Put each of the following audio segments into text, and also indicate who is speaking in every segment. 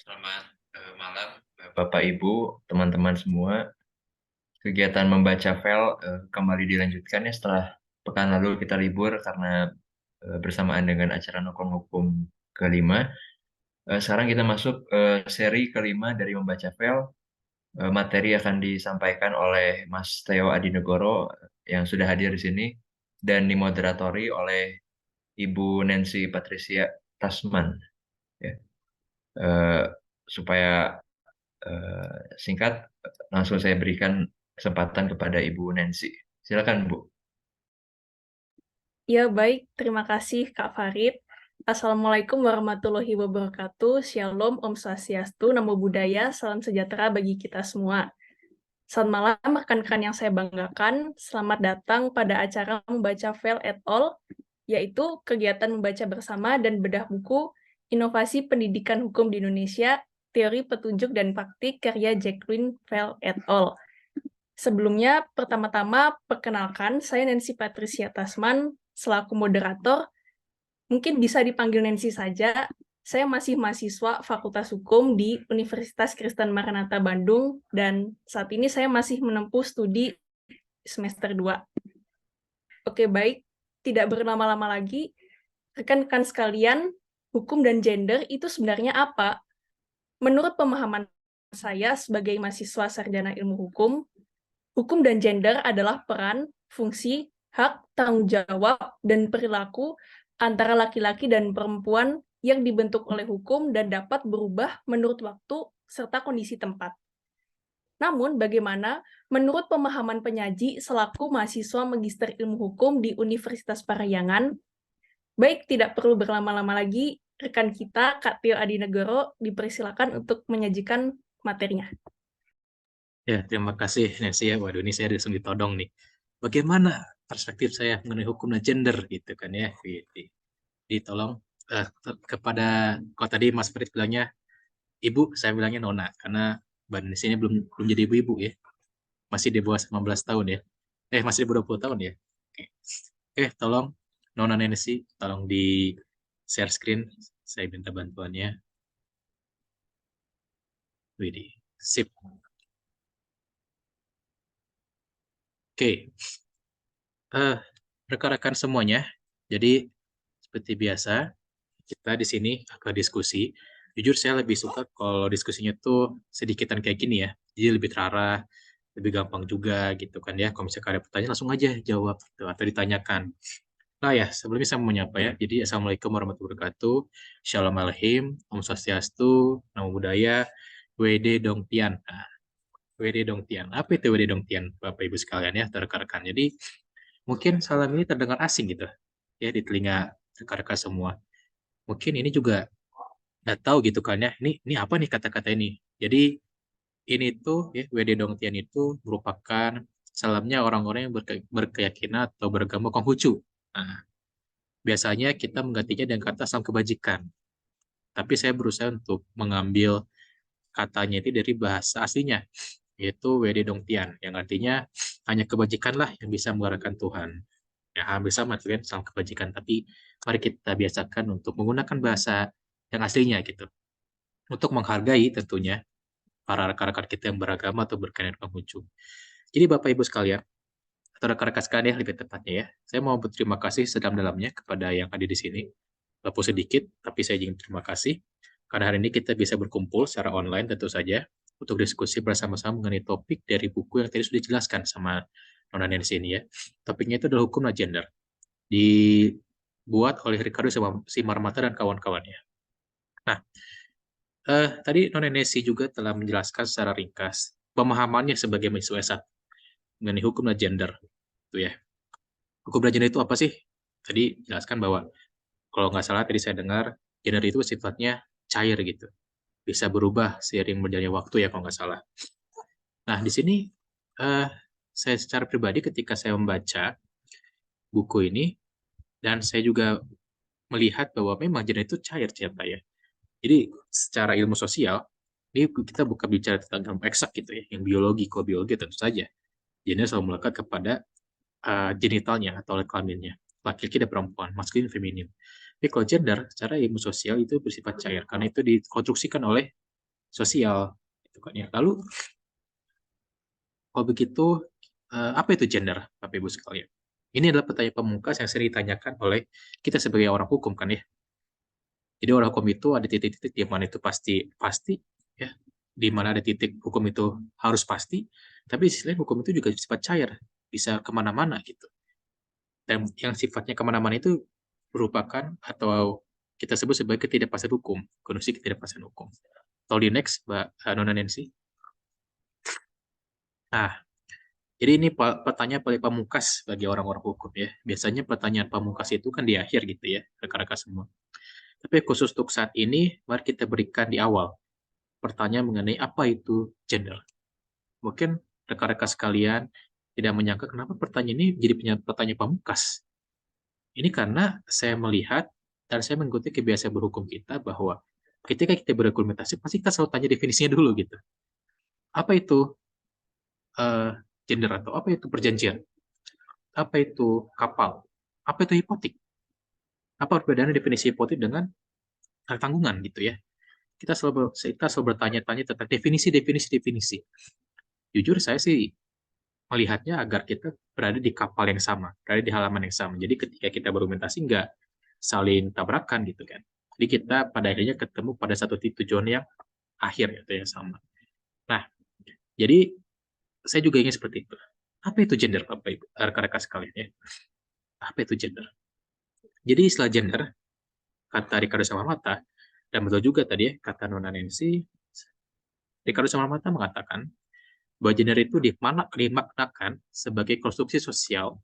Speaker 1: Selamat malam, Bapak Ibu, teman-teman semua. Kegiatan membaca file kembali dilanjutkan ya setelah pekan lalu kita libur karena bersamaan dengan acara Nongkrong Hukum kelima. Sekarang kita masuk seri kelima dari membaca file. Materi akan disampaikan oleh Mas Theo Adinegoro yang sudah hadir di sini dan dimoderatori oleh Ibu Nancy Patricia Tasman. Ya. Eh, supaya singkat, langsung saya berikan kesempatan kepada Ibu Nancy. Silakan, Bu.
Speaker 2: Ya, baik. Terima kasih, Kak Farid. Assalamualaikum warahmatullahi wabarakatuh. Shalom, Om Swastiastu, Namo Buddhaya, salam sejahtera bagi kita semua. Selamat malam, rekan-rekan yang saya banggakan. Selamat datang pada acara Membaca Fail et al., yaitu kegiatan membaca bersama dan bedah buku Inovasi Pendidikan Hukum di Indonesia, Teori Petunjuk dan Praktik karya Jacqueline Fail et al. Sebelumnya, pertama-tama, perkenalkan, saya Nancy Patricia Tasman, selaku moderator. Mungkin bisa dipanggil Nancy saja. Saya masih mahasiswa Fakultas Hukum di Universitas Kristen Maranatha Bandung, dan saat ini saya masih menempuh studi semester 2. Oke, baik. Tidak berlama-lama lagi, rekan-rekan sekalian, hukum dan gender itu sebenarnya apa? Menurut pemahaman saya sebagai mahasiswa sarjana ilmu hukum dan gender adalah peran, fungsi, hak, tanggung jawab, dan perilaku antara laki-laki dan perempuan yang dibentuk oleh hukum dan dapat berubah menurut waktu serta kondisi tempat. Namun, bagaimana menurut pemahaman penyaji selaku mahasiswa Magister Ilmu Hukum di Universitas Parahyangan? Baik, tidak perlu berlama-lama lagi, rekan kita, Kak Tio Adinegoro, dipersilakan untuk menyajikan materinya.
Speaker 3: Ya, terima kasih Nancy ya. Waduh, ini saya langsung ditodong nih. Bagaimana perspektif saya mengenai hukum dan gender gitu kan ya. Ditolong kepada, kalau tadi Mas Farid bilangnya ibu, saya bilangnya nona karena Mbak Nancy ini belum belum jadi ibu-ibu ya. Masih di bawah 19 tahun ya. Masih di bawah 20 tahun ya. Oke. Tolong Nona Nancy, tolong di share screen. Saya minta bantuannya. Widih, sip. Oke. Rekan-rekan semuanya, jadi seperti biasa kita di sini akan diskusi. Jujur saya lebih suka kalau diskusinya tuh sedikitan kayak gini ya, jadi lebih terarah, lebih gampang juga gitu kan ya. Kalau misalkan ada pertanyaan langsung aja jawab gitu, atau ditanyakan. Nah ya, sebelumnya saya mau menyapa ya. Jadi Assalamualaikum warahmatullahi wabarakatuh. Shalom Alaikum, Om Swastiastu, Namo Buddhaya, WD Dongtian. Nah, WD Dongtian. Apa itu WD Dongtian, Bapak Ibu sekalian ya, rekan-rekan. Jadi mungkin salam ini terdengar asing gitu ya di telinga rekan-rekan semua. Mungkin ini juga nggak tahu gitu kan ya. Ini apa nih kata-kata ini? Jadi ini tuh ya WD Dongtian itu merupakan salamnya orang-orang yang berkeyakinan atau beragama Konghucu. Nah, biasanya kita menggantinya dengan kata salam kebajikan. Tapi saya berusaha untuk mengambil katanya itu dari bahasa aslinya, yaitu WD Dongtian, yang artinya hanya kebajikanlah yang bisa mengarahkan Tuhan. Ya, hampir sama tuh kan, salam kebajikan. Tapi mari kita biasakan untuk menggunakan bahasa yang aslinya gitu. Untuk menghargai tentunya para rekan-rekan kita yang beragama atau berkeyakinan Konghucu. Jadi Bapak Ibu sekalian, atau rekan-rekan sekalian ya lebih tepatnya ya, saya mau berterima kasih sedalam-dalamnya kepada yang hadir di sini. Walaupun sedikit, tapi saya ingin terima kasih. Karena hari ini kita bisa berkumpul secara online tentu saja untuk diskusi bersama-sama mengenai topik dari buku yang tadi sudah dijelaskan sama Nona Nancy ini ya. Topiknya itu adalah hukum dan gender. Dibuat oleh Ricardo Simarmata dan kawan-kawannya. Nah, tadi Nona Nancy juga telah menjelaskan secara ringkas pemahamannya sebagai mahasiswa S1 mengenai hukum dan gender. Itu ya. Hukum dan gender itu apa sih? Tadi jelaskan bahwa kalau nggak salah tadi saya dengar gender itu sifatnya cair gitu, bisa berubah seiring berjalannya waktu ya kalau nggak salah. Nah di sini eh, saya secara pribadi ketika saya membaca buku ini dan saya juga melihat bahwa memang gender itu cair ternyata ya. Jadi secara ilmu sosial ini kita bukan bicara tentang ilmu eksak gitu ya, yang biologi, kok biologi tentu saja gender selalu melekat kepada genitalnya atau kelaminnya, laki-laki dan perempuan, maskulin dan feminin. Tapi kalau gender, secara ilmu sosial itu bersifat cair, karena itu dikonstruksikan oleh sosial, gitu kan ya. Lalu kalau begitu apa itu gender, Bapak Ibu sekalian? Ini adalah pertanyaan pamungkas yang sering ditanyakan oleh kita sebagai orang hukum kan ya. Jadi orang hukum itu ada titik-titik di mana itu pasti pasti ya, di mana ada titik hukum itu harus pasti, tapi di sisi lain hukum itu juga sifat cair, bisa kemana-mana gitu. Dan yang sifatnya kemana-mana itu merupakan atau kita sebut sebagai ketidakpastian hukum, kondisi ketidakpastian hukum. Atau di next, Mbak Nona Nancy. Nah, jadi ini pertanyaan paling pamungkas bagi orang-orang hukum ya. Biasanya pertanyaan pamungkas itu kan di akhir gitu ya, rekan-rekan semua. Tapi khusus untuk saat ini, mari kita berikan di awal pertanyaan mengenai apa itu gender. Mungkin rekan-rekan sekalian tidak menyangka kenapa pertanyaan ini jadi pertanyaan pamungkas. Ini karena saya melihat dan saya mengikuti kebiasaan berhukum kita bahwa ketika kita berargumentasi pasti kita selalu tanya definisinya dulu gitu. Apa itu gender atau apa itu perjanjian? Apa itu kapal? Apa itu hipotek? Apa perbedaan definisi hipotek dengan hak tanggungan gitu ya? Kita selalu bertanya-tanya tentang definisi. Jujur saya sih melihatnya agar kita berada di kapal yang sama, berada di halaman yang sama. Jadi ketika kita berargumentasi nggak saling tabrakan gitu kan. Jadi kita pada akhirnya ketemu pada satu titik tujuan yang akhir gitu yang sama. Nah, jadi saya juga ingin seperti itu. Apa itu gender, Bapak Ibu, rekan-rekan sekalian ya? Apa itu gender? Jadi istilah gender, kata Ricardo Samarmata, dan betul juga tadi ya, kata Nona Nancy, Ricardo Samarmata mengatakan bahwa gender itu dimaknakan sebagai konstruksi sosial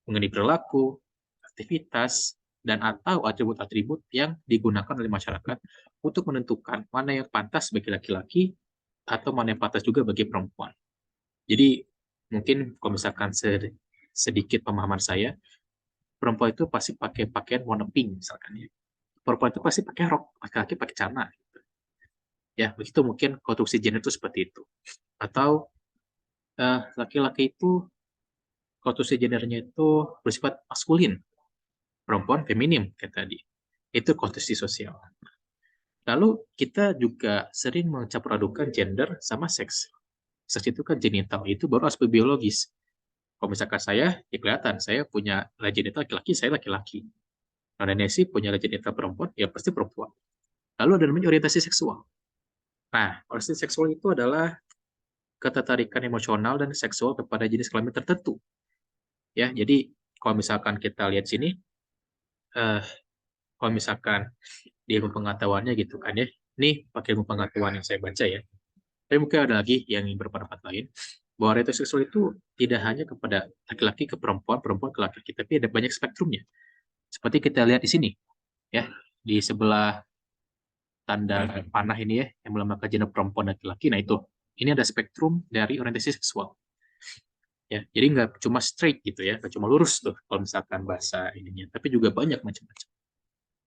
Speaker 3: mengenai perilaku, aktivitas, dan atau atribut-atribut yang digunakan oleh masyarakat untuk menentukan mana yang pantas bagi laki-laki atau mana yang pantas juga bagi perempuan. Jadi mungkin kalau misalkan sedikit pemahaman saya, perempuan itu pasti pakai pakaian warna pink misalkan ya. Perempuan itu pasti pakai rok, laki-laki pakai celana. Gitu. Ya, begitu mungkin konstruksi gender itu seperti itu. Atau laki-laki itu konstruksi gendernya itu bersifat maskulin, perempuan feminim kayak tadi. Itu konstruksi sosial. Lalu kita juga sering mencampur adukan gender sama seks. Seks itu kan genital, itu baru aspek biologis. Kalau misalkan saya, ya kelihatan, saya punya genital laki-laki, saya laki-laki. Kalau Nancy punya genital perempuan, ya pasti perempuan. Lalu ada namanya orientasi seksual. Nah, orientasi seksual itu adalah ketertarikan emosional dan seksual kepada jenis kelamin tertentu. Ya, jadi kalau misalkan kita lihat sini, kalau misalkan di ilmu pengetahuannya gitu kan ya, ini pakai ilmu pengetahuan yang saya baca ya. Tapi mungkin ada lagi yang berpendapat lain, bahwa orientasi seksual itu tidak hanya kepada laki-laki ke perempuan, perempuan ke laki-laki, tapi ada banyak spektrumnya. Seperti kita lihat di sini, ya, di sebelah tanda panah ini ya, yang melambangkan gender perempuan dan laki-laki. Nah itu, ini ada spektrum dari orientasi seksual. Ya, jadi nggak cuma straight gitu ya, nggak cuma lurus tuh kalau misalkan bahasa ininya, tapi juga banyak macam-macam.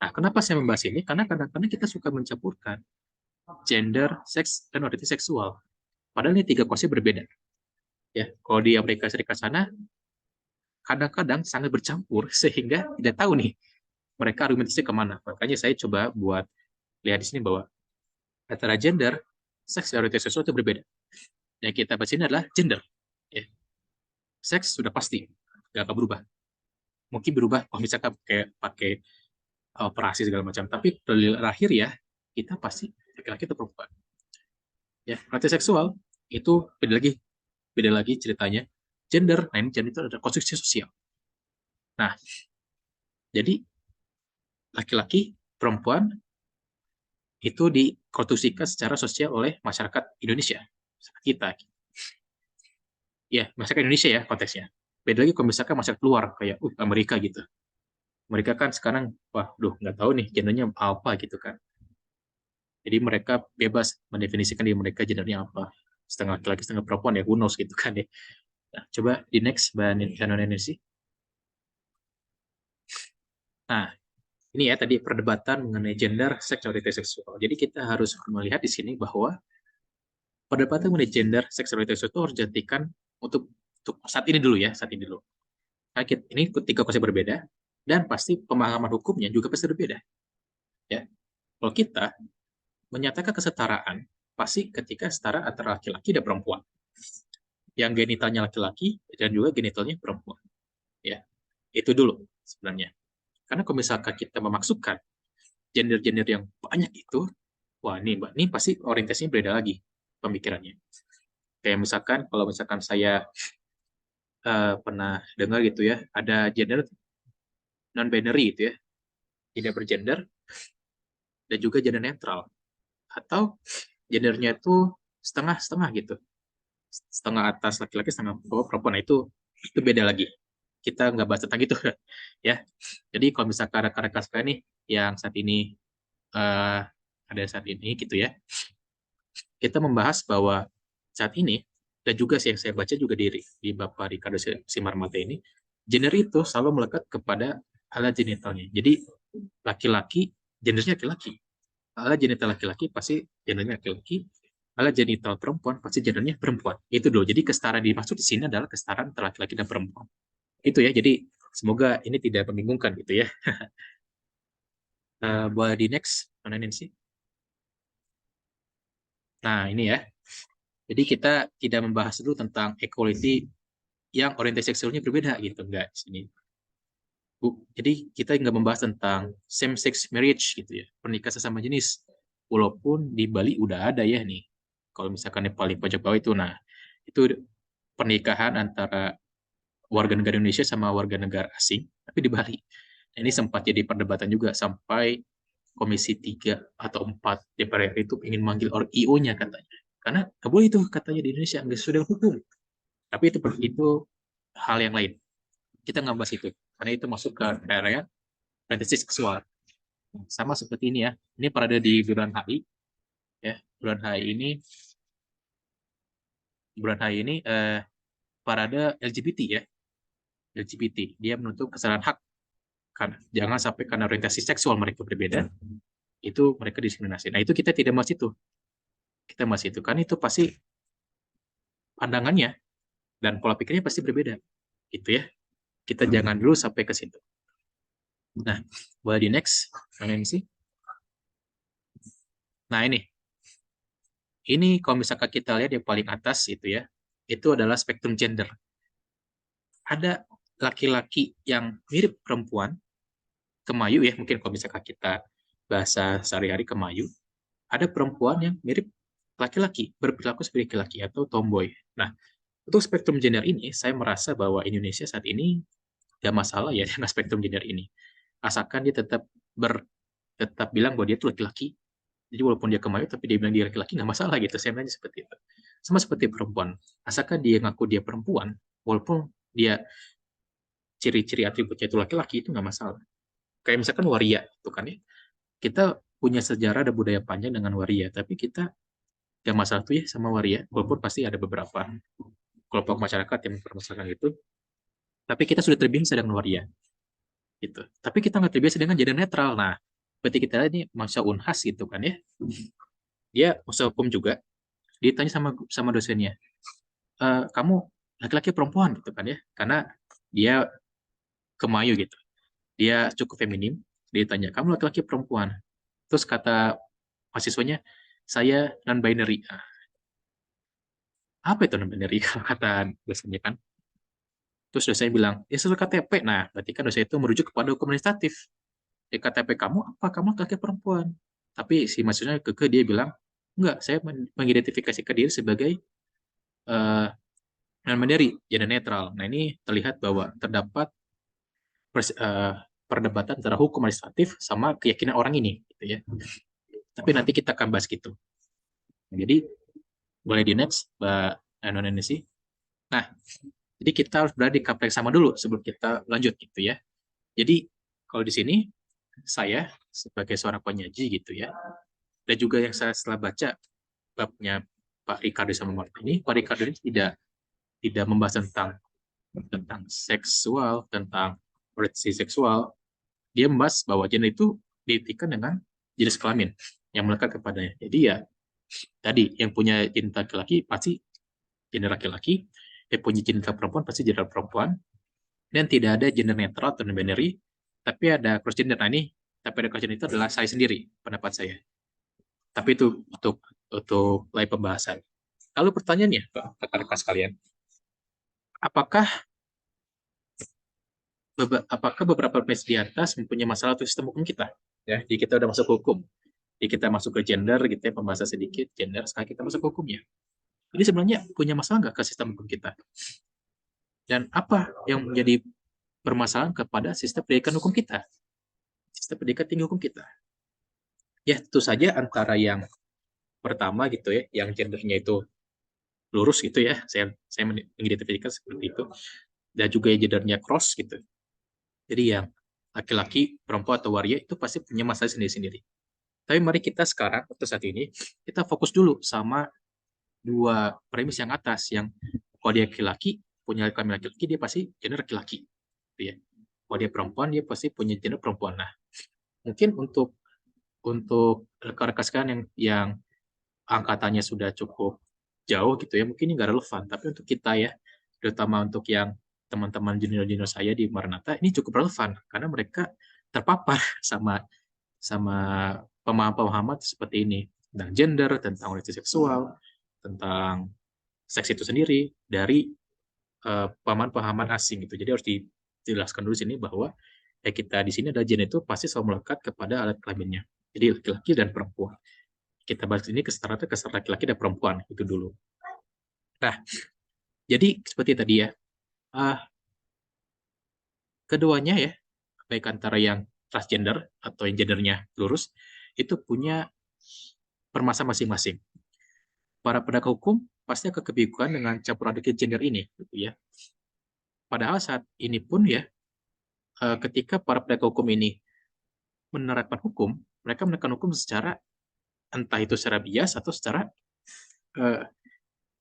Speaker 3: Nah, kenapa saya membahas ini? Karena kadang-kadang kita suka mencampurkan gender, seks, dan orientasi seksual. Padahal ini tiga konsep berbeda. Ya, kalau di Amerika Serikat sana, kadang-kadang sangat bercampur sehingga tidak tahu nih mereka argumentasi kemana. Makanya saya coba buat lihat di sini bahwa antara gender, seks, dan orientasi seksual itu berbeda. Yang kita bahas ini adalah gender. Ya. Seks sudah pasti, nggak akan berubah. Mungkin berubah kalau misalkan pakai operasi segala macam. Tapi terakhir ya, kita pasti laki-laki atau perempuan. Ya, orientasi seksual itu beda lagi ceritanya. Gender, nah ini gender itu ada konstruksi sosial. Nah, jadi laki-laki, perempuan itu dikonstruksikan secara sosial oleh masyarakat Indonesia, kita. Ya, masyarakat Indonesia ya konteksnya. Beda lagi kalau misalkan masyarakat luar kayak Amerika gitu. Mereka kan sekarang, nggak tahu nih gendernya apa gitu kan. Jadi mereka bebas mendefinisikan diri mereka gendernya apa. Setengah laki-laki, setengah perempuan ya, who knows gitu kan ya. Nah, coba di next, Mbak Energi. Nah, ini ya tadi perdebatan mengenai gender, seks, orientasi seksual. Jadi kita harus melihat di sini bahwa perdebatan mengenai gender, seks, orientasi seksual itu harus dijadikan untuk saat ini dulu ya, saat ini dulu. Nah, ini tiga konsep berbeda dan pasti pemahaman hukumnya juga pasti berbeda. Ya, kalau kita menyatakan kesetaraan pasti ketika setara antara laki-laki dan perempuan. Yang genitalnya laki-laki dan juga genitalnya perempuan. Ya, itu dulu sebenarnya. Karena kalau misalkan kita memasukkan gender-gender yang banyak itu, wah ini pasti orientasinya beda lagi pemikirannya. Kayak misalkan kalau misalkan saya pernah dengar gitu ya, ada gender non-binary gitu ya, tidak bergender dan juga gender netral, atau gendernya itu setengah-setengah gitu, setengah atas laki-laki, setengah bawah perempuan. Nah, itu beda lagi. Kita nggak bahas tentang itu ya. Jadi kalau misalkan rekan-rekan sekalian nih yang saat ini ada saat ini gitu ya, kita membahas bahwa saat ini, dan juga yang saya baca juga di Bapak Ricardo Simarmata ini, gender itu selalu melekat kepada alat genitalnya. Jadi laki-laki, gendernya laki-laki. Alat genital laki-laki pasti gendernya laki-laki. Alat genital perempuan pasti gendernya perempuan. Itu dulu. Jadi kesetaraan dimaksud di sini adalah kesetaraan antara laki-laki dan perempuan. Itu ya. Jadi semoga ini tidak membingungkan gitu ya. Boleh di next, mana ini sih? Nah ini ya. Jadi kita tidak membahas dulu tentang equality yang orientasi seksualnya berbeda gitu, enggak di sini. Jadi kita nggak membahas tentang same sex marriage gitu ya, pernikahan sesama jenis. Walaupun di Bali udah ada ya nih. Kalau misalkan yang paling pojok bawah itu, nah itu pernikahan antara warga negara Indonesia sama warga negara asing, tapi di Bali. Nah, ini sempat jadi perdebatan juga sampai Komisi 3 atau 4 DPR RI itu ingin manggil IO-nya katanya. Karena nggak boleh itu katanya di Indonesia, nggak sesuai dengan hukum. Tapi itu hal yang lain. Kita nggak bahas itu. Karena itu masuk ke area fantasi seksual. Sama seperti ini ya. Ini parade di Bundaran HI. Ya, Bundaran HI ini parade LGBT ya. LGBT. Dia menuntut kesalahan hak. Karena jangan sampai karena orientasi seksual mereka berbeda, itu mereka diskriminasi. Nah, itu kita tidak bahas itu. Kita bahas itu. Kan itu pasti pandangannya dan pola pikirnya pasti berbeda. Gitu ya. Kita jangan dulu sampai ke situ. Nah, boleh di next. Mana ini sih? Nah, ini kalau misalkan kita lihat yang paling atas itu ya, itu adalah spektrum gender. Ada laki-laki yang mirip perempuan, kemayu ya, mungkin kalau misalkan kita bahasa sehari-hari kemayu, ada perempuan yang mirip laki-laki, berperilaku seperti laki-laki atau tomboy. Nah, untuk spektrum gender ini, saya merasa bahwa Indonesia saat ini tidak masalah ya dengan spektrum gender ini. Asalkan dia tetap bilang bahwa dia itu laki-laki. Jadi walaupun dia kemayu, tapi dia bilang dia laki-laki, nggak masalah gitu. Saya nanya seperti itu. Sama seperti perempuan. Asalkan dia ngaku dia perempuan, walaupun dia ciri-ciri atributnya itu laki-laki, itu nggak masalah. Kayak misalkan waria, itu kan ya. Kita punya sejarah dan budaya panjang dengan waria, tapi kita nggak masalah tuh ya sama waria, walaupun pasti ada beberapa kelompok masyarakat yang mempermasalahkan itu. Tapi kita sudah terbiasa dengan waria. Gitu. Tapi kita nggak terbiasa dengan gender netral. Nah, berarti kita ini masa Unhas gitu kan ya. Dia masa hukum juga. Dia tanya sama dosennya, kamu laki-laki perempuan gitu kan ya. Karena dia kemayu gitu. Dia cukup feminim. Dia tanya, kamu laki-laki perempuan? Terus kata mahasiswanya, saya non-binary. Apa itu non-binary? Kalau kata dosennya kan. Terus dosennya bilang, ya sesuai KTP. Nah, berarti kan dosen itu merujuk kepada hukum administratif. Di KTP kamu apa? Kamu laki-laki perempuan. Tapi si mahasiswanya keke dia bilang, enggak, saya mengidentifikasi ke diri sebagai non-binary, gender netral. Nah, ini terlihat bahwa terdapat perdebatan antara hukum administratif sama keyakinan orang ini, gitu ya. Tapi nanti kita akan bahas gitu. Jadi boleh di next, Mbak Indonesia. Nah, jadi kita harus berada di KPK sama dulu sebelum kita lanjut gitu ya. Jadi kalau di sini saya sebagai seorang penyaji gitu ya, dan juga yang saya setelah baca babnya Pak Ricardo sama Marta ini, Pak Ricardo ini tidak membahas tentang seksual, tentang orientasi seksual. Dia membahas bahwa gender itu diartikan dengan jenis kelamin yang melekat kepadanya. Jadi ya tadi yang punya genital laki-laki pasti gender laki-laki, yang punya genital perempuan pasti gender perempuan, dan tidak ada gender netral atau non-binary, tapi ada cross gender. Nah ini, tapi ada cross gender itu adalah saya sendiri, pendapat saya. Tapi itu untuk untuk mulai pembahasan. Lalu pertanyaannya, rekan-rekan sekalian, apakah beberapa page di atas mempunyai masalah untuk sistem hukum kita? Ya, jadi kita udah masuk hukum. Jadi kita masuk ke gender, gitu ya, pembahasan sedikit gender. Sekarang kita masuk ke hukumnya. Jadi sebenarnya punya masalah nggak ke sistem hukum kita? Dan apa yang menjadi permasalahan kepada sistem pendidikan hukum kita? Sistem pendidikan tinggi hukum kita. Ya, tentu saja antara yang pertama gitu ya, yang gendernya itu lurus gitu ya, saya mengidentifikasikan seperti itu, dan juga yang gendernya cross gitu. Jadi yang laki-laki, perempuan atau waria itu pasti punya masalah sendiri-sendiri. Tapi mari kita sekarang untuk saat ini kita fokus dulu sama dua premis yang atas, yang kalau dia laki-laki punya kelamin laki-laki, dia pasti gender laki-laki, gitu ya. Kalau dia perempuan dia pasti punya gender perempuan. Nah, mungkin untuk rekan-rekan sekalian yang angkatannya sudah cukup jauh gitu ya, mungkin ini nggak relevan. Tapi untuk kita ya, terutama untuk yang teman-teman junior-junior saya di Maranatha, ini cukup relevan karena mereka terpapar sama sama pemahaman-pemahaman seperti ini tentang gender, tentang orientasi seksual, tentang seks itu sendiri dari pemahaman-pemahaman asing gitu. Jadi harus dijelaskan dulu sini bahwa kita di sini ada gender itu pasti selalu melekat kepada alat kelaminnya. Jadi laki-laki dan perempuan. Kita bahas ini kesetaraan laki-laki dan perempuan itu dulu. Nah, jadi seperti tadi ya, keduanya ya, baik antara yang transgender atau yang gendernya lurus, itu punya permasalahan masing-masing. Para penegak hukum pasti akan kebingungan dengan campur aduk gender ini, gitu ya. Padahal saat ini pun ya, ketika para penegak hukum ini menerapkan hukum, mereka menerapkan hukum secara entah itu secara bias atau secara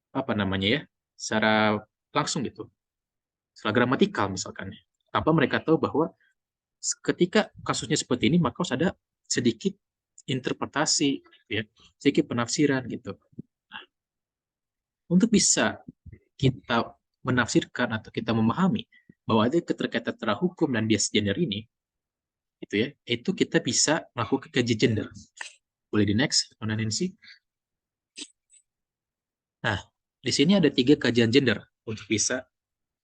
Speaker 3: apa namanya ya, secara langsung gitu, secara gramatikal misalkan. Tanpa mereka tahu bahwa ketika kasusnya seperti ini, maka harus ada sedikit interpretasi, ya, sedikit penafsiran gitu. Nah, untuk bisa kita menafsirkan atau kita memahami bahwa ada keterkaitan antara hukum dan bias gender ini, itu ya, itu kita bisa melakukan kajian gender. Boleh di next, Nona Nancy. Nah, di sini ada 3 kajian gender untuk bisa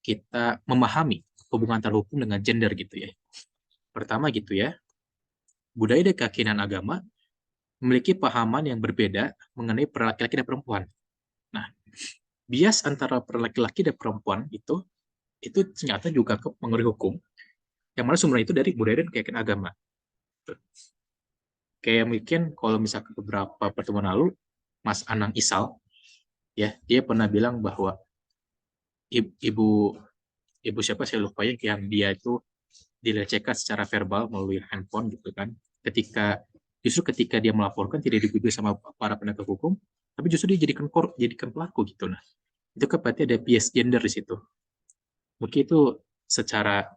Speaker 3: kita memahami hubungan antara hukum dengan gender gitu ya. Pertama gitu ya, budaya dan keyakinan agama memiliki pahaman yang berbeda mengenai peran laki-laki dan perempuan. Nah, bias antara peran laki-laki dan perempuan itu ternyata juga mengenai hukum, yang mana sumbernya itu dari budaya dan keyakinan agama. Kayak mungkin kalau misalkan beberapa pertemuan lalu, Mas Anang Isal, ya, dia pernah bilang bahwa ibu siapa saya lupa ya, yang dia itu dilecehkan secara verbal melalui handphone gitu kan. Justru ketika dia melaporkan tidak digubris sama para penegak hukum, tapi justru dia jadikan pelaku gitu. Nah, itu kan berarti ada bias gender di situ. Mungkin itu secara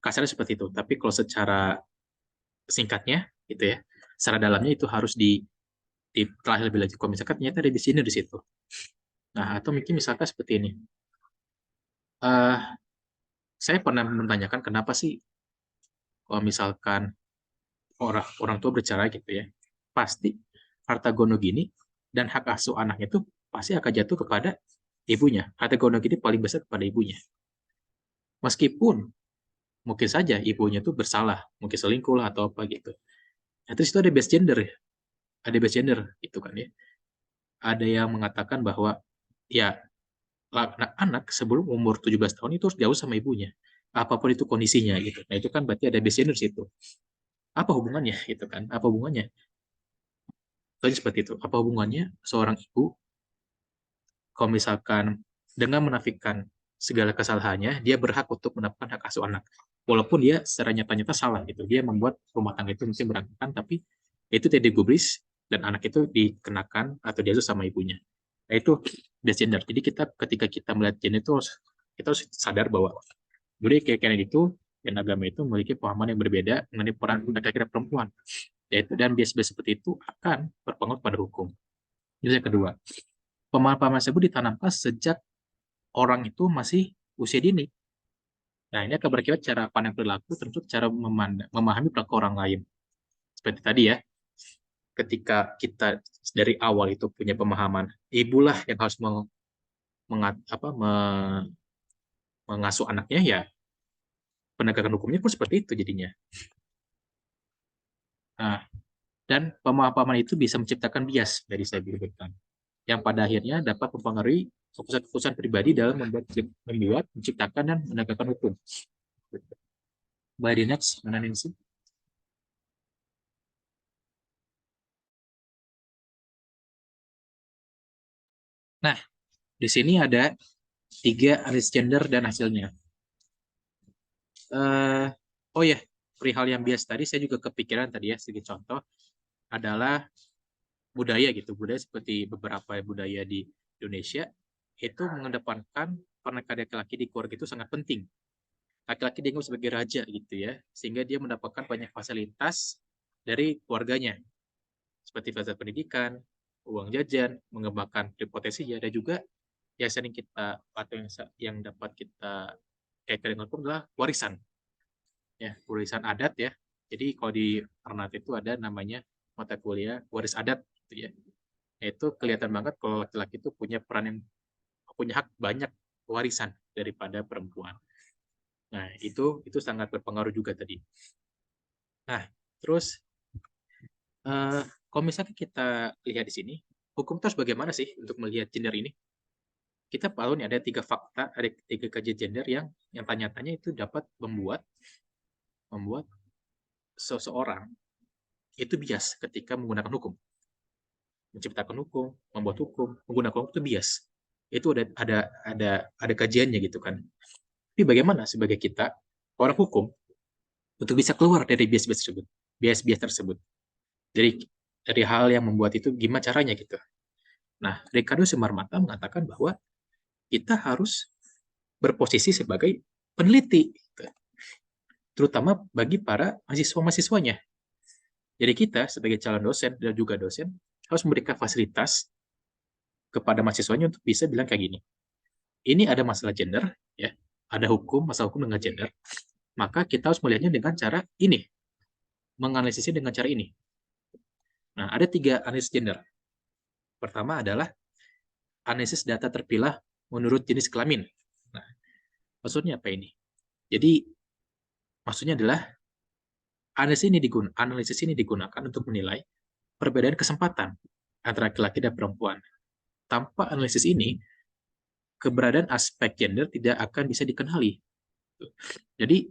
Speaker 3: kasarnya seperti itu, tapi kalau secara singkatnya gitu ya, secara dalamnya itu harus ditelah lebih lanjut. Kalau misalkan ternyata ada bias gender di situ. Nah, atau mungkin misalkan seperti ini. Saya pernah menanyakan kenapa sih kalau misalkan orang tua bercerai gitu ya, pasti harta gonogini dan hak asuh anaknya itu pasti akan jatuh kepada ibunya. Harta gonogini paling besar kepada ibunya. Meskipun mungkin saja ibunya itu bersalah, mungkin selingkuh lah atau apa gitu. Nah, terus itu ada base gender ya. Ada base gender gitu kan ya. Ada yang mengatakan bahwa ya anak sebelum umur 17 tahun itu harus jauh sama ibunya. Apapun itu kondisinya gitu. Nah, itu kan berarti ada base gender situ. Apa hubungannya gitu kan? Apa hubungannya? Soalnya seperti itu. Apa hubungannya seorang ibu kalau misalkan dengan menafikan segala kesalahannya, dia berhak untuk mendapatkan hak asuh anak. Walaupun dia secara nyata-nyata salah gitu. Dia membuat rumah tangga itu mungkin berantakan, tapi itu tidak digubris dan anak itu dikenakan atau diasuh sama ibunya. Nah, itu bias gender. Jadi ketika kita melihat gender itu kita harus sadar bahwa budaya keyakinan itu dan agama itu memiliki pemahaman yang berbeda mengenai peran laki-laki dan perempuan. Dan bias-bias seperti itu akan berpengaruh pada hukum. Itu yang kedua. Pemahaman tersebut ditanamkan sejak orang itu masih usia dini. Nah, ini akan berakibat cara pandang perilaku termasuk cara memahami perilaku orang lain. Seperti tadi ya, ketika kita dari awal itu punya pemahaman, ibulah yang harus mengasuh anaknya, ya penegakan hukumnya pun seperti itu jadinya. Nah, dan pemahaman itu bisa menciptakan bias dari saya berikan, yang pada akhirnya dapat mempengaruhi keputusan-keputusan pribadi dalam membuat, menciptakan, dan menegakkan hukum. By the next, mana Nancy? Nah, di sini ada 3 analisis gender dan hasilnya. Oh ya, perihal yang bias tadi saya juga kepikiran tadi ya, sedikit contoh adalah budaya gitu. Budaya seperti beberapa budaya di Indonesia itu mengedepankan pernikahan laki-laki di keluarga itu sangat penting. Laki-laki dianggap sebagai raja gitu ya, sehingga dia mendapatkan banyak fasilitas dari keluarganya, seperti fasilitas pendidikan, uang jajan, mengembangkan potensinya, dan juga yang sering kita atau yang dapat kita kaitkan dengan hukum adalah warisan. Ya, warisan adat ya. Jadi kalau di Ternate itu ada namanya mata kuliah waris adat gitu ya. Itu kelihatan banget kalau laki-laki itu punya peran yang punya hak banyak warisan daripada perempuan. Nah, itu sangat berpengaruh juga tadi. Nah, terus kalau misalnya kita lihat di sini, hukum terus bagaimana sih untuk melihat gender ini? Kita tahu nih ada 3 fakta, ada 3 kajian gender yang tanya-tanya itu dapat membuat seseorang itu bias ketika menggunakan hukum. Menciptakan hukum, membuat hukum, menggunakan hukum itu bias. Itu ada kajiannya gitu kan. Tapi bagaimana sebagai kita orang hukum untuk bisa keluar dari bias-bias tersebut? Bias-bias tersebut. Dari hal yang membuat itu gimana caranya gitu. Nah, Ricardo Sumarmata mengatakan bahwa kita harus berposisi sebagai peneliti, gitu. Terutama bagi para mahasiswa-mahasiswanya. Jadi kita sebagai calon dosen dan juga dosen harus memberikan fasilitas kepada mahasiswanya untuk bisa bilang kayak gini. Ini ada masalah gender, ya, ada masalah hukum dengan gender, maka kita harus melihatnya dengan cara ini, menganalisisnya dengan cara ini. Nah, ada 3 analisis gender. Pertama adalah analisis data terpilah menurut jenis kelamin. Nah, maksudnya apa ini? Jadi, maksudnya adalah analisis ini digunakan untuk menilai perbedaan kesempatan antara laki-laki dan perempuan. Tanpa analisis ini, keberadaan aspek gender tidak akan bisa dikenali. Jadi,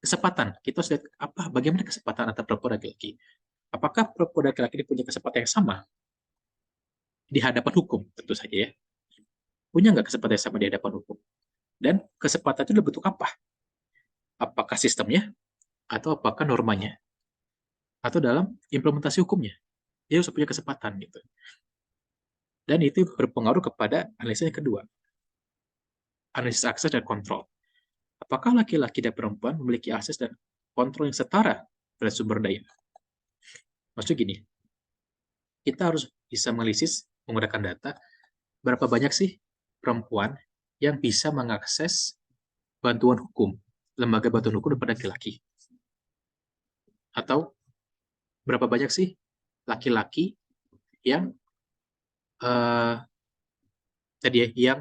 Speaker 3: kesempatan, kita harus lihat bagaimana kesempatan antara perempuan dan laki-laki. Apakah perempuan dan laki-laki punya kesempatan yang sama di hadapan hukum? Tentu saja ya. Punya nggak kesempatan yang sama di hadapan hukum? Dan kesempatan itu berbentuk apa? Apakah sistemnya? Atau apakah normanya? Atau dalam implementasi hukumnya? Dia harus punya kesempatan gitu. Dan itu berpengaruh kepada analisis yang kedua. Analisis akses dan kontrol. Apakah laki-laki dan perempuan memiliki akses dan kontrol yang setara pada sumber daya? Maksudnya gini, kita harus bisa menganalisis menggunakan data berapa banyak sih perempuan yang bisa mengakses bantuan hukum, lembaga bantuan hukum daripada laki-laki. Atau berapa banyak sih laki-laki yang yang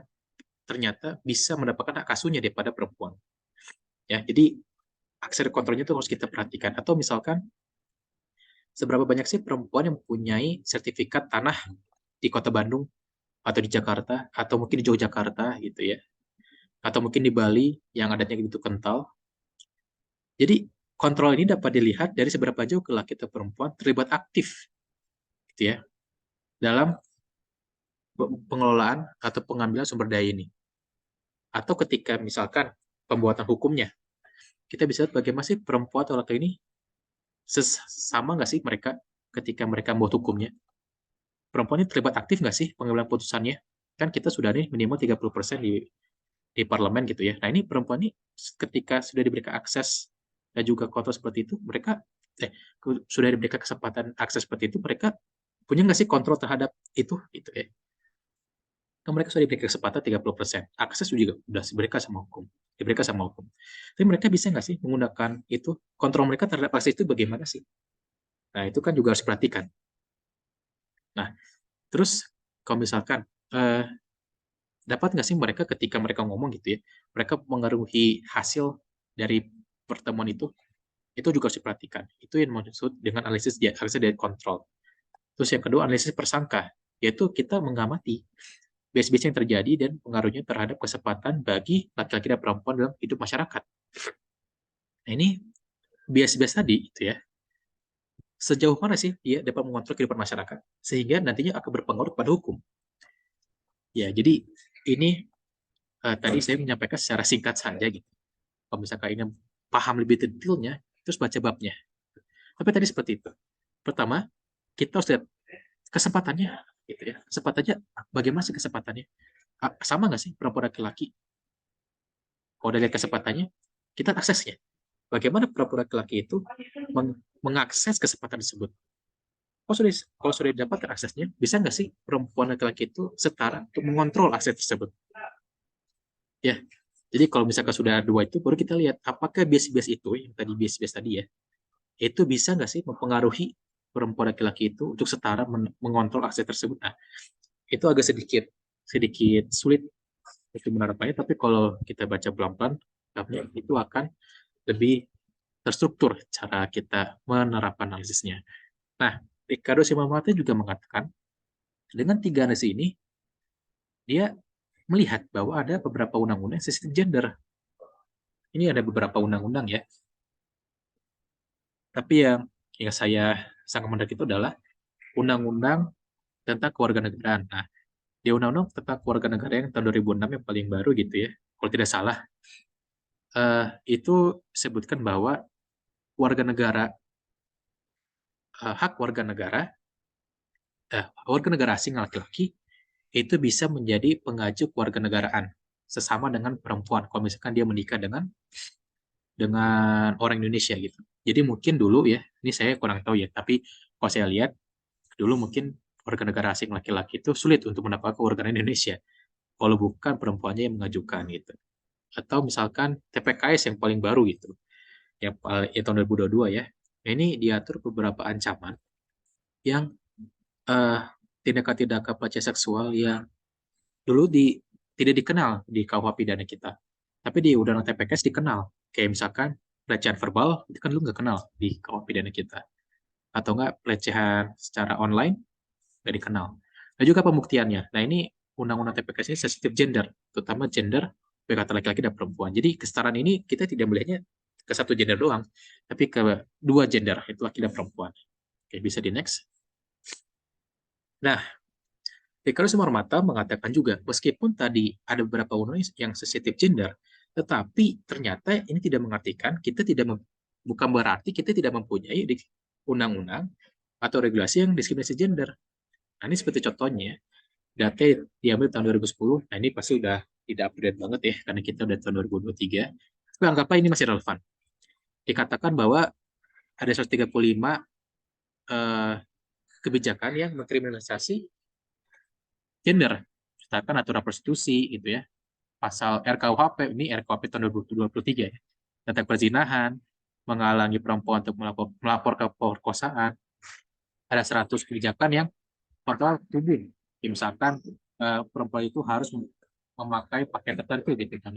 Speaker 3: ternyata bisa mendapatkan hak asuhnya daripada perempuan. Ya, jadi akses kontrolnya itu harus kita perhatikan. Atau misalkan seberapa banyak sih perempuan yang mempunyai sertifikat tanah di Kota Bandung atau di Jakarta atau mungkin di Yogyakarta gitu ya. Atau mungkin di Bali yang adatnya begitu kental. Jadi kontrol ini dapat dilihat dari seberapa jauh laki atau perempuan terlibat aktif gitu ya dalam pengelolaan atau pengambilan sumber daya ini. Atau ketika misalkan pembuatan hukumnya, kita bisa lihat bagaimana sih perempuan atau laki ini sama nggak sih mereka ketika mereka membuat hukumnya. Perempuan ini terlibat aktif nggak sih pengambilan putusannya? Kan kita sudah nih minimal 30% di parlemen gitu ya. Nah ini perempuan ini ketika sudah diberikan akses dan juga kontrol seperti itu, mereka sudah diberikan kesempatan akses seperti itu, mereka punya nggak sih kontrol terhadap itu gitu ya. Kan mereka sudah diberikan kesempatan 30%. Akses juga sudah diberikan sama hukum. Tapi mereka bisa nggak sih menggunakan itu? Kontrol mereka terhadap akses itu bagaimana sih? Nah, itu kan juga harus diperhatikan. Nah, terus kalau misalkan dapat nggak sih mereka ketika mereka ngomong gitu ya, mereka mengaruhi hasil dari pertemuan itu juga harus diperhatikan. Itu yang maksud dengan analisis dari kontrol. Terus yang kedua, analisis persangka, yaitu kita mengamati bias-bias yang terjadi dan pengaruhnya terhadap kesempatan bagi laki-laki dan perempuan dalam hidup masyarakat. Nah, ini bias-bias tadi itu ya, sejauh mana sih dia dapat mengontrol kehidupan masyarakat sehingga nantinya akan berpengaruh pada hukum. Ya, jadi ini tadi saya menyampaikan secara singkat saja gitu. Kalau misalkan ingin paham lebih detailnya, terus baca babnya. Tapi tadi seperti itu. Pertama, kita harus lihat kesempatannya, gitu ya. Kesempatannya, bagaimana sih kesempatannya? Sama nggak sih perempuan laki-laki? Kalau udah lihat kesempatannya, kita aksesnya. Bagaimana perempuan laki-laki itu mengakses kesempatan tersebut? Kalau sudah didapatkan aksesnya, bisa nggak sih perempuan laki-laki itu setara untuk mengontrol akses tersebut? Ya, jadi kalau misalkan sudah ada dua itu, baru kita lihat apakah bias-bias itu, yang tadi bias-bias tadi ya, itu bisa nggak sih mempengaruhi perempuan laki-laki itu untuk setara mengontrol akses tersebut. Nah, itu agak sedikit sedikit sulit untuk menerapkannya, tapi kalau kita baca pelan-pelan, itu akan lebih terstruktur cara kita menerapkan analisisnya. Nah, Ricardo Simamate juga mengatakan, dengan tiga analisis ini, dia melihat bahwa ada beberapa undang-undang sensitif gender. Ini ada beberapa undang-undang ya, tapi yang saya sangat menarik itu adalah undang-undang tentang kewarganegaraan. Nah, di undang-undang tentang kewarganegaraan yang tahun 2006 yang paling baru gitu ya, kalau tidak salah, itu sebutkan bahwa warga negara, hak warga negara asing laki-laki itu bisa menjadi pengaju kewarganegaraan sesama dengan perempuan kalau misalkan dia menikah dengan orang Indonesia gitu. Jadi mungkin dulu ya, ini saya kurang tahu ya, tapi kalau saya lihat dulu mungkin warga negara asing laki-laki itu sulit untuk mendapatkan warga Indonesia kalau bukan perempuannya yang mengajukan gitu. Atau misalkan TPKS yang paling baru gitu, yang tahun 2022 ya. Nah, ini diatur beberapa ancaman yang eh, tindakan-tindakan pelecehan seksual yang dulu tidak dikenal di KUH pidana kita. Tapi di Undang-Undang TPKS dikenal. Kayak misalkan pelecehan verbal, itu kan dulu nggak kenal di KUH pidana kita. Atau nggak pelecehan secara online, nggak dikenal. Nah juga pembuktiannya. Nah ini Undang-Undang TPKS ini sensitif gender, terutama gender baik kata laki-laki dan perempuan. Jadi kesetaraan ini kita tidak melihatnya ke satu gender doang, tapi ke dua gender, itu laki dan perempuan. Oke, bisa di next. Nah, Ricardo Sumarmata mengatakan juga, meskipun tadi ada beberapa undang yang sensitif gender, tetapi ternyata ini tidak mengartikan bukan berarti kita tidak mempunyai undang-undang atau regulasi yang diskriminasi gender. Nah, ini seperti contohnya, data diambil tahun 2010, nah ini pasti udah tidak update banget ya, karena kita udah tahun 2023. Tapi anggaplah ini masih relevan. Dikatakan bahwa ada 135 kebijakan yang mengkriminalisasi gender, misalkan aturan prostitusi gitu ya, pasal RKUHP, ini RKUHP tahun 2023 ya, tentang perzinahan, menghalangi perempuan untuk melapor ke pemerkosaan, ada 100 kebijakan yang total tubuh. Misalkan perempuan itu harus memakai pakaian tertentu gitu kan.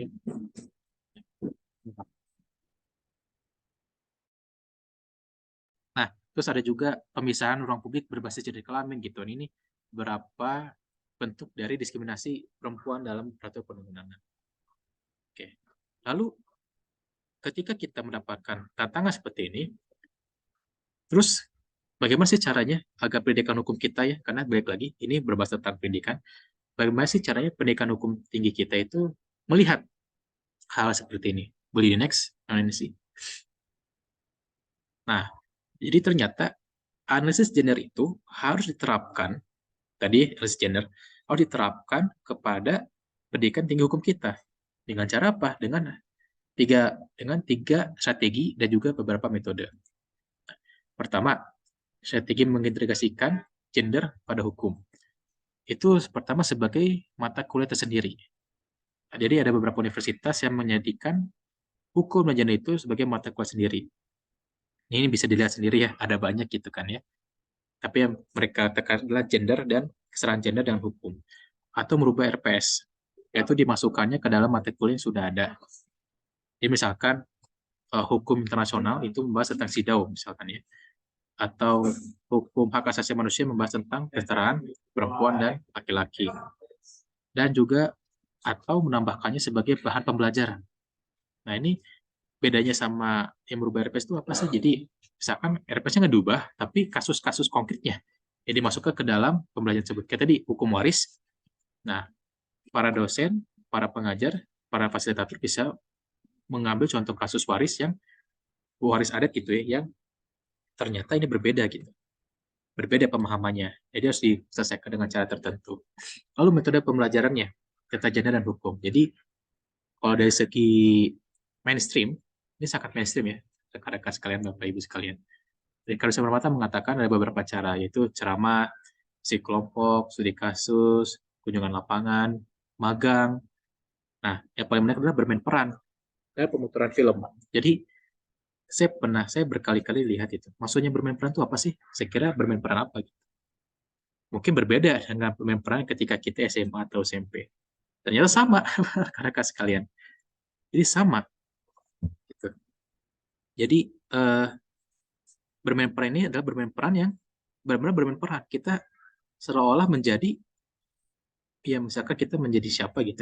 Speaker 3: Nah, terus ada juga pemisahan ruang publik berbasis jenis kelamin gitu. Ini berapa bentuk dari diskriminasi perempuan dalam peraturan perundang-undangan. Oke. Lalu ketika kita mendapatkan tantangan seperti ini, terus bagaimana sih caranya agar pendidikan hukum kita ya, karena balik lagi ini berbahasa tentang pendidikan, bagaimana sih caranya pendidikan hukum tinggi kita itu melihat hal seperti ini? Boleh di next, ini sih. Nah, jadi ternyata analisis gender itu harus diterapkan, tadi analisis gender harus diterapkan kepada pendidikan tinggi hukum kita. Dengan cara apa? Dengan tiga strategi dan juga beberapa metode. Pertama, strategi mengintegrasikan gender pada hukum. Itu pertama sebagai mata kuliah tersendiri. Jadi ada beberapa universitas yang menjadikan hukum dan gender itu sebagai mata kuliah sendiri. Ini bisa dilihat sendiri ya, ada banyak gitu kan ya. Tapi yang mereka tekan adalah gender dan kesetaraan gender dengan hukum. Atau merubah RPS, yaitu dimasukkannya ke dalam mata kuliah yang sudah ada. Jadi misalkan hukum internasional itu membahas tentang CEDAW misalkan ya. Atau hukum hak asasi manusia membahas tentang kesetaraan perempuan dan laki-laki. Dan juga atau menambahkannya sebagai bahan pembelajaran. Nah, ini bedanya sama yang merubah RPS itu apa sih? Jadi, misalkan RPS-nya nggak diubah, tapi kasus-kasus konkretnya yang dimasukkan ke dalam pembelajaran tersebut. Kayak tadi, hukum waris. Nah, para dosen, para pengajar, para fasilitator bisa mengambil contoh kasus waris adat gitu ya, yang ternyata ini berbeda gitu. Berbeda pemahamannya. Jadi harus diselesaikan dengan cara tertentu. Lalu metode pembelajarannya, tata gender dan hukum. Jadi, kalau dari segi mainstream, ini sangat mainstream ya, rekan-rekan sekalian, Bapak Ibu sekalian. Dari Karusia Permata mengatakan ada beberapa cara, yaitu ceramah, si kelompok, studi kasus, kunjungan lapangan, magang. Nah, yang paling menarik adalah bermain peran dan pemuturan film. Jadi, saya berkali-kali lihat itu. Maksudnya bermain peran itu apa sih? Saya kira bermain peran apa? Mungkin berbeda dengan bermain peran ketika kita SMA atau SMP. Ternyata sama, rekan-rekan sekalian. Jadi sama. Gitu. Jadi, bermain peran ini adalah bermain peran yang benar-benar bermain peran. Kita seolah-olah menjadi, ya misalkan kita menjadi siapa gitu.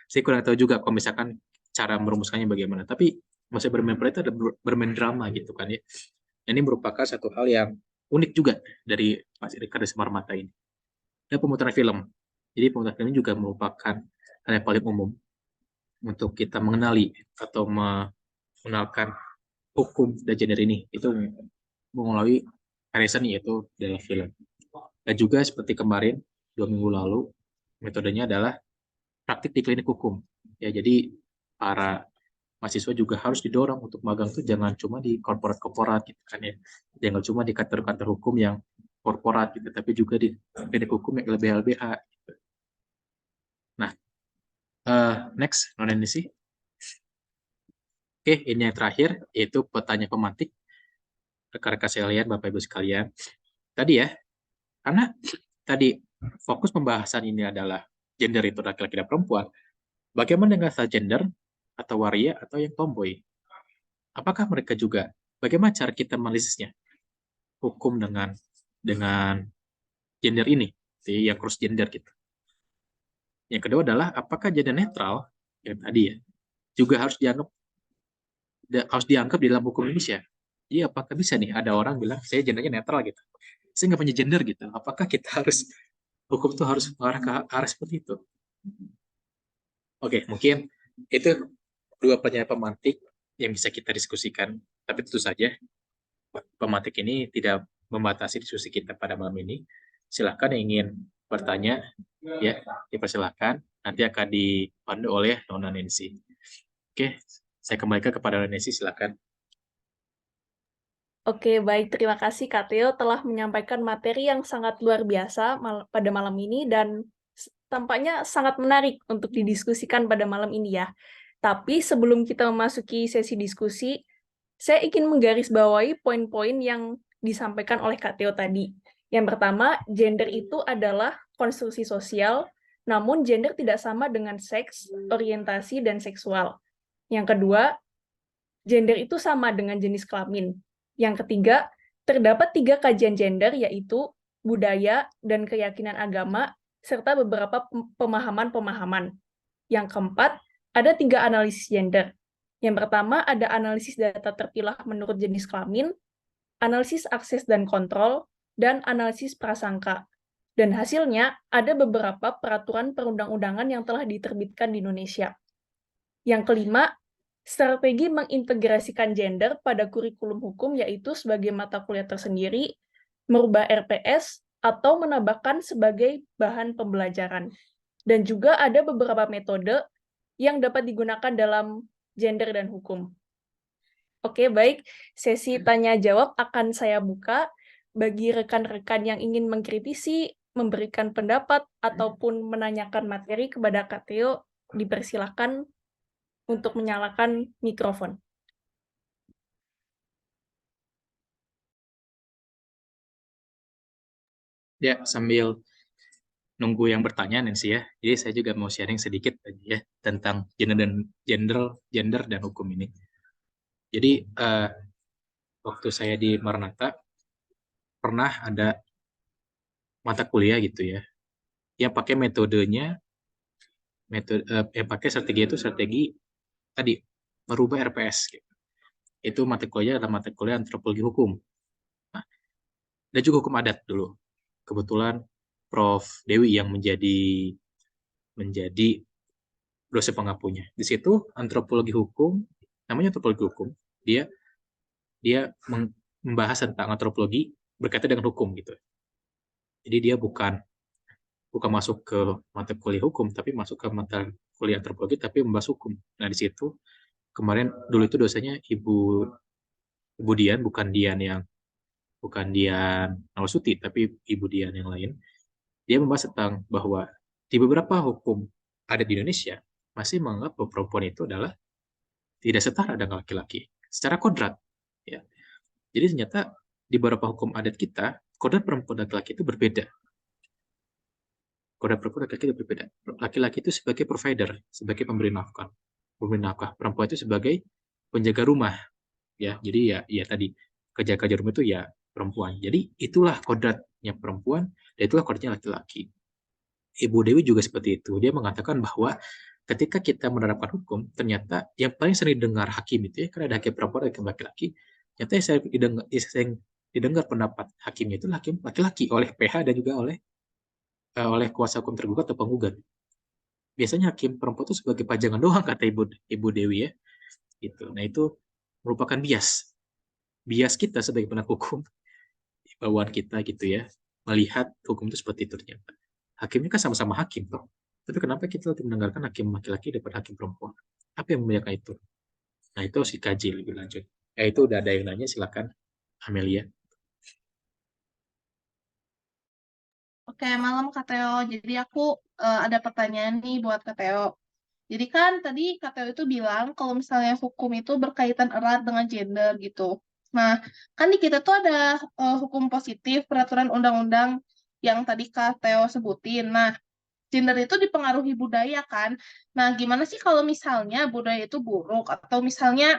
Speaker 3: Saya kurang tahu juga kalau misalkan cara merumuskannya bagaimana. Tapi maksudnya bermain peran itu ada bermain drama gitu kan ya. Ini merupakan satu hal yang unik juga dari Mas Ricardo Semarmata ini. Dan pemutaran film. Jadi pemutaran film ini juga merupakan hal yang paling umum untuk kita mengenali atau mengenalkan hukum dan gender ini. Itu melalui karya seni, yaitu dalam film. Dan juga seperti kemarin, 2 minggu lalu, metodenya adalah praktik di klinik hukum. Ya, jadi para mahasiswa juga harus didorong untuk magang itu jangan cuma di korporat-korporat gitu kan ya. Jangan cuma di kantor-kantor hukum yang korporat gitu, tapi juga di klinik hukum yang LBH. Gitu. Nah, next, non-NC. Oke, ini yang terakhir, yaitu pertanyaan pemantik. Rekan-rekan sekalian, Bapak Ibu sekalian. Tadi ya, karena tadi fokus pembahasan ini adalah gender itu laki-laki dan perempuan. Bagaimana dengan gender atau waria atau yang tomboy? Apakah mereka juga? Bagaimana cara kita menganalisisnya? Hukum dengan gender ini, yang cross gender gitu. Yang kedua adalah apakah gender netral yang tadi ya juga harus dianggap di dalam hukum Indonesia. Jadi apakah bisa nih ada orang bilang saya gendernya netral gitu, saya nggak punya gender gitu. Apakah kita harus hukum itu harus mengarah ke arah seperti itu? Oke, mungkin itu dua pertanyaan pemantik yang bisa kita diskusikan. Tapi tentu saja pemantik ini tidak membatasi diskusi kita pada malam ini. Silakan yang ingin bertanya, ya dipersilakan. Nanti akan dipandu oleh Nona Nancy. Oke, saya kembalikan kepada Nona Nancy. Silakan.
Speaker 2: Oke, baik. Terima kasih Kak Theo telah menyampaikan materi yang sangat luar biasa pada malam ini dan tampaknya sangat menarik untuk didiskusikan pada malam ini ya. Tapi sebelum kita memasuki sesi diskusi, saya ingin menggarisbawahi poin-poin yang disampaikan oleh Kak Theo tadi. Yang pertama, gender itu adalah konstruksi sosial, namun gender tidak sama dengan seks, orientasi, dan seksual. Yang kedua, gender itu sama dengan jenis kelamin. Yang ketiga, terdapat 3 kajian gender, yaitu budaya dan keyakinan agama, serta beberapa pemahaman-pemahaman. Yang keempat, ada 3 analisis gender. Yang pertama, ada analisis data terpilah menurut jenis kelamin, analisis akses dan kontrol, dan analisis prasangka. Dan hasilnya, ada beberapa peraturan perundang-undangan yang telah diterbitkan di Indonesia. Yang kelima, strategi mengintegrasikan gender pada kurikulum hukum, yaitu sebagai mata kuliah tersendiri, merubah RPS, atau menambahkan sebagai bahan pembelajaran. Dan juga ada beberapa metode yang dapat digunakan dalam gender dan hukum. Oke, baik. Sesi tanya-jawab akan saya buka. Bagi rekan-rekan yang ingin mengkritisi, memberikan pendapat, ataupun menanyakan materi kepada Kak Theo, dipersilakan untuk menyalakan mikrofon.
Speaker 3: Ya, sambil nunggu yang bertanya Nancy ya. Jadi saya juga mau sharing sedikit aja ya tentang gender dan hukum ini. Jadi waktu saya di Maranatha pernah ada mata kuliah gitu ya, yang pakai yang pakai strategi itu strategi tadi merubah RPS. Gitu. Itu mata kuliah adalah mata kuliah antropologi hukum. Nah, dan juga hukum adat dulu. Kebetulan Prof. Dewi yang menjadi dosen pengampunya. Di situ antropologi hukum, namanya antropologi hukum, dia dia membahas tentang antropologi berkaitan dengan hukum gitu. Jadi dia bukan bukan masuk ke mata kuliah hukum, tapi masuk ke mata kuliah antropologi, tapi membahas hukum. Nah di situ kemarin dulu itu dosennya Ibu Dian, bukan Dian Nawasuti, tapi Ibu Dian yang lain. Dia membahas tentang bahwa di beberapa hukum ada di Indonesia masih menganggap bahwa perempuan itu adalah tidak setara dengan laki-laki secara kodrat. Ya. Jadi ternyata di beberapa hukum adat kita, kodrat perempuan dan laki-laki itu berbeda. Kodrat perempuan dan laki-laki itu berbeda. Laki-laki itu sebagai provider, sebagai pemberi nafkah. Pemberi nafkah. Perempuan itu sebagai penjaga rumah. Ya, jadi ya tadi kerja-kerja rumah itu ya perempuan. Jadi itulah kodratnya perempuan dan itulah kodratnya laki-laki. Ibu Dewi juga seperti itu. Dia mengatakan bahwa ketika kita menerapkan hukum, ternyata yang paling sering didengar hakim itu ya, karena ada hakim perempuan dan hakim laki-laki, ternyata yang sering didengar pendapat hakimnya itu hakim laki-laki oleh PH dan juga oleh kuasa hukum tergugat atau penggugat. Biasanya hakim perempuan itu sebagai pajangan doang kata Ibu Dewi ya. Gitu. Nah itu merupakan bias kita sebagai penegak hukum, bawaan kita gitu ya, melihat hukum itu seperti itu ternyata. Hakimnya kan sama-sama hakim toh. Tapi kenapa kita lebih mendengarkan hakim laki-laki daripada hakim perempuan? Apa yang membedakan itu? Nah, itu harus dikaji lebih lanjut. Itu udah ada yang nanya, silakan Amelia.
Speaker 4: Oke, malam Kak Teo. Jadi aku ada pertanyaan nih buat Kak Teo. Jadi kan tadi Kak Teo itu bilang kalau misalnya hukum itu berkaitan erat dengan gender gitu. Nah, kan di kita tuh ada hukum positif, peraturan undang-undang yang tadi Kak Teo sebutin. Nah, gender itu dipengaruhi budaya kan. Nah, gimana sih kalau misalnya budaya itu buruk atau misalnya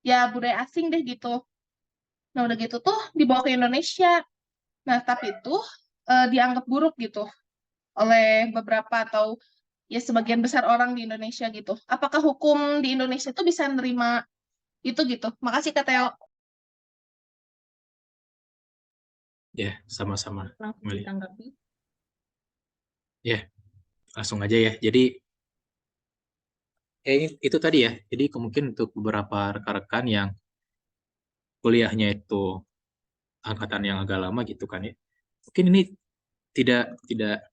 Speaker 4: ya budaya asing deh gitu. Nah, udah gitu tuh dibawa ke Indonesia. Nah, tapi itu dianggap buruk gitu oleh beberapa atau ya sebagian besar orang di Indonesia gitu. Apakah hukum di Indonesia itu bisa nerima itu gitu? Makasih Kak Teo.
Speaker 3: Ya, sama-sama
Speaker 2: Langsung
Speaker 3: Amelia.
Speaker 2: ditanggapi.
Speaker 3: Ya, langsung aja ya. Jadi, itu tadi ya. Jadi mungkin untuk beberapa rekan-rekan yang kuliahnya itu angkatan yang agak lama gitu kan ya. Mungkin ini tidak tidak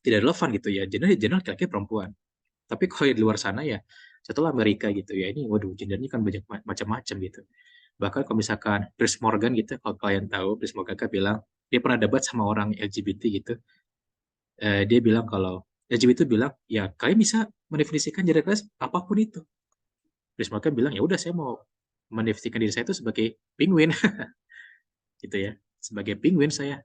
Speaker 3: tidak relevan gitu ya. Gender laki-laki perempuan. Tapi kalau di luar sana ya, setelah Amerika gitu ya, ini waduh gendernya kan banyak macam-macam gitu. Bahkan kalau misalkan Piers Morgan gitu, kalau kalian tahu, Piers Morgan kan bilang, dia pernah debat sama orang LGBT gitu. Dia bilang kalau, LGBT itu bilang, ya kalian bisa mendefinisikan gender kelas apapun itu. Piers Morgan bilang, ya udah saya mau mendefinisikan diri saya itu sebagai penguin, gitu ya. Sebagai penguin saya.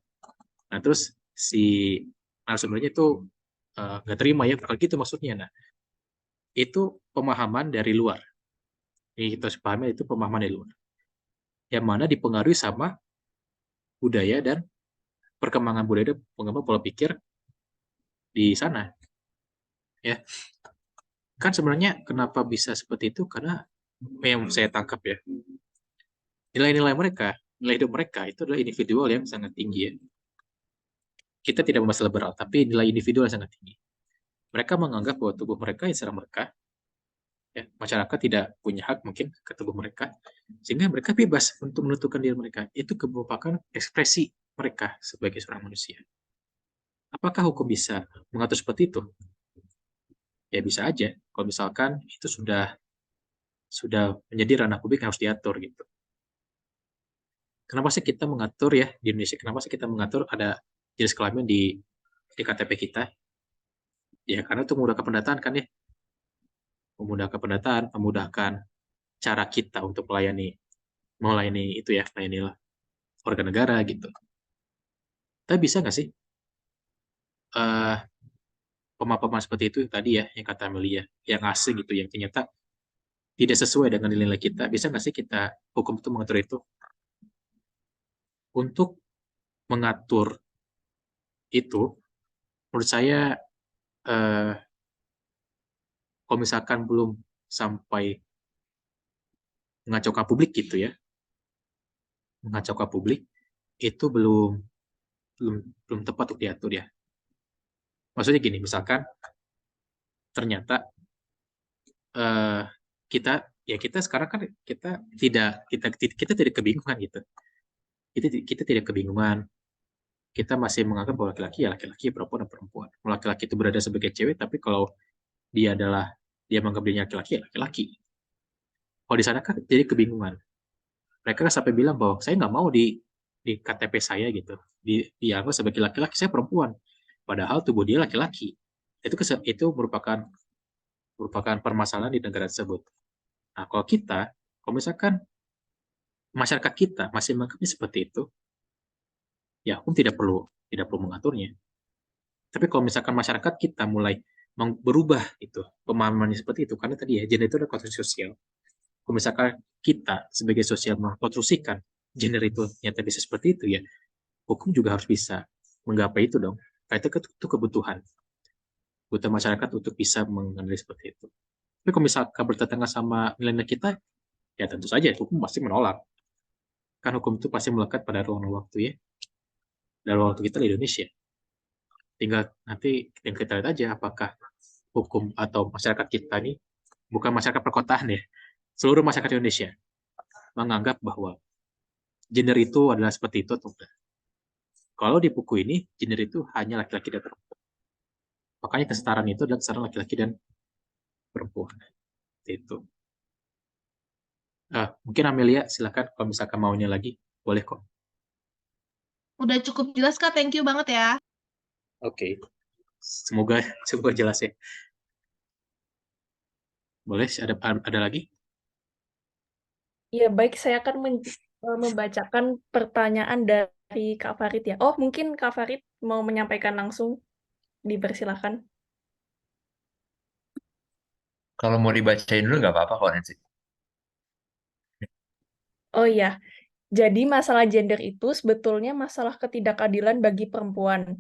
Speaker 3: Nah terus si narasumbernya itu nggak terima ya, kalau gitu maksudnya. Nah, itu pemahaman dari luar. Ini kita harus pahami itu pemahaman dari luar. Yang mana dipengaruhi sama budaya dan perkembangan budaya dan pengembangan pola pikir di sana. Ya, kan sebenarnya kenapa bisa seperti itu? Karena yang saya tangkap ya, nilai-nilai mereka, nilai hidup mereka itu adalah individual yang sangat tinggi ya. Kita tidak membahas liberal, tapi nilai individual yang sangat tinggi. Mereka menganggap bahwa tubuh mereka yang serang mereka, ya, masyarakat tidak punya hak mungkin ke tubuh mereka, sehingga mereka bebas untuk menentukan diri mereka. Itu merupakan ekspresi mereka sebagai seorang manusia. Apakah hukum bisa mengatur seperti itu? Ya bisa aja. Kalau misalkan itu sudah menjadi ranah publik yang harus diatur gitu. Kenapa sih kita mengatur ya di Indonesia? Kenapa sih kita mengatur ada jenis kelamin di KTP kita? Ya karena itu memudahkan pendataan kan ya. Memudahkan pendataan, memudahkan cara kita untuk melayani itu ya, melayani warga negara gitu. Tapi bisa nggak sih eh pemahaman seperti itu tadi ya, yang kata Amelia, yang asing gitu, yang ternyata tidak sesuai dengan nilai kita, bisa nggak sih kita hukum itu mengatur itu? Untuk mengatur itu, menurut saya eh, kalau misalkan belum sampai mengacaukan publik gitu ya, mengacaukan publik itu belum belum tepat untuk diatur ya. Maksudnya gini, misalkan ternyata eh, kita kita sekarang kan kita tidak kebingungan gitu. Kita tidak kebingungan. Kita masih menganggap bahwa laki-laki ya laki-laki, perempuan ya perempuan. Kalau laki-laki itu berada sebagai cewek, tapi kalau dia menganggap dirinya laki-laki ya laki-laki. Kalau di sana kan jadi kebingungan. Mereka kan sampai bilang bahwa saya nggak mau di KTP saya gitu dianggap sebagai laki-laki, saya perempuan. Padahal tubuh dia laki-laki. Itu merupakan merupakan permasalahan di negara tersebut. Nah, kalau misalkan masyarakat kita masih menganggapnya seperti itu, ya hukum tidak perlu mengaturnya. Tapi kalau misalkan masyarakat kita mulai berubah itu pemahamannya seperti itu, karena tadi ya gender itu adalah konstruksi sosial. Kalau misalkan kita sebagai sosial mengkonstruksikan gender itu nyata bisa seperti itu ya, hukum juga harus bisa menggapai itu dong. Karena itu kebutuhan masyarakat untuk bisa mengenali seperti itu. Tapi kalau misalkan bertentangan sama nilai kita, ya tentu saja hukum pasti menolak. Kan hukum itu pasti melekat pada ruang waktu ya, dalam waktu kita di Indonesia. Tinggal nanti kita lihat aja apakah hukum atau masyarakat kita ini, bukan masyarakat perkotaan ya, seluruh masyarakat Indonesia menganggap bahwa gender itu adalah seperti itu atau enggak. Kalau di buku ini, gender itu hanya laki-laki dan perempuan. Makanya kesetaraan itu adalah kesetaraan laki-laki dan perempuan. Itu. Mungkin Amelia, silakan kalau misalkan maunya lagi, boleh kok.
Speaker 4: Udah cukup jelas, Kak. Thank you banget ya.
Speaker 3: Oke. Semoga jelas ya. Boleh, ada lagi?
Speaker 2: Ya, baik, saya akan membacakan pertanyaan dari Kak Farid ya. Oh, mungkin Kak Farid mau menyampaikan langsung, dipersilakan.
Speaker 1: Kalau mau dibacain dulu nggak apa-apa kok Nancy.
Speaker 2: Oh iya, jadi masalah gender itu sebetulnya masalah ketidakadilan bagi perempuan.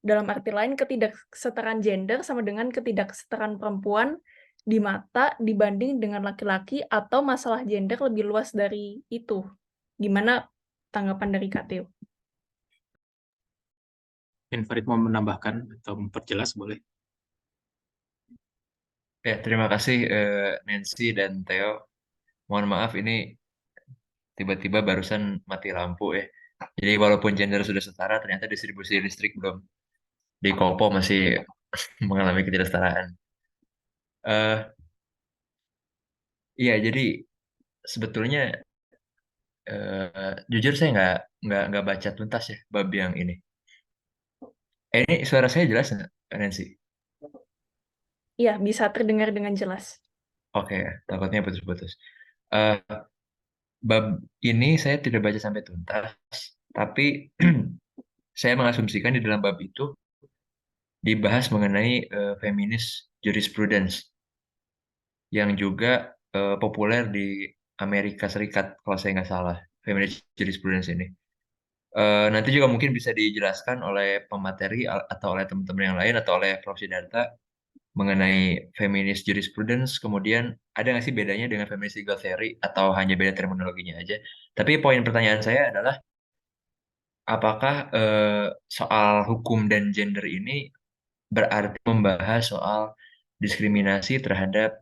Speaker 2: Dalam arti lain, ketidaksetaraan gender sama dengan ketidaksetaraan perempuan di mata dibanding dengan laki-laki, atau masalah gender lebih luas dari itu. Gimana tanggapan dari Kak Teo?
Speaker 3: Farid mau menambahkan atau memperjelas, boleh.
Speaker 1: Ya, terima kasih Nancy dan Theo. Mohon maaf ini tiba-tiba barusan mati lampu ya. Jadi walaupun gender sudah setara, ternyata distribusi listrik belum. Di Kopo masih mengalami ketidaksetaraan. Eh, iya, jadi sebetulnya jujur saya nggak baca tuntas ya bab yang ini. Ini suara saya jelas nggak, Nancy?
Speaker 2: Iya, bisa terdengar dengan jelas.
Speaker 1: Oke, takutnya putus-putus. Eh, Bab ini saya tidak baca sampai tuntas, tapi saya mengasumsikan di dalam bab itu dibahas mengenai feminis jurisprudence yang juga populer di Amerika Serikat kalau saya nggak salah, feminis jurisprudence ini. Nanti juga mungkin bisa dijelaskan oleh pemateri atau oleh teman-teman yang lain atau oleh Prof. Siddhartha mengenai feminis jurisprudence, kemudian ada nggak sih bedanya dengan feminis legal theory atau hanya beda terminologinya aja. Tapi poin pertanyaan saya adalah apakah soal hukum dan gender ini berarti membahas soal diskriminasi terhadap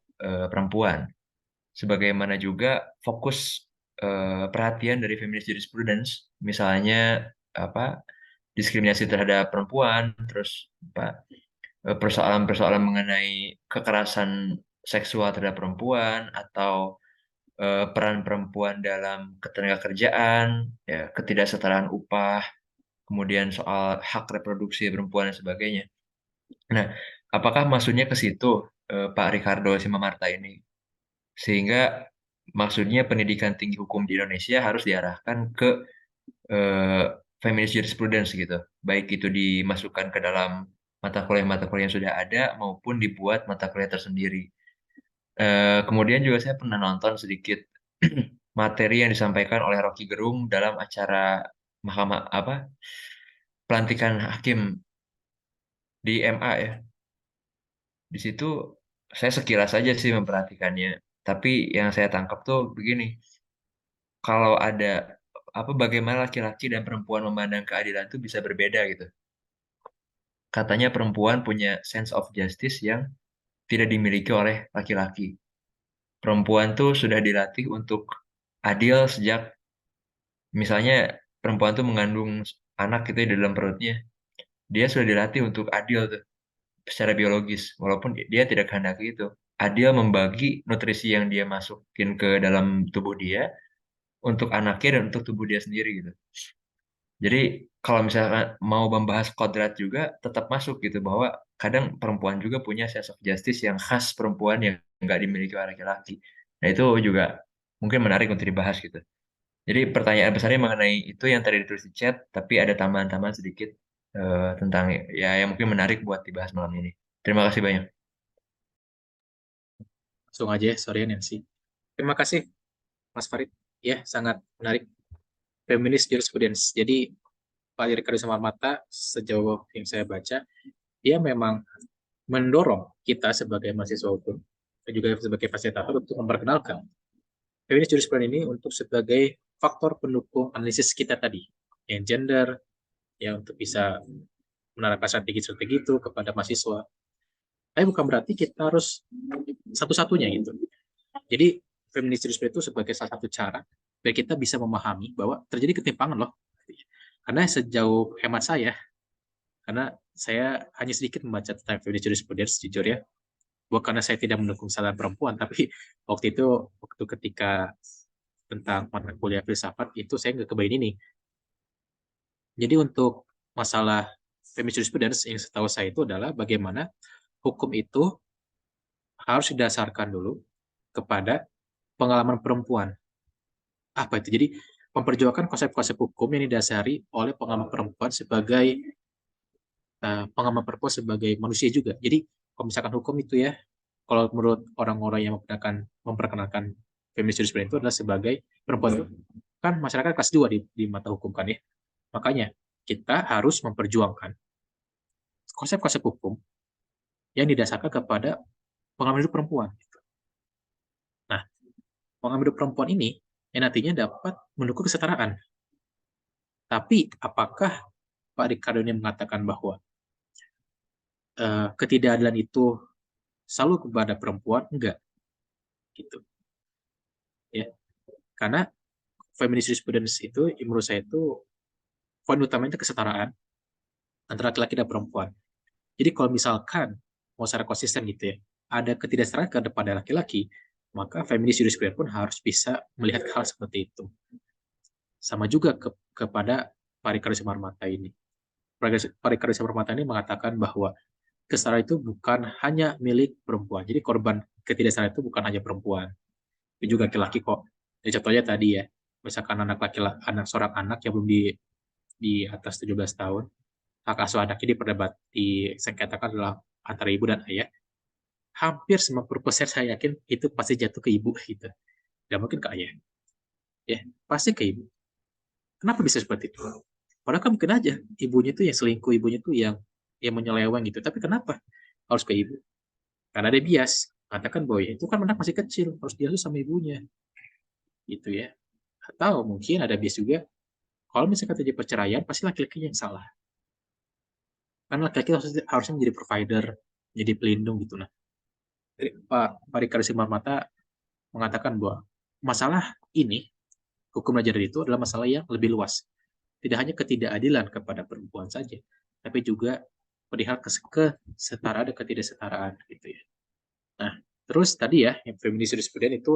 Speaker 1: perempuan, sebagaimana juga fokus perhatian dari feminis jurisprudence, misalnya apa diskriminasi terhadap perempuan, terus apa persoalan-persoalan mengenai kekerasan seksual terhadap perempuan atau peran perempuan dalam ketenagakerjaan, ya, ketidaksetaraan upah, kemudian soal hak reproduksi perempuan dan sebagainya. Nah, apakah maksudnya ke situ Pak Ricardo Simamarta ini? Sehingga maksudnya pendidikan tinggi hukum di Indonesia harus diarahkan ke eh, feminist jurisprudence gitu. Baik itu dimasukkan ke dalam mata kuliah yang sudah ada maupun dibuat mata kuliah tersendiri. Kemudian juga saya pernah nonton sedikit materi yang disampaikan oleh Rocky Gerung dalam acara Mahkamah pelantikan hakim di MA ya. Di situ saya sekilas saja sih memperhatikannya. Tapi yang saya tangkap tuh begini, kalau ada bagaimana laki-laki dan perempuan memandang keadilan itu bisa berbeda gitu. Katanya perempuan punya sense of justice yang tidak dimiliki oleh laki-laki. Perempuan tuh sudah dilatih untuk adil sejak misalnya perempuan tuh mengandung anak gitu ya di dalam perutnya. Dia sudah dilatih untuk adil tuh secara biologis, walaupun dia tidak kehendaki itu. Adil membagi nutrisi yang dia masukin ke dalam tubuh dia untuk anaknya dan untuk tubuh dia sendiri gitu. Jadi kalau misalkan mau membahas kodrat juga tetap masuk gitu bahwa kadang perempuan juga punya sense of justice yang khas perempuan yang nggak dimiliki oleh laki-laki. Nah itu juga mungkin menarik untuk dibahas gitu. Jadi pertanyaan besarnya mengenai itu yang tadi ditulis di chat, tapi ada tambahan-tambahan sedikit tentang ya yang mungkin menarik buat dibahas malam ini. Terima kasih banyak.
Speaker 3: Langsung aja, sorry ya Nancy. Terima kasih Mas Farid. Ya, sangat menarik. Feminist jurisprudence. Jadi Pak Ricardo Samarmata sejauh yang saya baca, dia memang mendorong kita sebagai mahasiswa hukum dan juga sebagai fasilitator untuk memperkenalkan feminist jurisprudence ini untuk sebagai faktor pendukung analisis kita tadi, yang gender, yang untuk bisa menerapkan strategi-strategi itu kepada mahasiswa. Tapi bukan berarti kita harus satu-satunya gitu. Jadi feminist jurisprudence itu sebagai salah satu cara biar kita bisa memahami bahwa terjadi ketimpangan loh. Karena sejauh hemat saya, karena saya hanya sedikit membaca tentang feminist jurisprudence jujur ya, bukan karena saya tidak mendukung kesalahan perempuan, tapi waktu ketika tentang mata kuliah filsafat itu saya nggak kebayang ini. Jadi untuk masalah feminist jurisprudence yang setahu saya itu adalah bagaimana hukum itu harus didasarkan dulu kepada pengalaman perempuan. Apa itu? Jadi memperjuangkan konsep-konsep hukum yang didasari oleh pengalaman perempuan sebagai pengalaman perempuan sebagai manusia juga. Jadi kalau misalkan hukum itu ya, kalau menurut orang-orang yang memperkenalkan feminis jurisprudence itu adalah sebagai perempuan itu kan masyarakat kelas 2 di mata hukum kan ya. Makanya kita harus memperjuangkan konsep-konsep hukum yang didasarkan kepada pengalaman hidup perempuan. Nah, pengalaman hidup perempuan ini yang nantinya dapat mendukung kesetaraan. Tapi apakah Pak Ricardo ini mengatakan bahwa ketidakadilan itu selalu kepada perempuan? Enggak. Gitu. Ya. Karena feminist jurisprudence itu menurut saya itu poin utamanya itu kesetaraan antara laki-laki dan perempuan. Jadi kalau misalkan mau secara konsisten gitu ya, ada ketidaksetaraan kepada laki-laki, maka feminist jurisprudence pun harus bisa melihat hal seperti itu. Sama juga kepada Pak Ricardo Samarmata ini. Pak Ricardo Samarmata ini mengatakan bahwa kesetaraan itu bukan hanya milik perempuan. Jadi korban ketidaksetaraan itu bukan hanya perempuan, tapi juga laki-laki kok. Jadi contohnya tadi ya, misalkan seorang anak yang belum di atas 17 tahun, hak asuh anaknya disengketakan adalah antara ibu dan ayah. Hampir 90% saya yakin itu pasti jatuh ke ibu gitu. Tidak mungkin ke ayah. Ya, pasti ke ibu. Kenapa bisa seperti itu? Padahal kan mungkin aja ibunya itu yang selingkuh, ibunya itu yang menyeleweng gitu. Tapi kenapa harus ke ibu? Karena ada bias. Katakan bahwa itu kan anak masih kecil, harus diasuh sama ibunya. Gitu ya. Atau mungkin ada bias juga, kalau misalkan terjadi perceraian, pasti laki-laki yang salah. Karena laki-laki harusnya menjadi provider, menjadi pelindung gitu. Nah, Pak Ricardo Samarmata mengatakan bahwa masalah ini, hukum ajaran itu adalah masalah yang lebih luas. Tidak hanya ketidakadilan kepada perempuan saja, tapi juga perihal kesetaraan dan ketidaksetaraan gitu ya. Nah, terus tadi ya, yang feminis jurisprudence itu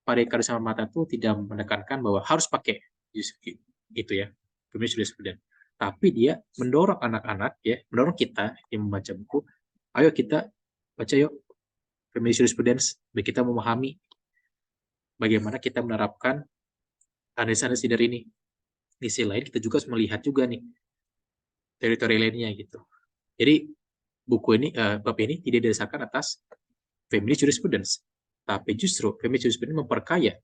Speaker 3: Pak Ricardo Samarmata itu tidak menekankan bahwa harus pakai gitu ya, feminis jurisprudence. Tapi dia mendorong anak-anak ya, mendorong kita yang membaca buku, ayo kita baca yuk feminis jurisprudence, biar kita memahami bagaimana kita menerapkan analisis dari ini di sisi lain kita juga harus melihat juga nih teritori lainnya gitu. Jadi buku ini, bab ini tidak didasarkan atas feminist jurisprudence, tapi justru feminist jurisprudence memperkaya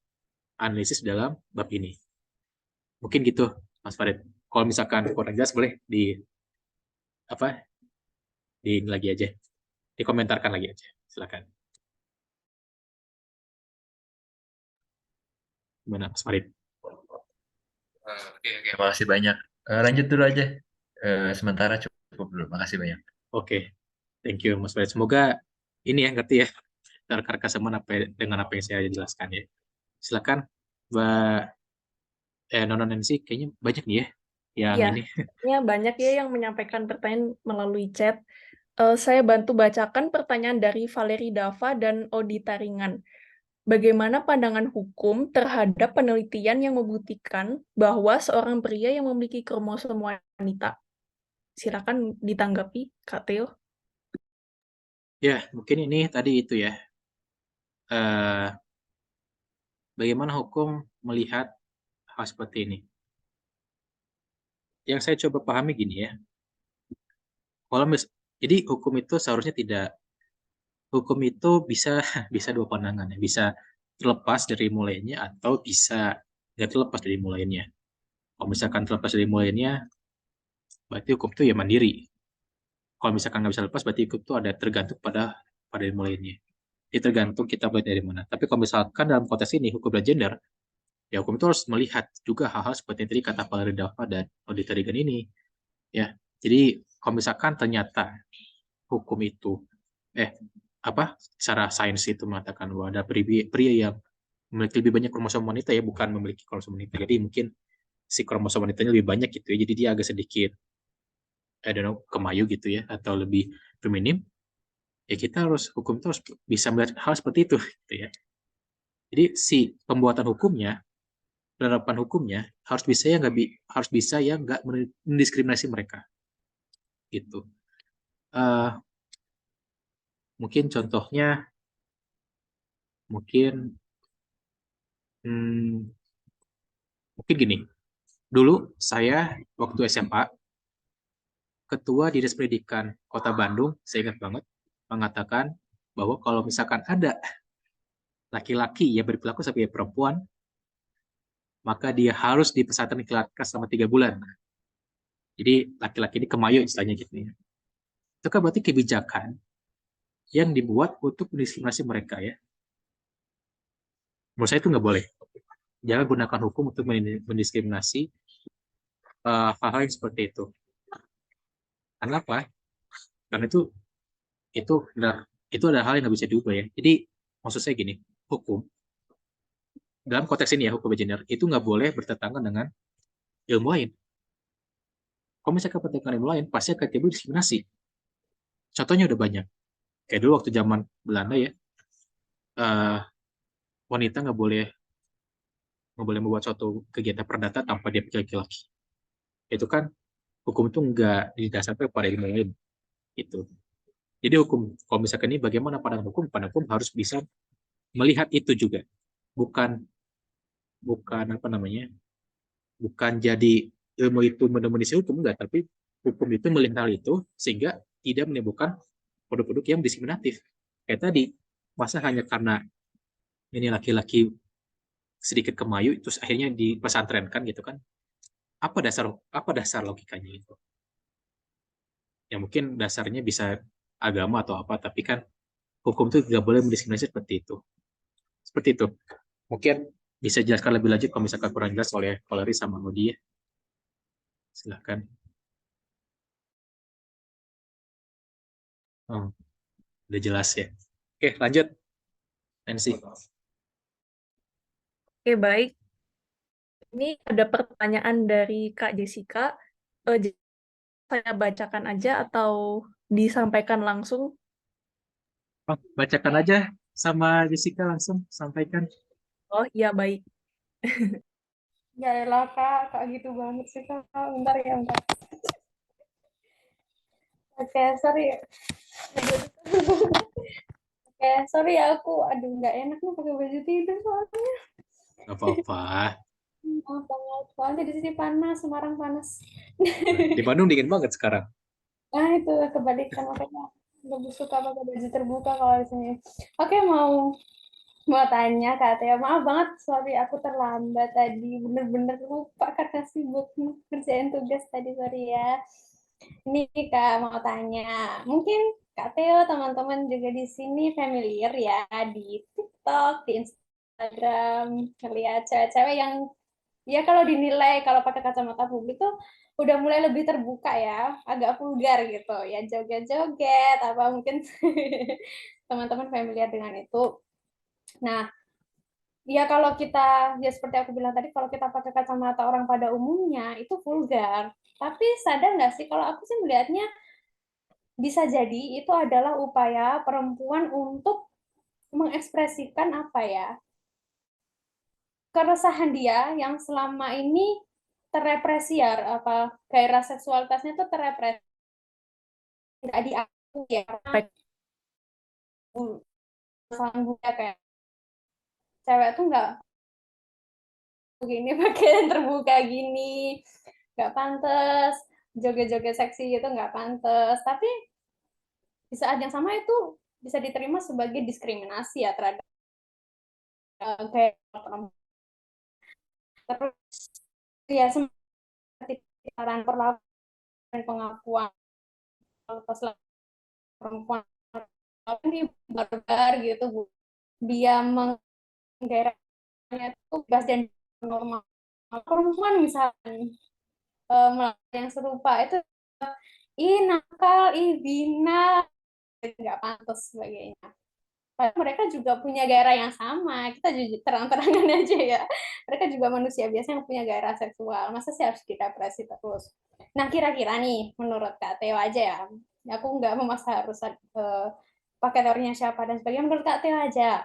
Speaker 3: analisis dalam bab ini. Mungkin gitu, Mas Farid. Kalau misalkan kurang jelas boleh di ini lagi aja, dikomentarkan lagi aja. Silakan. Gimana, Mas Farid?
Speaker 1: Oke, oke, makasih banyak. Lanjut dulu aja. Sementara cukup dulu. Makasih banyak.
Speaker 3: Oke, thank you, Mas Farid. Semoga ini ya ngerti ya, terkarka sama dengan apa yang saya jelaskan ya. Silakan, Mbak Nona Nancy, kayaknya banyak nih ya yang
Speaker 2: Iya,
Speaker 3: ini.
Speaker 2: ya banyak ya yang menyampaikan pertanyaan melalui chat. Saya bantu bacakan pertanyaan dari Valeri Dava dan Odi Taringan. Bagaimana pandangan hukum terhadap penelitian yang membuktikan bahwa seorang pria yang memiliki kromosom wanita? Silakan ditanggapi, Kak Theo.
Speaker 3: Ya, mungkin ini tadi itu ya. Bagaimana hukum melihat hal seperti ini? Yang saya coba pahami gini ya. Jadi hukum itu seharusnya hukum itu bisa bisa dua pandangan ya. Bisa terlepas dari mulainya atau bisa nggak terlepas dari mulainya. Kalau misalkan terlepas dari mulainya, berarti hukum itu ya mandiri. Kalau misalkan nggak bisa lepas, berarti hukum itu ada tergantung pada mulainya. Jadi tergantung kita mulai dari mana. Tapi kalau misalkan dalam konteks ini hukum dan gender, ya hukum itu harus melihat juga hal-hal seperti yang tadi kata Valeri Dava dan Odi Tarigan ini. Ya, jadi kalau misalkan ternyata hukum itu, secara sains itu mengatakan bahwa ada pria yang memiliki lebih banyak kromosom wanita ya, bukan memiliki kromosom wanita. Jadi mungkin si kromosom wanitanya lebih banyak gitu ya, jadi dia agak sedikit kemayu gitu ya, atau lebih feminim, ya hukum itu harus bisa melihat hal seperti itu gitu ya. Jadi si pembuatan hukumnya, penerapan hukumnya harus bisa ya nggak mendiskriminasi mereka gitu. Mungkin contohnya mungkin mungkin gini. Dulu saya waktu SMA, Ketua Dinas Pendidikan Kota Bandung, saya ingat banget, mengatakan bahwa kalau misalkan ada laki-laki yang berperilaku sebagai perempuan, maka dia harus di pesantren kelas selama 3 bulan. Jadi laki-laki ini kemayu istilahnya gitu ya. Itu kan berarti kebijakan yang dibuat untuk mendiskriminasi mereka ya. Menurut saya itu nggak boleh. Jangan gunakan hukum untuk mendiskriminasi hal-hal yang seperti itu. Karena apa? Karena itu adalah hal yang nggak bisa diubah ya. Jadi maksud saya gini, hukum dalam konteks ini ya, hukum gender itu nggak boleh bertentangan dengan ilmu lain. Kalau misalkan bertentangan ilmu lain, pasti akan timbul diskriminasi. Contohnya udah banyak. Kayak dulu waktu zaman Belanda ya, wanita nggak boleh membuat suatu kegiatan perdata tanpa dia pakai laki-laki. Itu kan hukum itu nggak didasarkan pada ilmu lain. Gitu. Jadi kalau misalkan ini bagaimana pandangan hukum harus bisa melihat itu juga. Bukan bukan jadi ilmu itu mendominasi hukum, enggak, tapi hukum itu melihat hal itu sehingga tidak menimbulkan produk-produk yang diskriminatif. Kayak tadi, masa hanya karena ini laki-laki sedikit kemayu, terus akhirnya dipesantrenkan gitu kan? Apa dasar logikanya itu? Ya mungkin dasarnya bisa agama atau apa, tapi kan hukum itu tidak boleh mendiskriminasi seperti itu. Seperti itu. Mungkin bisa jelaskan lebih lanjut kalau misalkan kurang jelas oleh Valeri sama Odi ya. Silahkan. Udah jelas ya. Oke, lanjut. Nancy.
Speaker 2: Oke, baik. Ini ada pertanyaan dari Kak Jessica. Saya bacakan aja atau disampaikan langsung?
Speaker 3: Bacakan aja sama Jessica langsung sampaikan.
Speaker 2: Oh, iya, baik.
Speaker 5: Ya elah kak gitu banget sih kak. Bentar ya, bentar. Oke, sorry. Oke, sorry ya aku, aduh nggak enak nih pakai baju tidur soalnya.
Speaker 3: Gak apa-apa.
Speaker 5: Maaf banget. Soalnya di sini panas, Semarang panas.
Speaker 3: Di Bandung dingin banget sekarang.
Speaker 5: Nah, itu kebalikan makanya lebih suka pakai baju terbuka kalau di sini. Oke, mau mau tanya Kak Teo. Maaf banget, sorry aku terlambat tadi. Bener-bener lupa karena sibuk kerjain tugas tadi, sorry ya. Ini Kak mau tanya. Mungkin Kak Teo, teman-teman juga di sini familiar ya di TikTok, di Instagram, ngeliat cewek-cewek yang ya kalau dinilai kalau pakai kacamata publik tuh udah mulai lebih terbuka ya, agak vulgar gitu ya, joget-joget apa mungkin teman-teman familiar dengan itu. Nah, ya kalau kita ya seperti aku bilang tadi, kalau kita pakai kacamata orang pada umumnya itu vulgar. Tapi sadar nggak sih kalau aku sih melihatnya bisa jadi itu adalah upaya perempuan untuk mengekspresikan apa ya, keresahan dia yang selama ini terrepresi ya, apa gairah seksualitasnya tuh terrepresi, nggak diakui ya, karena budaya kayak cewek tuh nggak begini pakaian terbuka gini, nggak pantas, joget-joget seksi gitu nggak pantas. Tapi di saat yang sama itu bisa diterima sebagai diskriminasi ya terhadap kayak perempuan. Terus ya seperti saran perlakuan dan pengakuan atas perempuan ini barbar gitu Bu. Dia menggairahnya itu gas dan normal. Perempuan misalnya melakukan yang serupa itu ih nakal, ih bina, nggak pantas sebagainya. Padahal mereka juga punya gairah yang sama. Kita jujur terang-terangan aja ya. Mereka juga manusia biasa yang punya gairah seksual. Masa sih harus direpresi terus? Nah, kira-kira nih, menurut Kak Teo aja ya. Aku nggak memaksa harus pakai teorinya siapa dan sebagainya. Menurut Kak Teo aja,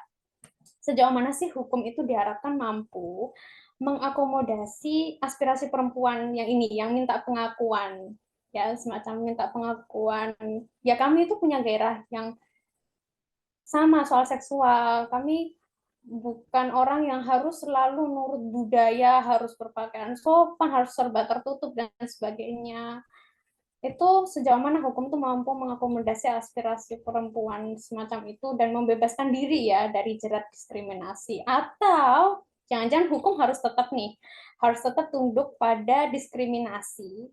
Speaker 5: sejauh mana sih hukum itu diharapkan mampu mengakomodasi aspirasi perempuan yang ini, yang minta pengakuan, ya semacam minta pengakuan. Ya kami itu punya gairah yang sama soal seksual. Kami bukan orang yang harus selalu nurut budaya, harus berpakaian sopan, harus serba tertutup dan sebagainya. Itu sejauh mana hukum itu mampu mengakomodasi aspirasi perempuan semacam itu dan membebaskan diri ya dari jerat diskriminasi. Atau jangan-jangan hukum harus tetap nih, harus tetap tunduk pada diskriminasi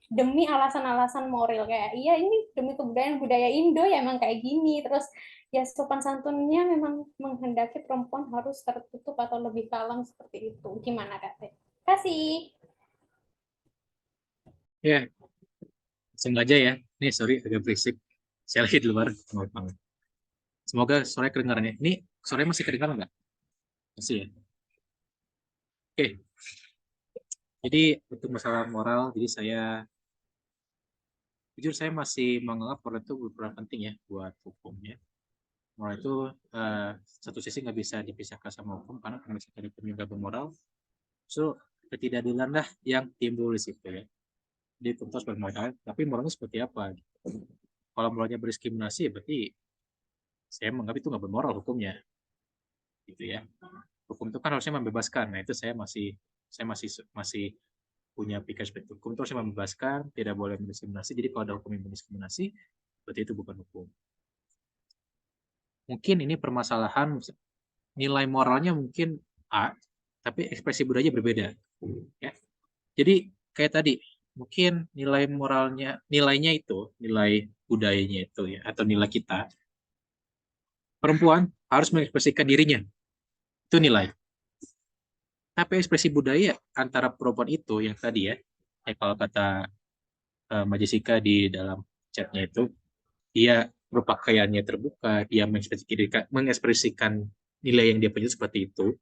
Speaker 5: demi alasan-alasan moral kayak iya ini demi kebudayaan budaya Indo ya emang kayak gini, terus ya sopan santunnya memang menghendaki perempuan harus tertutup atau lebih kalem seperti itu. Gimana Kak Teh? Kasih.
Speaker 3: Ya, sengaja ya. Nih, sorry agak berisik. Saya lagi di luar. Maaf banget. Semoga suaranya kedengaran ya. Ini suaranya masih kedengaran nggak? Masih ya. Oke, jadi untuk masalah moral, jadi jujur saya masih menganggap moral itu berperan penting ya buat hukumnya. Moral itu satu sisi nggak bisa dipisahkan sama hukum karena kalau misalnya hukum nggak bermoral, so ketidakadilan lah yang timbul di situ ya. Jadi hukum harus bermoral, tapi moralnya seperti apa? Kalau moralnya berdiskriminasi, berarti saya menganggap itu nggak bermoral hukumnya, gitu ya. Hukum itu kan harusnya membebaskan. Nah itu saya masih punya pikiran seperti itu. Hukum itu harusnya membebaskan, tidak boleh mendiskriminasi. Jadi kalau ada hukum yang mendiskriminasi, berarti itu bukan hukum. Mungkin ini permasalahan nilai moralnya mungkin A, tapi ekspresi budaya berbeda. Ya. Jadi kayak tadi, mungkin nilai moralnya, nilainya itu, nilai budayanya itu ya, atau nilai kita, perempuan harus mengekspresikan dirinya. Itu nilai. Tapi ekspresi budaya antara perempuan itu yang tadi ya, kalau kata Mbak Jessica di dalam chatnya itu, dia berpakaiannya terbuka, dia mengekspresikan nilai yang dia punya seperti itu.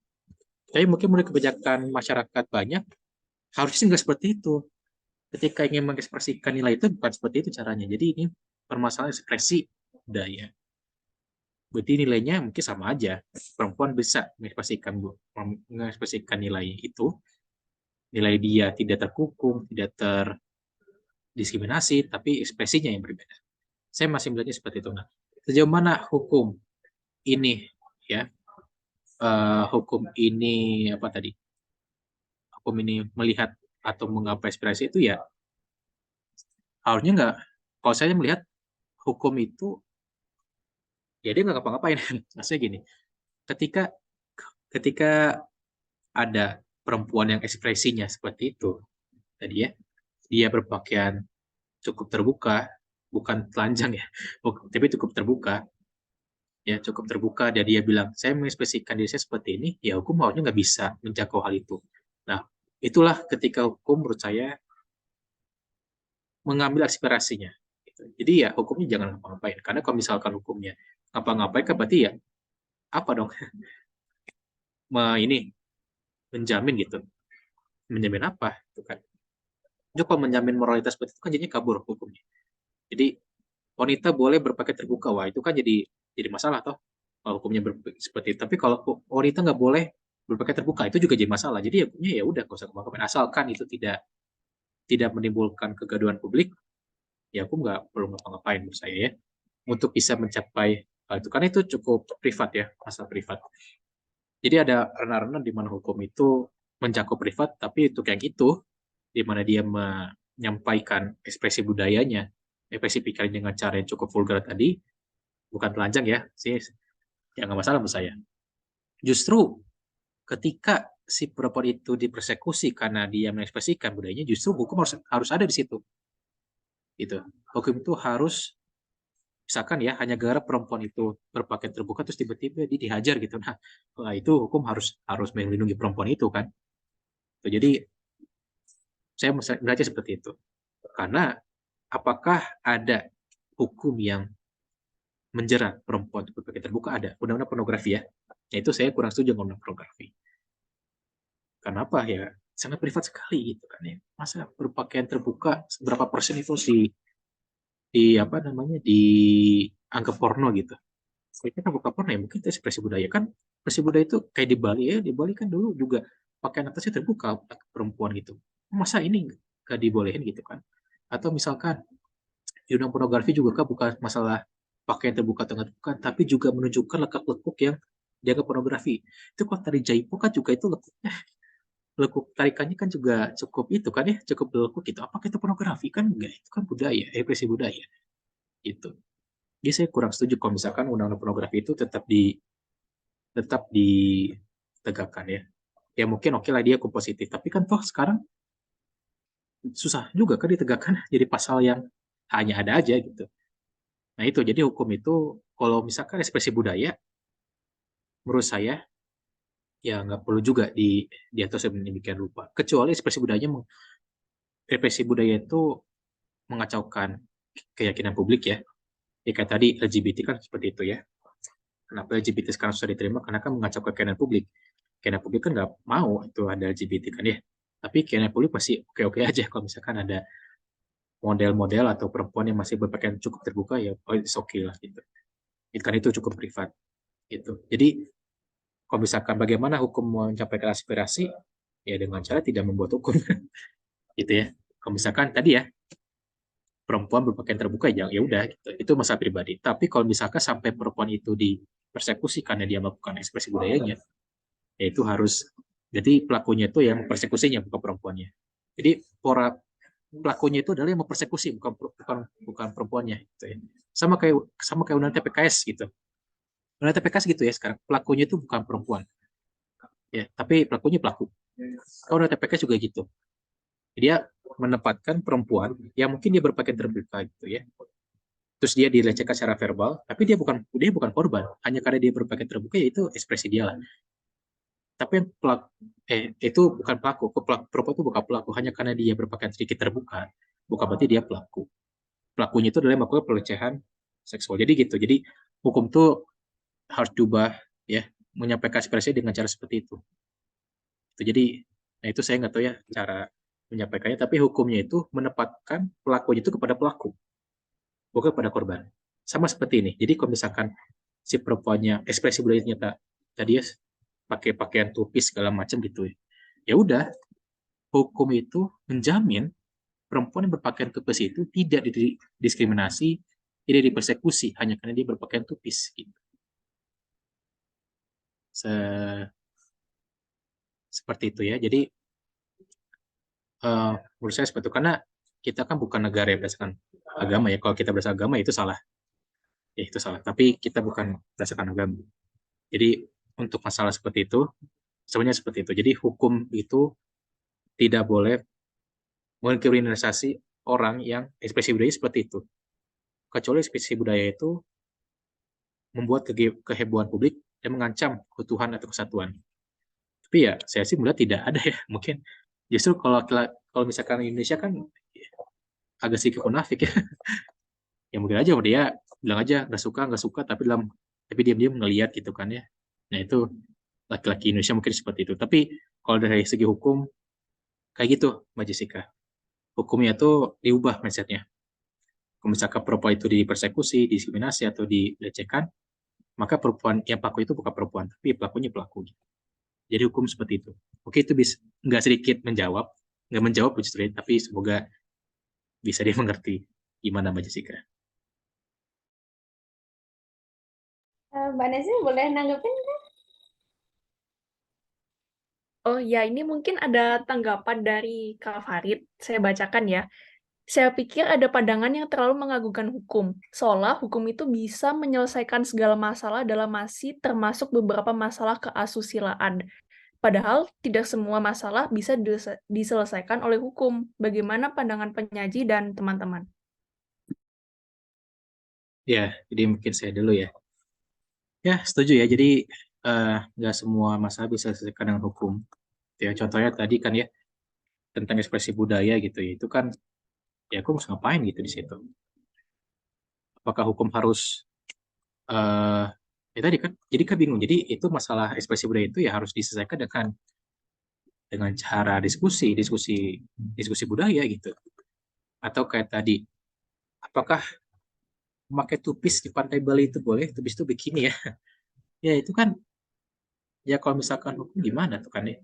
Speaker 3: Tapi mungkin menurut kebijakan masyarakat banyak, harusnya nggak seperti itu. Ketika ingin mengekspresikan nilai itu, bukan seperti itu caranya. Jadi ini permasalahan ekspresi budaya. Berarti nilainya mungkin sama aja. Perempuan bisa mengekspresikan nilai itu, nilai dia tidak terkukung, tidak terdiskriminasi, tapi ekspresinya yang berbeda. Saya masih melihatnya seperti itu. Nah, sejauh mana hukum ini, ya, hukum ini apa tadi? hukum ini melihat atau mengapa aspirasi itu ya harusnya nggak, kalau saya melihat hukum itu ya dia nggak ngapa-ngapain. Maksudnya gini, ketika ketika ada perempuan yang ekspresinya seperti itu tadi ya, dia berpakaian cukup terbuka, bukan telanjang ya, tapi cukup terbuka, ya cukup terbuka, dan dia bilang saya mengekspresikan diri saya seperti ini, ya hukum harusnya nggak bisa menjangkau hal itu. Nah, itulah ketika hukum menurut saya mengambil aspirasinya. Gitu. Jadi ya hukumnya jangan ngapa-ngapain, karena kalau misalkan hukumnya ngapa-ngapain kan berarti ya apa dong, ini menjamin gitu, menjamin apa, itu kan. Itu kalau menjamin moralitas seperti itu kan jadinya kabur hukumnya. Jadi wanita boleh berpakaian terbuka, wah itu kan jadi masalah toh kalau hukumnya seperti itu. Tapi kalau wanita nggak boleh berpakaian terbuka itu juga jadi masalah. Jadi ya hukumnya ya udah nggak usah kemana-mana, asalkan itu tidak menimbulkan kegaduhan publik, ya aku nggak perlu ngapa-ngapain menurut saya ya, untuk bisa mencapai hal itu, karena itu cukup privat ya, masalah privat. Jadi ada ranah-ranah di mana hukum itu mencakup privat, tapi untuk yang itu di mana dia menyampaikan ekspresi budayanya, ekspresi pikiran dengan cara yang cukup vulgar tadi, bukan telanjang ya, sih ya nggak masalah menurut saya. Justru ketika si perempuan itu dipersekusi karena dia mengekspresikan budayanya, justru hukum harus ada di situ. Gitu. Hukum itu harus, misalkan ya, hanya gara perempuan itu berpakaian terbuka terus tiba-tiba dia dihajar gitu. Nah, itu hukum harus melindungi perempuan itu kan. Jadi saya melihatnya seperti itu. Karena apakah ada hukum yang menjerat perempuan berpakaian terbuka? Ada. Undang-undang pornografi ya. Itu saya kurang setuju dengan undang pornografi. Kenapa ya? Sangat privat sekali gitu kan ya. Masa berpakaian terbuka seberapa persen itu di apa namanya dianggap porno gitu. Sebenarnya kan bukan porno ya, mungkin itu ekspresi budaya kan. Ekspresi budaya itu kayak di Bali ya, di Bali kan dulu juga pakaian atasnya terbuka perempuan gitu. Masa ini gak dibolehin gitu kan? Atau misalkan di undang pornografi juga kan bukan masalah pakaian terbuka atau terbuka, tapi juga menunjukkan lekuk-lekuk yang dianggap pornografi. Itu kalau tari jaipo kan juga itu lekuk tarikannya kan juga cukup itu kan ya, cukup lekuk gitu. Apakah itu pornografi? Kan enggak, itu kan budaya, ekspresi budaya gitu. Jadi saya kurang setuju kalau misalkan undang-undang pornografi itu tetap ditegakkan ya. Ya mungkin oke lah dia kompositif, tapi kan toh sekarang susah juga kan ditegakkan jadi pasal yang hanya ada aja gitu. Nah itu, jadi hukum itu kalau misalkan ekspresi budaya, menurut saya ya nggak perlu juga diatur sedemikian rupa. Kecuali ekspresi budaya itu mengacaukan keyakinan publik ya. Ya kayak tadi LGBT kan seperti itu ya. Kenapa LGBT sekarang sudah diterima? Karena kan mengacaukan keyakinan publik. Keyakinan publik kan nggak mau itu ada LGBT kan ya. Tapi keyakinan publik pasti oke-oke aja kalau misalkan ada model-model atau perempuan yang masih berpakaian cukup terbuka, ya oh it's okay lah gitu. Kan itu cukup privat gitu. Jadi kalau misalkan bagaimana hukum mencapai aspirasi, ya dengan cara tidak membuat hukum gitu ya. Kalau misalkan tadi ya perempuan berpakaian terbuka, ya udah gitu. Itu masalah pribadi. Tapi kalau misalkan sampai perempuan itu dipersekusi karena dia melakukan ekspresi budayanya, ya itu harus, jadi pelakunya itu yang mempersekusinya, bukan perempuannya. Jadi pelakunya itu adalah yang mempersekusi, bukan perempuannya gitu ya. Sama kayak undang TPKS gitu. Undang TPKS gitu ya sekarang. Pelakunya itu bukan perempuan. Ya, tapi pelakunya pelaku. Kalau undang TPKS juga gitu. Dia menempatkan perempuan yang mungkin dia berpakaian terbuka gitu ya. Terus dia dilecehkan secara verbal, tapi dia bukan korban. Hanya karena dia berpakaian terbuka, ya itu ekspresi dia lah. Tapi yang itu bukan pelaku. Perempuan itu bukan pelaku hanya karena dia berpakaian sedikit terbuka, bukan berarti dia pelaku. Pelakunya itu adalah melakukan pelecehan seksual. Jadi gitu. Jadi hukum tuh harus diubah ya, menyampaikan aspirasi dengan cara seperti itu. Jadi nah itu saya nggak tahu ya cara menyampaikannya, tapi hukumnya itu menempatkan pelakunya itu kepada pelaku, bukan pada korban. Sama seperti ini. Jadi kalau misalkan si perempuannya ekspresi budayanya tadi ya pakai pakaian tupis segala macam gitu ya. Ya udah, hukum itu menjamin perempuan yang berpakaian tupis itu tidak didiskriminasi, tidak dipersekusi hanya karena dia berpakaian tupis gitu. Seperti itu ya. Jadi menurut saya seperti itu. Karena kita kan bukan negara yang berdasarkan agama ya. Kalau kita berdasarkan agama itu salah. Ya itu salah. Tapi kita bukan berdasarkan agama. Jadi untuk masalah seperti itu, sebenarnya seperti itu. Jadi hukum itu tidak boleh mengkriminalisasi orang yang ekspresi budaya seperti itu. Kecuali ekspresi budaya itu membuat kehebohan publik dan mengancam keutuhan atau kesatuan. Tapi ya saya sih melihat tidak ada ya. Mungkin justru kalau misalkan Indonesia kan agak sedikit munafik ya. Ya mungkin aja dia bilang aja nggak suka tapi diam-diam ngelihat gitu kan ya. Nah itu laki-laki Indonesia mungkin seperti itu. Tapi kalau dari segi hukum kayak gitu Mbak Jessica. Hukumnya itu diubah mindsetnya. Kalau misalkan perempuan itu dipersekusi, diskriminasi atau dilecehkan, maka perempuan yang pelaku itu bukan perempuan, tapi pelakunya pelaku. Jadi hukum seperti itu. Oke, itu bisa nggak sedikit nggak menjawab justru, tapi semoga bisa dia mengerti gimana Mbak Jessica.
Speaker 5: Mbak Nesri boleh nanggepin?
Speaker 2: Oh ya, ini mungkin ada tanggapan dari Kak Farid. Saya bacakan ya. Saya pikir ada pandangan yang terlalu mengagungkan hukum, seolah hukum itu bisa menyelesaikan segala masalah dalam masih termasuk beberapa masalah keasusilaan. Padahal tidak semua masalah bisa diselesaikan oleh hukum. Bagaimana pandangan penyaji dan teman-teman?
Speaker 3: Ya, jadi mungkin saya dulu ya. Ya, setuju ya. Jadi nggak semua masalah bisa diselesaikan dengan hukum. Ya, contohnya tadi kan ya tentang ekspresi budaya gitu ya. Itu kan ya aku harus ngapain gitu di situ. Apakah hukum harus ya tadi kan jadi kan bingung. Jadi itu masalah ekspresi budaya itu ya harus diselesaikan dengan cara diskusi budaya gitu. Atau kayak tadi, apakah memakai tupis di pantai Bali itu boleh? Tupis itu bikini ya. Ya itu kan ya kalau misalkan hukum gimana tuh kan ya.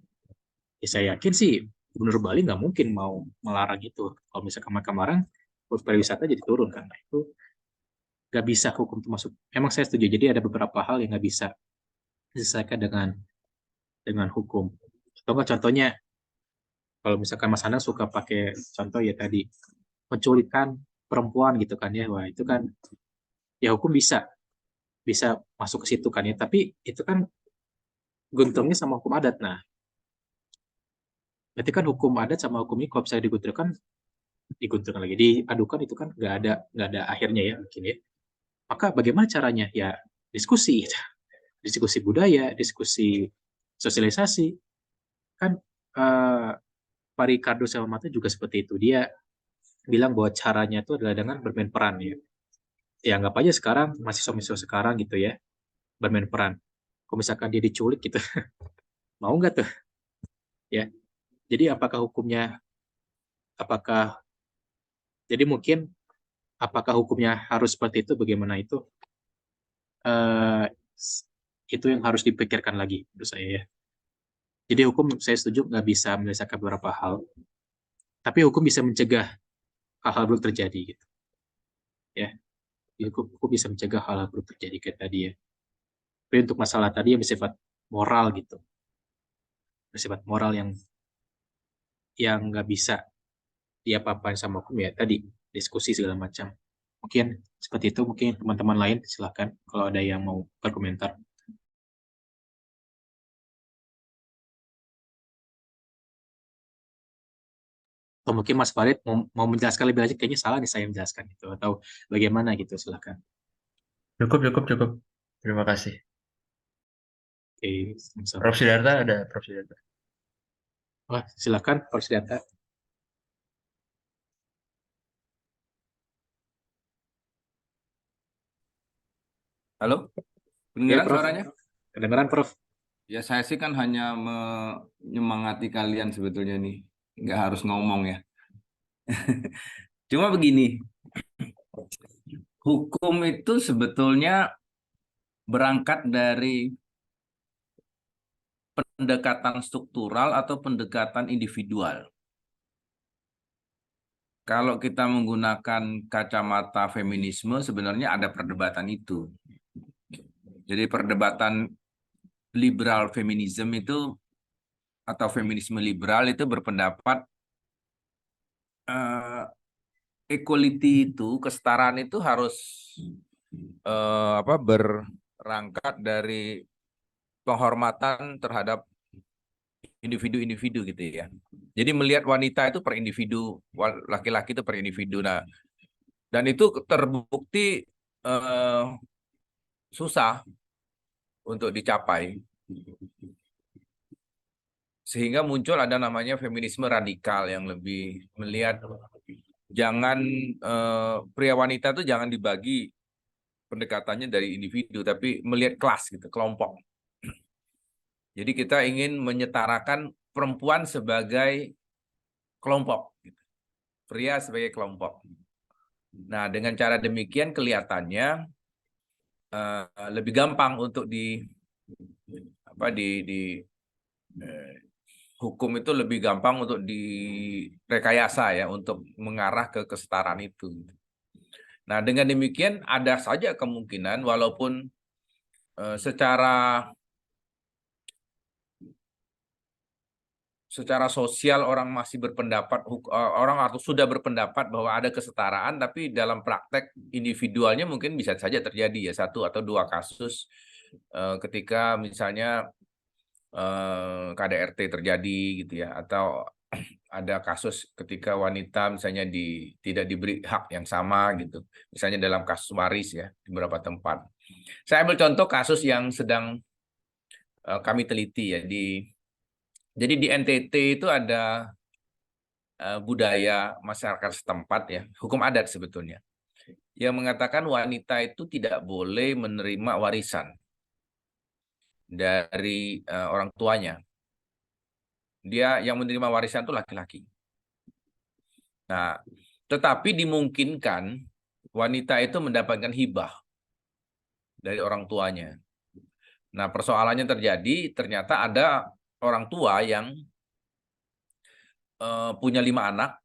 Speaker 3: Ya saya yakin sih Gubernur Bali nggak mungkin mau melarang itu. Kalau misalkan mereka melarang, kurs pariwisata jadi turun kan. Nah, itu nggak bisa hukum itu masuk. Emang saya setuju. Jadi ada beberapa hal yang nggak bisa diselesaikan dengan hukum. Atau nggak contohnya, kalau misalkan Mas Anang suka pakai contoh ya tadi, penculikan perempuan gitu kan ya. Wah itu kan ya hukum bisa bisa masuk ke situ kan ya. Tapi itu kan gunturnya sama hukum adat. Nah, berarti kan hukum adat sama hukum ini kalau bisa digunturkan lagi, diadukan itu kan nggak ada akhirnya ya mungkin ya. Maka bagaimana caranya? Ya diskusi, diskusi budaya, diskusi sosialisasi. Kan Pak Ricardo Selamato juga seperti itu. Dia bilang bahwa caranya itu adalah dengan bermain peran ya. Ya anggap aja sekarang mahasiswa-mahasiswa sekarang gitu ya bermain peran. Kalau misalkan dia diculik gitu, mau nggak tuh? Ya. Jadi apakah jadi mungkin apakah hukumnya harus seperti itu? Bagaimana itu? Eh, itu yang harus dipikirkan lagi menurut saya ya. Jadi hukum saya setuju nggak bisa menyelesaikan beberapa hal, tapi hukum bisa mencegah hal-hal buruk terjadi gitu. Ya, jadi hukum bisa mencegah hal-hal buruk terjadi kayak tadi ya. Tapi untuk masalah tadi yang bersifat moral gitu, bersifat moral yang nggak bisa diapa-apain sama hukum ya tadi diskusi segala macam. Mungkin seperti itu. Mungkin teman-teman lain silakan kalau ada yang mau berkomentar. Atau mungkin Mas Farid mau menjelaskan lebih lanjut, kayaknya salah nih saya menjelaskan itu, atau bagaimana gitu, silakan.
Speaker 1: Cukup. Terima kasih.
Speaker 3: Oke, sama-sama.
Speaker 1: Prof. Sidarta ada Prof. Sidarta.
Speaker 3: Wah, silakan Prof. Sidarta.
Speaker 6: Halo,
Speaker 3: Ya,
Speaker 6: kedengeran
Speaker 3: Prof.
Speaker 6: suaranya?
Speaker 3: Kedengeran, Prof.
Speaker 6: Ya, saya sih kan hanya menyemangati kalian sebetulnya nih. Nggak harus ngomong ya. Cuma begini, hukum itu sebetulnya berangkat dari pendekatan struktural atau pendekatan individual. Kalau kita menggunakan kacamata feminisme, sebenarnya ada perdebatan itu. Jadi perdebatan liberal feminisme itu atau feminisme liberal itu berpendapat eh, equality itu, kesetaraan itu harus berangkat dari penghormatan terhadap individu-individu gitu ya. Jadi melihat wanita itu per individu, laki-laki itu per individu. Nah, dan itu terbukti susah untuk dicapai. Sehingga muncul ada namanya feminisme radikal yang lebih melihat jangan pria wanita itu jangan dibagi pendekatannya dari individu, tapi melihat kelas gitu, kelompok. Jadi kita ingin menyetarakan perempuan sebagai kelompok, gitu. Pria sebagai kelompok. Nah, dengan cara demikian kelihatannya lebih gampang untuk hukum itu lebih gampang untuk direkayasa ya, untuk mengarah ke kesetaraan itu. Nah, dengan demikian ada saja kemungkinan walaupun secara sosial orang masih berpendapat, orang atau sudah berpendapat bahwa ada kesetaraan, tapi dalam praktek individualnya mungkin bisa saja terjadi ya 1 atau 2 kasus ketika misalnya KDRT terjadi gitu ya, atau ada kasus ketika wanita misalnya tidak diberi hak yang sama gitu, misalnya dalam kasus waris ya di beberapa tempat. Saya ambil contoh kasus yang sedang kami teliti ya jadi di NTT itu ada budaya masyarakat setempat ya, hukum adat sebetulnya, yang mengatakan wanita itu tidak boleh menerima warisan dari orang tuanya. Dia yang menerima warisan itu laki-laki. Nah, tetapi dimungkinkan wanita itu mendapatkan hibah dari orang tuanya. Nah, persoalannya terjadi, ternyata ada orang tua yang punya 5 anak,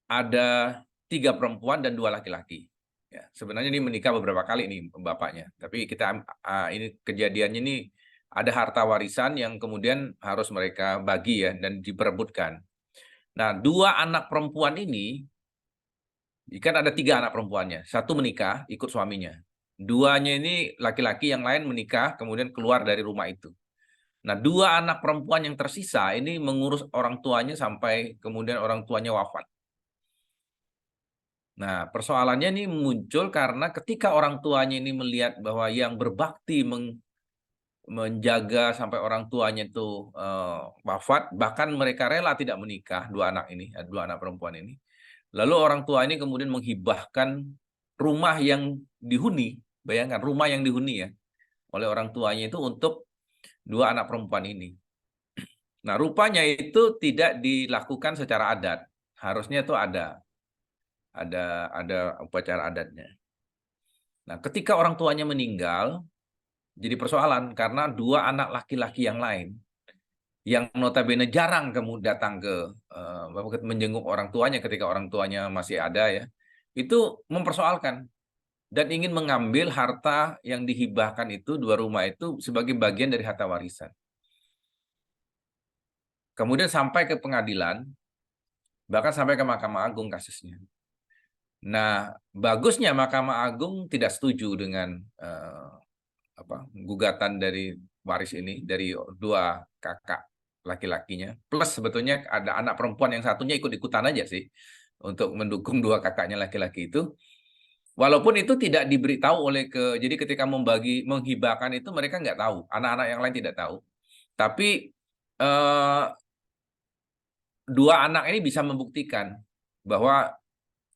Speaker 6: ada 3 perempuan dan 2 laki-laki. Ya, sebenarnya ini menikah beberapa kali nih bapaknya. Tapi kita ini kejadiannya ini ada harta warisan yang kemudian harus mereka bagi ya dan diperebutkan. Nah, 2 anak perempuan ini, kan ada 3 anak perempuannya, 1 menikah ikut suaminya. 2-nya ini laki-laki, yang lain menikah kemudian keluar dari rumah itu. Nah, 2 anak perempuan yang tersisa ini mengurus orang tuanya sampai kemudian orang tuanya wafat. Nah, persoalannya ini muncul karena ketika orang tuanya ini melihat bahwa yang berbakti menjaga sampai orang tuanya itu wafat, bahkan mereka rela tidak menikah, 2 anak ini, 2 anak perempuan ini. Lalu orang tua ini kemudian menghibahkan rumah yang dihuni, bayangkan rumah yang dihuni ya, oleh orang tuanya itu untuk 2 anak perempuan ini. Nah, rupanya itu tidak dilakukan secara adat. Harusnya itu ada upacara adatnya. Nah, ketika orang tuanya meninggal, jadi persoalan karena 2 anak laki-laki yang lain yang notabene jarang kemudian datang ke menjenguk orang tuanya ketika orang tuanya masih ada ya, itu mempersoalkan dan ingin mengambil harta yang dihibahkan itu 2 rumah itu sebagai bagian dari harta warisan. Kemudian sampai ke pengadilan, bahkan sampai ke Mahkamah Agung kasusnya. Nah, bagusnya Mahkamah Agung tidak setuju dengan gugatan dari waris ini, dari 2 kakak laki-lakinya. Plus sebetulnya ada anak perempuan yang satunya ikut-ikutan aja sih untuk mendukung 2 kakaknya laki-laki itu. Walaupun itu tidak diberitahu jadi ketika menghibahkan itu mereka nggak tahu, anak-anak yang lain tidak tahu. Tapi 2 anak ini bisa membuktikan bahwa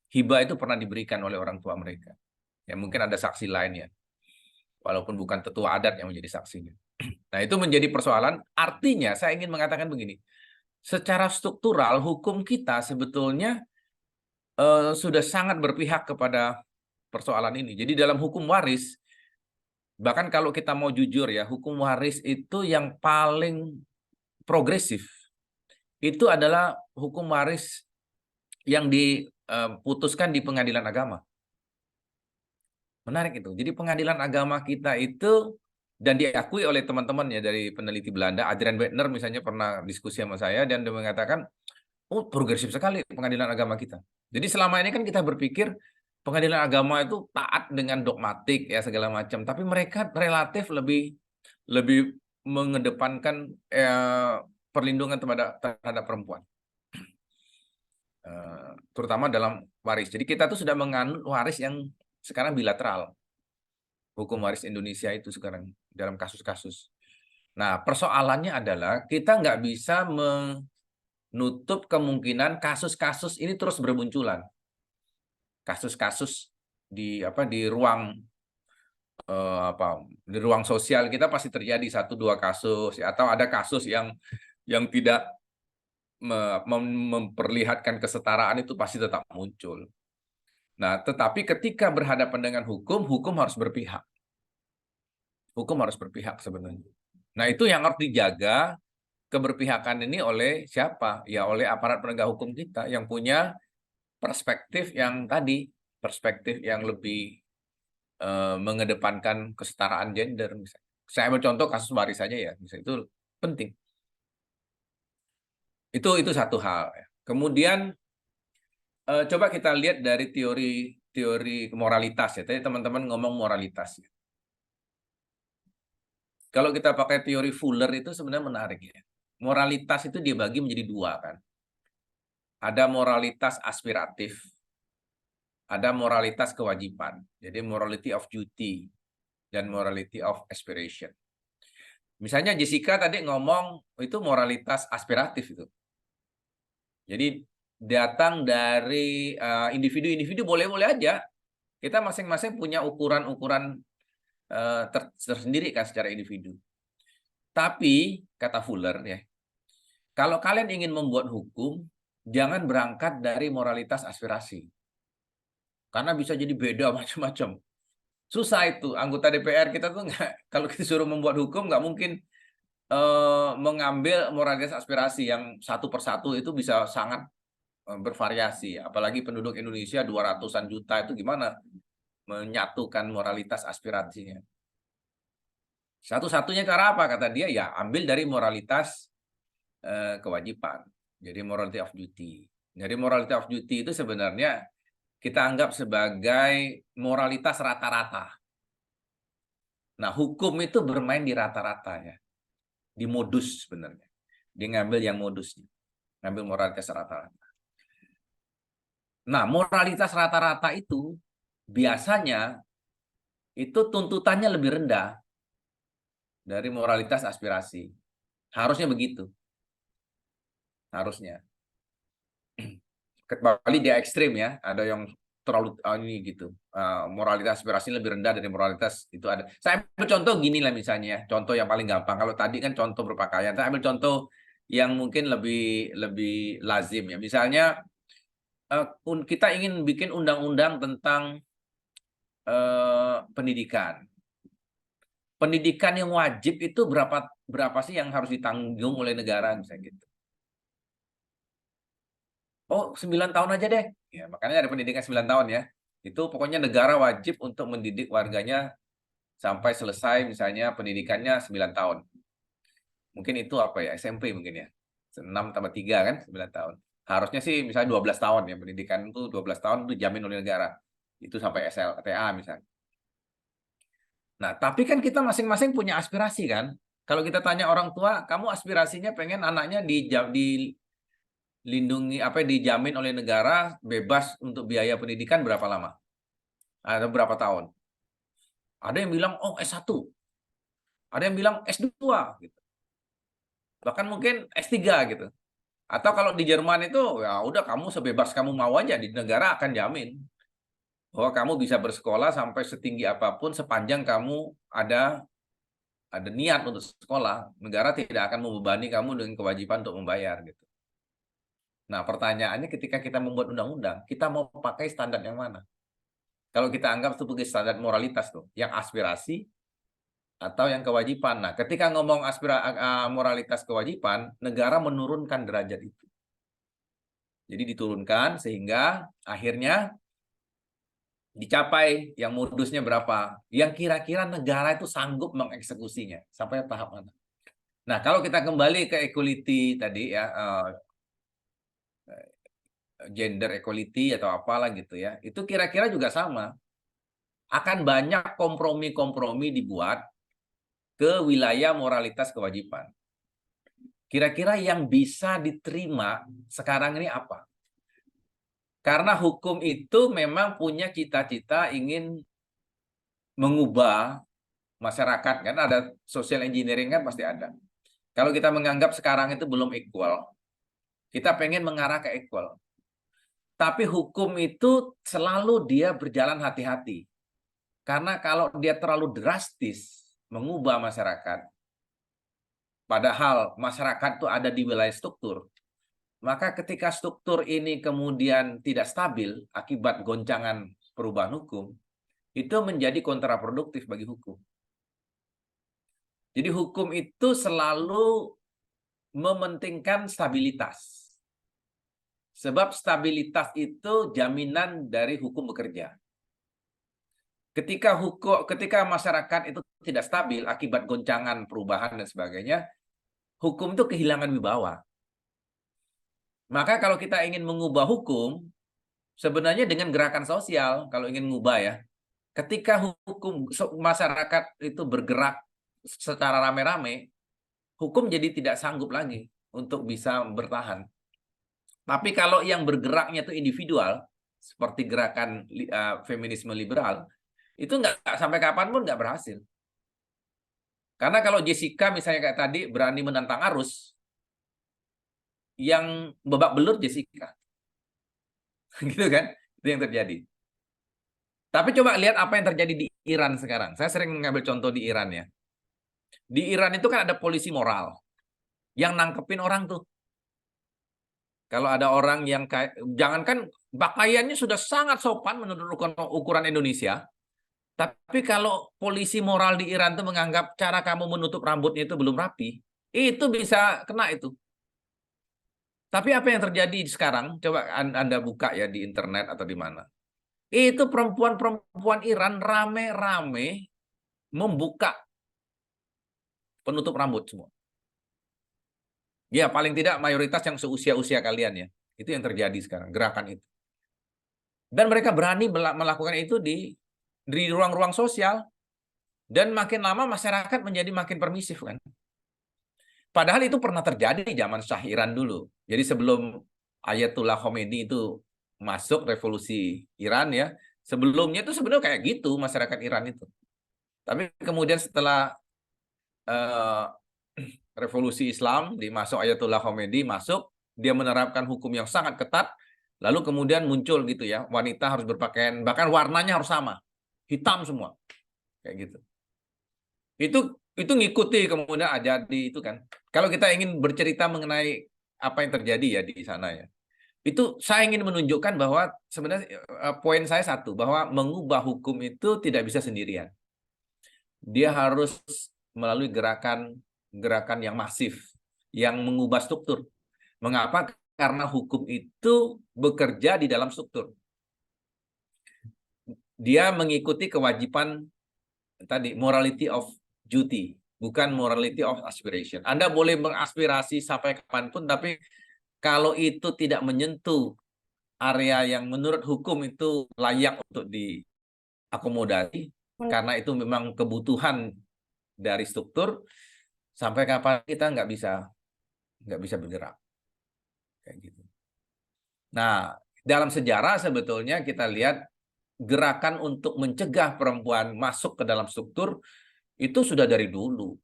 Speaker 6: hibah itu pernah diberikan oleh orang tua mereka. Ya mungkin ada saksi lain ya, walaupun bukan tetua adat yang menjadi saksinya. Nah, itu menjadi persoalan. Artinya saya ingin mengatakan begini, secara struktural hukum kita sebetulnya sudah sangat berpihak kepada persoalan ini. Jadi dalam hukum waris, bahkan kalau kita mau jujur ya, hukum waris itu yang paling progresif. Itu adalah hukum waris yang diputuskan di pengadilan agama. Menarik itu. Jadi pengadilan agama kita itu, dan diakui oleh teman-teman ya dari peneliti Belanda, Adrian Wettner misalnya pernah diskusi sama saya, dan dia mengatakan Oh, progresif sekali pengadilan agama kita. Jadi selama ini kan kita berpikir pengadilan agama itu taat dengan dogmatik ya segala macam, tapi mereka relatif lebih mengedepankan perlindungan terhadap perempuan, terutama dalam waris. Jadi kita tuh sudah menganut waris yang sekarang bilateral, hukum waris Indonesia itu sekarang dalam kasus-kasus. Nah, persoalannya adalah kita nggak bisa menutup kemungkinan kasus-kasus ini terus bermunculan. Kasus-kasus di ruang di ruang sosial kita pasti terjadi 1-2 kasus ya, atau ada kasus yang tidak memperlihatkan kesetaraan itu pasti tetap muncul. Nah, tetapi ketika berhadapan dengan hukum harus berpihak. Hukum harus berpihak sebenarnya. Nah, itu yang harus dijaga keberpihakan ini oleh siapa? Ya oleh aparat penegak hukum kita yang punya perspektif yang tadi, perspektif yang lebih mengedepankan kesetaraan gender. Misalnya. Saya ambil contoh kasus waris saja ya, misalnya itu penting. Itu satu hal. Kemudian coba kita lihat dari teori moralitas ya. Tadi teman-teman ngomong moralitas. Ya. Kalau kita pakai teori Fuller itu sebenarnya menarik ya. Moralitas itu dibagi menjadi 2 kan. Ada moralitas aspiratif, ada moralitas kewajiban. Jadi morality of duty dan morality of aspiration. Misalnya Jessica tadi ngomong itu moralitas aspiratif itu. Jadi datang dari individu-individu boleh-boleh aja. Kita masing-masing punya ukuran-ukuran tersendiri kan secara individu. Tapi kata Fuller ya, kalau kalian ingin membuat hukum, jangan berangkat dari moralitas aspirasi. Karena bisa jadi beda macam-macam. Susah itu. Anggota DPR kita tuh nggak, kalau kita suruh membuat hukum nggak mungkin mengambil moralitas aspirasi yang satu persatu itu bisa sangat bervariasi. Apalagi penduduk Indonesia 200-an juta itu gimana menyatukan moralitas aspirasinya. Satu-satunya cara apa kata dia? Ya ambil dari moralitas kewajiban. Jadi morality of duty. Jadi morality of duty itu sebenarnya kita anggap sebagai moralitas rata-rata. Nah, hukum itu bermain di rata-rata ya. Di modus sebenarnya. Dia ngambil yang modusnya. Ngambil moralitas rata-rata. Nah, moralitas rata-rata itu biasanya itu tuntutannya lebih rendah dari moralitas aspirasi. Harusnya begitu. Harusnya. Kecuali dia ekstrim ya, ada yang terlalu ini gitu. Moralitas aspirasi lebih rendah dari moralitas itu ada. Saya ambil contoh gini lah misalnya ya, contoh yang paling gampang. Kalau tadi kan contoh berpakaian, saya ambil contoh yang mungkin lebih lazim ya. Misalnya kita ingin bikin undang-undang tentang pendidikan. Pendidikan yang wajib itu berapa sih yang harus ditanggung oleh negara misalnya gitu. Oh, 9 tahun aja deh. Ya, makanya ada pendidikan 9 tahun ya. Itu pokoknya negara wajib untuk mendidik warganya sampai selesai misalnya pendidikannya 9 tahun. Mungkin itu apa ya? SMP mungkin ya. 6 tambah 3 kan 9 tahun. Harusnya sih misalnya 12 tahun ya. Pendidikan itu 12 tahun itu dijamin oleh negara. Itu sampai SLTA misalnya. Nah, tapi kan kita masing-masing punya aspirasi kan. Kalau kita tanya orang tua, kamu aspirasinya pengen anaknya dilindungi dijamin oleh negara bebas untuk biaya pendidikan berapa lama? Ada berapa tahun? Ada yang bilang oh S1. Ada yang bilang S2 gitu. Bahkan mungkin S3 gitu. Atau kalau di Jerman itu ya udah kamu sebebas kamu mau aja, di negara akan jamin bahwa kamu bisa bersekolah sampai setinggi apapun sepanjang kamu ada niat untuk sekolah. Negara tidak akan membebani kamu dengan kewajiban untuk membayar gitu. Nah, pertanyaannya ketika kita membuat undang-undang, kita mau pakai standar yang mana? Kalau kita anggap sebagai standar moralitas tuh, yang aspirasi atau yang kewajiban. Nah, ketika ngomong moralitas kewajiban, negara menurunkan derajat itu. Jadi diturunkan sehingga akhirnya dicapai yang modusnya berapa? Yang kira-kira negara itu sanggup mengeksekusinya sampai tahap mana? Nah, kalau kita kembali ke equality tadi ya, gender equality atau apalah gitu ya, itu kira-kira juga sama. Akan banyak kompromi-kompromi dibuat ke wilayah moralitas kewajiban. Kira-kira yang bisa diterima sekarang ini apa? Karena hukum itu memang punya cita-cita ingin mengubah masyarakat, kan ada social engineering kan pasti ada. Kalau kita menganggap sekarang itu belum equal, kita pengen mengarah ke equal. Tapi hukum itu selalu dia berjalan hati-hati. Karena kalau dia terlalu drastis mengubah masyarakat, padahal masyarakat itu ada di wilayah struktur, maka ketika struktur ini kemudian tidak stabil akibat goncangan perubahan hukum, itu menjadi kontraproduktif bagi hukum. Jadi hukum itu selalu mementingkan stabilitas. Sebab stabilitas itu jaminan dari hukum bekerja. Ketika masyarakat itu tidak stabil akibat goncangan perubahan dan sebagainya, hukum itu kehilangan wibawa. Maka kalau kita ingin mengubah hukum, sebenarnya dengan gerakan sosial, kalau ingin mengubah ya, ketika hukum masyarakat itu bergerak secara rame-rame, hukum jadi tidak sanggup lagi untuk bisa bertahan. Tapi kalau yang bergeraknya itu individual, seperti gerakan feminisme liberal, itu nggak sampai kapanpun nggak berhasil. Karena kalau Jessica misalnya kayak tadi berani menantang arus, yang babak belur Jessica. Gitu kan? Itu yang terjadi. Tapi coba lihat apa yang terjadi di Iran sekarang. Saya sering mengambil contoh di Iran ya. Di Iran itu kan ada polisi moral yang nangkepin orang tuh. Kalau ada orang yang jangankan pakaiannya sudah sangat sopan menurut ukuran Indonesia, tapi kalau polisi moral di Iran itu menganggap cara kamu menutup rambutnya itu belum rapi, itu bisa kena itu. Tapi apa yang terjadi sekarang? Coba Anda buka ya di internet atau di mana. Itu perempuan-perempuan Iran rame-rame membuka penutup rambut semua. Ya, paling tidak mayoritas yang seusia-usia kalian ya. Itu yang terjadi sekarang, gerakan itu. Dan mereka berani melakukan itu di ruang-ruang sosial. Dan makin lama masyarakat menjadi makin permisif kan. Padahal itu pernah terjadi di zaman Shah Iran dulu. Jadi sebelum Ayatullah Khomeini itu masuk revolusi Iran ya, sebelumnya itu sebenarnya kayak gitu masyarakat Iran itu. Tapi kemudian setelah revolusi Islam dimasuk Ayatullah Khomeini masuk, dia menerapkan hukum yang sangat ketat, lalu kemudian muncul gitu ya, wanita harus berpakaian, bahkan warnanya harus sama, hitam semua, kayak gitu. Itu ngikuti kemudian aja di itu kan. Kalau kita ingin bercerita mengenai apa yang terjadi ya di sana ya, itu saya ingin menunjukkan bahwa sebenarnya poin saya satu, bahwa mengubah hukum itu tidak bisa sendirian. Dia harus melalui gerakan yang masif, yang mengubah struktur. Mengapa? Karena hukum itu bekerja di dalam struktur. Dia mengikuti kewajiban tadi, morality of duty, bukan morality of aspiration. Anda boleh mengaspirasi sampai kapanpun, tapi kalau itu tidak menyentuh area yang menurut hukum itu layak untuk diakomodasi, karena itu memang kebutuhan dari struktur, sampai kapan kita nggak bisa bergerak kayak gitu. Nah, dalam sejarah sebetulnya kita lihat gerakan untuk mencegah perempuan masuk ke dalam struktur itu sudah dari dulu.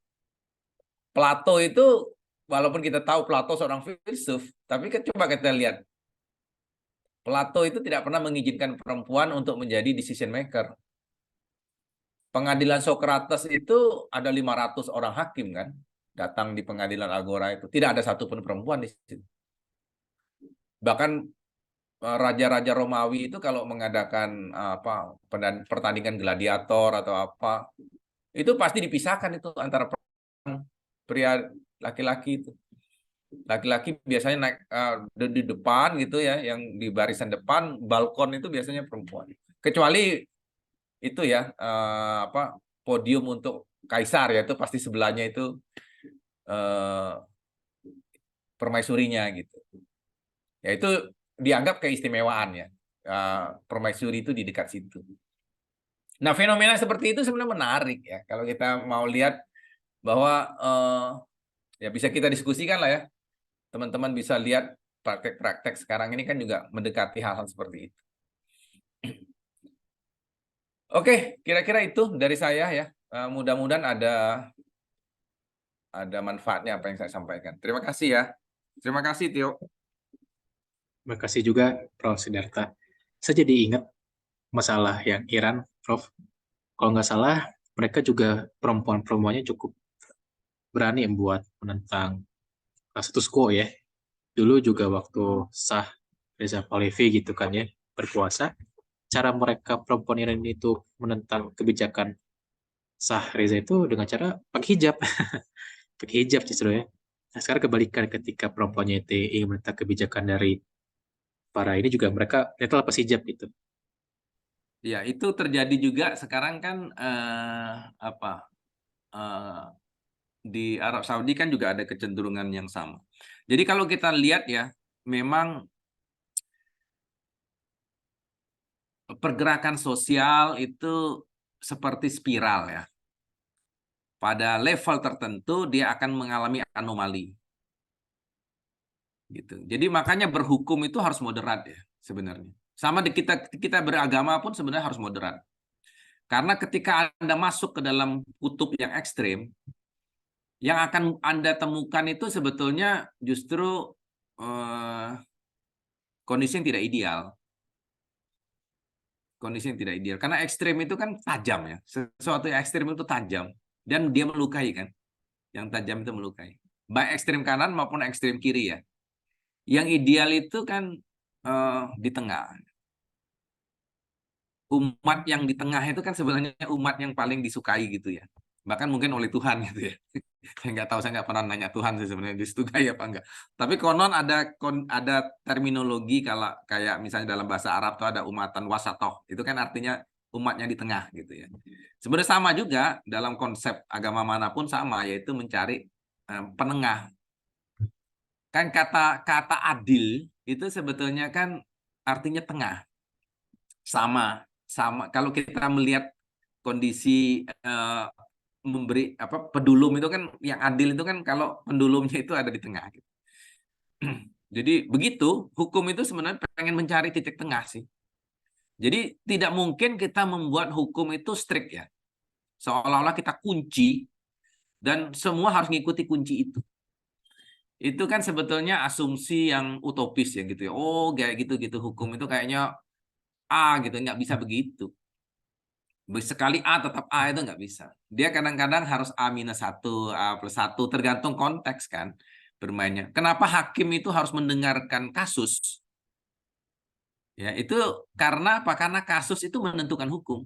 Speaker 6: Plato itu, walaupun kita tahu Plato seorang filsuf, tapi coba kita lihat, Plato itu tidak pernah mengizinkan perempuan untuk menjadi decision maker. Pengadilan Socrates itu ada 500 orang hakim kan, datang di pengadilan Agora itu. Tidak ada satupun perempuan di situ. Bahkan raja-raja Romawi itu kalau mengadakan pertandingan gladiator atau apa, itu pasti dipisahkan itu antara pria laki-laki itu. Laki-laki biasanya naik di depan gitu ya, yang di barisan depan, balkon itu biasanya perempuan. Kecuali itu ya podium untuk kaisar ya, itu pasti sebelahnya itu permaisurinya gitu. Ya itu dianggap keistimewaan ya. Permaisuri itu di dekat situ. Nah, fenomena seperti itu sebenarnya menarik ya. Kalau kita mau lihat bahwa ya bisa kita diskusikan lah ya. Teman-teman bisa lihat praktek-praktek sekarang ini kan juga mendekati hal-hal seperti itu. Oke, kira-kira itu dari saya ya. Mudah-mudahan ada manfaatnya apa yang saya sampaikan. Terima kasih ya. Terima kasih, Tio.
Speaker 3: Terima kasih juga, Prof. Siddhartha. Saya jadi ingat masalah yang Iran, Prof. Kalau nggak salah, mereka juga perempuan-perempuannya cukup berani buat menentang status quo ya. Dulu juga waktu Shah Reza Pahlavi gitu kan ya, berkuasa, cara mereka perempuan Iran itu menentang kebijakan Shah Reza itu dengan cara pakai hijab. Pakai hijab justru ya. Nah, sekarang kebalikan ketika perempuannya itu ingin menentang kebijakan dari para ini juga mereka ternyata lepas hijab gitu.
Speaker 6: Ya, itu terjadi juga sekarang kan di Arab Saudi kan juga ada kecenderungan yang sama. Jadi kalau kita lihat ya, memang pergerakan sosial itu seperti spiral ya. Pada level tertentu dia akan mengalami anomali. Gitu. Jadi makanya berhukum itu harus moderat ya sebenarnya. Sama di kita beragama pun sebenarnya harus moderat. Karena ketika Anda masuk ke dalam kutub yang ekstrim, yang akan Anda temukan itu sebetulnya justru kondisi yang tidak ideal. Kondisi yang tidak ideal. Karena ekstrim itu kan tajam ya. Sesuatu yang ekstrim itu tajam. Dan dia melukai kan. Yang tajam itu melukai. Baik ekstrim kanan maupun ekstrim kiri ya. Yang ideal itu kan di tengah. Umat yang di tengah itu kan sebenarnya umat yang paling disukai gitu ya. Bahkan mungkin oleh Tuhan gitu ya. Saya nggak tahu, saya nggak pernah nanya Tuhan sih sebenarnya disukai apa enggak. Tapi konon ada terminologi kalau kayak misalnya dalam bahasa Arab tuh ada umatan wasatoh. Itu kan artinya umatnya di tengah gitu ya. Sebenarnya sama juga dalam konsep agama manapun sama, yaitu mencari penengah. Kan kata adil itu sebetulnya kan artinya tengah. Sama kalau kita melihat kondisi memberi pedulum itu kan yang adil itu kan kalau pendulumnya itu ada di tengah gitu. Jadi begitu hukum itu sebenarnya pengen mencari titik tengah sih. Jadi tidak mungkin kita membuat hukum itu strict ya. Seolah-olah kita kunci dan semua harus ngikuti kunci itu. Itu kan sebetulnya asumsi yang utopis ya gitu ya. Oh, kayak gitu-gitu hukum itu kayaknya A gitu, nggak bisa begitu. Sekali A tetap A itu nggak bisa. Dia kadang-kadang harus A-1, A+1, tergantung konteks kan bermainnya. Kenapa hakim itu harus mendengarkan kasus? Ya, itu karena apa? Karena kasus itu menentukan hukum.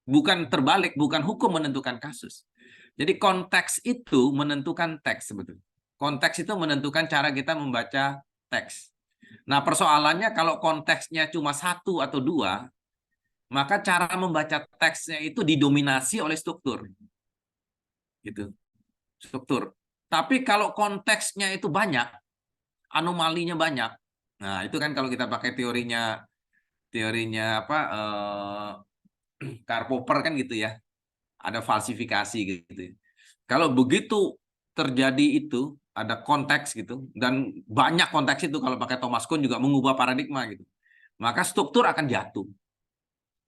Speaker 6: Bukan terbalik, bukan hukum menentukan kasus. Jadi konteks itu menentukan teks sebetulnya. Konteks itu menentukan cara kita membaca teks. Nah, persoalannya kalau konteksnya cuma 1 atau 2, maka cara membaca teksnya itu didominasi oleh struktur. Gitu. Struktur. Tapi kalau konteksnya itu banyak, anomalinya banyak. Nah, itu kan kalau kita pakai teorinya apa Karl Popper kan gitu ya. Ada falsifikasi gitu. Kalau begitu terjadi itu, ada konteks gitu dan banyak konteks itu kalau pakai Thomas Kuhn juga mengubah paradigma gitu. Maka struktur akan jatuh.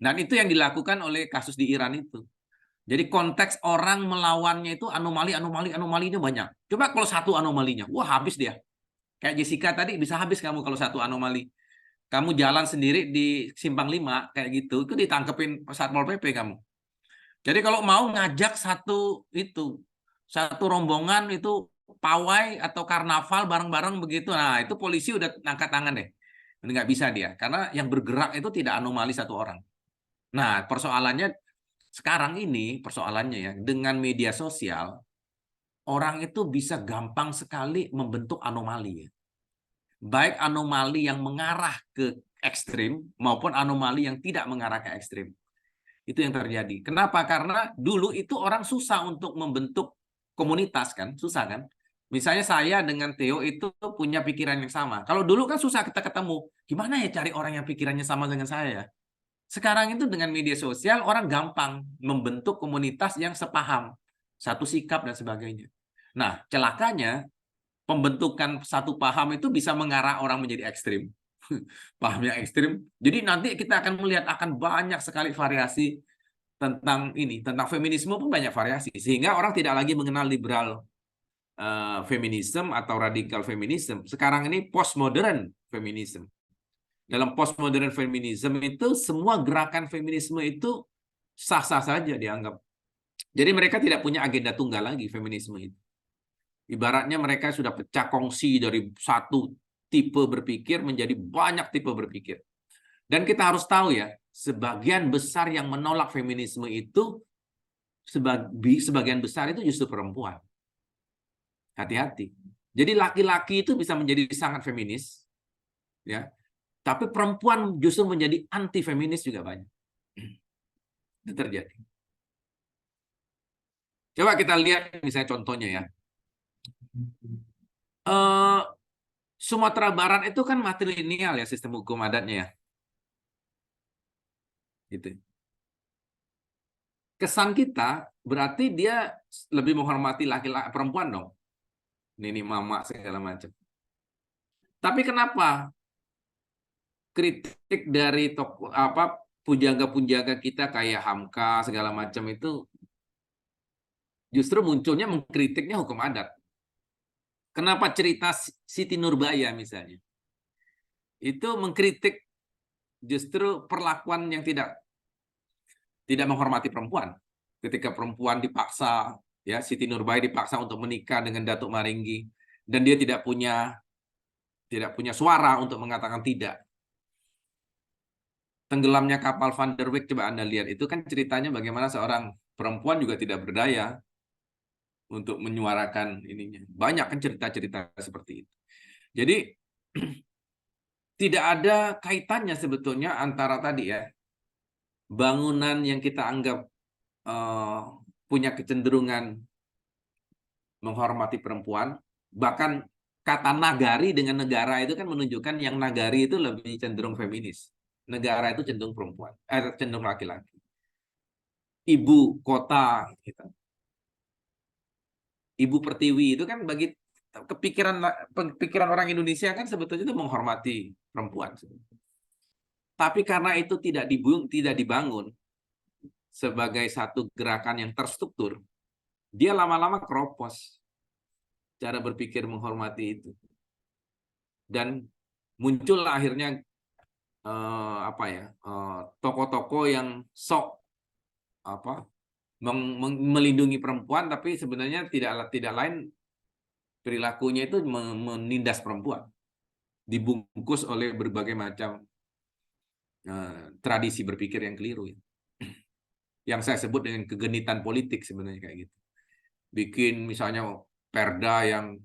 Speaker 6: Dan itu yang dilakukan oleh kasus di Iran itu. Jadi konteks orang melawannya itu anomalinya banyak. Coba kalau satu anomalinya, wah habis dia. Kayak Jessica tadi bisa habis kamu kalau satu anomali. Kamu jalan sendiri di Simpang 5 kayak gitu, itu ditangkepin Satpol PP kamu. Jadi kalau mau ngajak satu rombongan itu pawai atau karnaval bareng-bareng begitu, nah itu polisi udah angkat tangan deh. Nggak bisa dia, karena yang bergerak itu tidak anomali satu orang. Nah, persoalannya sekarang ini, persoalannya ya, dengan media sosial, orang itu bisa gampang sekali membentuk anomali. Ya. Baik anomali yang mengarah ke ekstrim, maupun anomali yang tidak mengarah ke ekstrim. Itu yang terjadi. Kenapa? Karena dulu itu orang susah untuk membentuk komunitas kan, susah kan. Misalnya saya dengan Theo itu punya pikiran yang sama. Kalau dulu kan susah kita ketemu. Gimana ya cari orang yang pikirannya sama dengan saya? Sekarang itu dengan media sosial orang gampang membentuk komunitas yang sepaham, satu sikap dan sebagainya. Nah, celakanya pembentukan satu paham itu bisa mengarah orang menjadi ekstrim. Paham yang ekstrim. Jadi nanti kita akan melihat akan banyak sekali variasi tentang ini, tentang feminisme pun banyak variasi. Sehingga orang tidak lagi mengenal liberal feminisme atau radikal feminisme. Sekarang ini postmodern feminisme. Dalam postmodern feminisme itu semua gerakan feminisme itu sah-sah saja dianggap. Jadi mereka tidak punya agenda tunggal lagi feminisme itu. Ibaratnya mereka sudah pecah kongsi dari satu tipe berpikir menjadi banyak tipe berpikir. Dan kita harus tahu ya, sebagian besar yang menolak feminisme itu sebagian besar itu justru perempuan. Hati-hati. Jadi laki-laki itu bisa menjadi sangat feminis, ya. Tapi perempuan justru menjadi anti feminis juga banyak. Itu terjadi. Coba kita lihat misalnya contohnya ya. Sumatera Barat itu kan matrilineal ya sistem hukum adatnya ya. Gitu. Kesan kita berarti dia lebih menghormati laki-laki perempuan dong. Nini mama segala macam. Tapi kenapa kritik dari tokoh pujangga-pujangga kita kayak Hamka segala macam itu justru munculnya mengkritiknya hukum adat. Kenapa cerita Siti Nurbaya misalnya? Itu mengkritik justru perlakuan yang tidak menghormati perempuan. Ketika perempuan dipaksa, ya Siti Nurbaya dipaksa untuk menikah dengan Datuk Maringgi dan dia tidak punya suara untuk mengatakan tidak. Tenggelamnya kapal Van der Wijk, coba Anda lihat, itu kan ceritanya bagaimana seorang perempuan juga tidak berdaya untuk menyuarakan ininya. Banyak kan cerita-cerita seperti itu. Jadi tidak ada kaitannya sebetulnya antara tadi ya, bangunan yang kita anggap punya kecenderungan menghormati perempuan, bahkan kata nagari dengan negara itu kan menunjukkan yang nagari itu lebih cenderung feminis. Negara itu cenderung perempuan, cenderung laki-laki. Ibu kota, gitu. Ibu pertiwi itu kan bagi pikiran orang Indonesia kan sebetulnya itu menghormati perempuan. Tapi karena itu tidak dibangun sebagai satu gerakan yang terstruktur, dia lama-lama keropos cara berpikir menghormati itu. Dan muncul akhirnya tokoh-tokoh yang sok melindungi perempuan, tapi sebenarnya tidak lain perilakunya itu menindas perempuan, dibungkus oleh berbagai macam tradisi berpikir yang keliru ya. Yang saya sebut dengan kegenitan politik sebenarnya kayak gitu. Bikin misalnya perda yang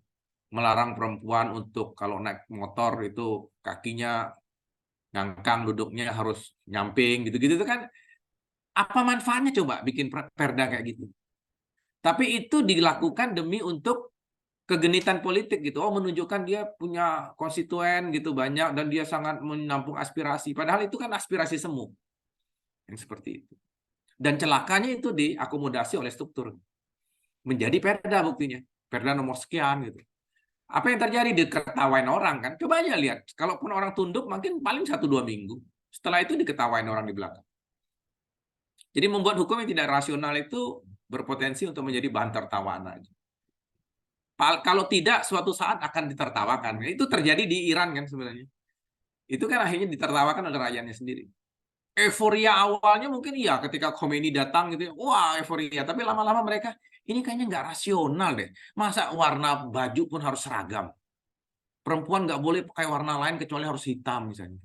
Speaker 6: melarang perempuan untuk kalau naik motor itu kakinya ngangkang, duduknya harus nyamping gitu-gitu. Itu kan apa manfaatnya coba bikin perda kayak gitu? Tapi itu dilakukan demi untuk kegenitan politik gitu. Oh, menunjukkan dia punya konstituen gitu banyak dan dia sangat menampung aspirasi. Padahal itu kan aspirasi semu. Yang seperti itu. Dan celakanya itu diakomodasi oleh struktur. Menjadi perda buktinya. Perda nomor sekian gitu. Apa yang terjadi? Diketawain orang kan. Coba aja lihat. Kalaupun orang tunduk mungkin paling 1-2 minggu. Setelah itu diketawain orang di belakang. Jadi membuat hukum yang tidak rasional itu berpotensi untuk menjadi bahan tertawaan aja. Kalau tidak, suatu saat akan ditertawakan. Itu terjadi di Iran kan sebenarnya. Itu kan akhirnya ditertawakan oleh rakyatnya sendiri. Euforia awalnya mungkin iya ketika Khomeini datang gitu, wah euforia. Tapi lama-lama mereka, ini kayaknya nggak rasional deh. Masa warna baju pun harus seragam? Perempuan nggak boleh pakai warna lain kecuali harus hitam misalnya.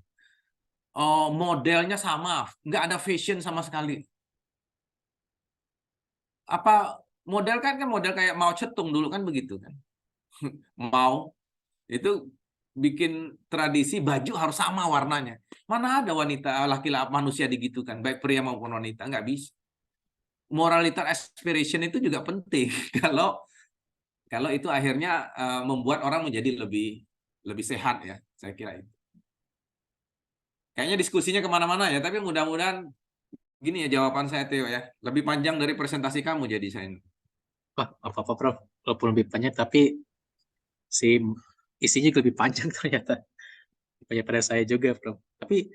Speaker 6: Modelnya sama, nggak ada fashion sama sekali. Apa model kan model kayak Mao Zedong dulu kan begitu kan. Mao itu bikin tradisi baju harus sama warnanya. Mana ada wanita, laki-laki, manusia digitukan, baik pria maupun wanita, nggak bisa. Moralitas aspiration itu juga penting. Kalau Kalau itu akhirnya membuat orang menjadi lebih sehat ya, saya kira itu. Kayaknya diskusinya kemana-mana ya, tapi mudah-mudahan gini ya jawaban saya Theo ya, lebih panjang dari presentasi kamu jadi saya.
Speaker 3: Wah, apa-apa, Prof. Walaupun lebih banyak, tapi si isinya lebih panjang ternyata. Banyak pada saya juga, Prof. Tapi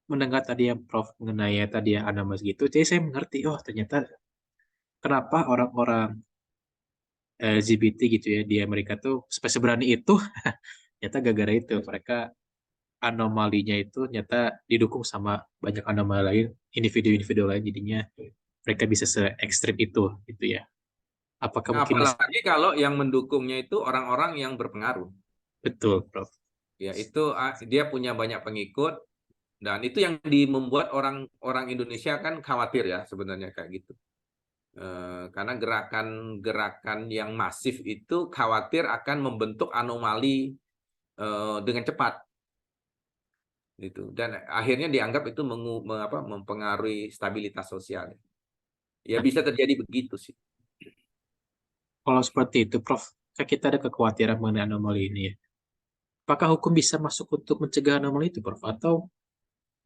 Speaker 3: mendengar tadi yang Prof mengenai tadi yang analisis gitu, jadi saya mengerti, oh ternyata kenapa orang-orang LGBT gitu ya di Amerika tuh sampai seberani itu, ternyata gara-gara itu mereka anomalinya itu ternyata didukung sama banyak anomali lain, individu-individu lain, jadinya mereka bisa se-ekstrim itu gitu ya. Apakah
Speaker 6: Nah,
Speaker 3: mungkin
Speaker 6: apalagi kalau yang mendukungnya itu orang-orang yang berpengaruh.
Speaker 3: betul, Prof?
Speaker 6: Ya, itu dia punya banyak pengikut dan itu yang membuat orang Indonesia kan khawatir ya sebenarnya kayak gitu. Karena gerakan-gerakan yang masif itu khawatir akan membentuk anomali dengan cepat. Gitu. Dan akhirnya dianggap itu mempengaruhi stabilitas sosial. Ya
Speaker 3: Nah,
Speaker 6: bisa terjadi begitu sih.
Speaker 3: kalau seperti itu, Prof, kan kita ada kekhawatiran mengenai anomali ini ya. Apakah hukum bisa masuk untuk mencegah anomali itu, Prof? Atau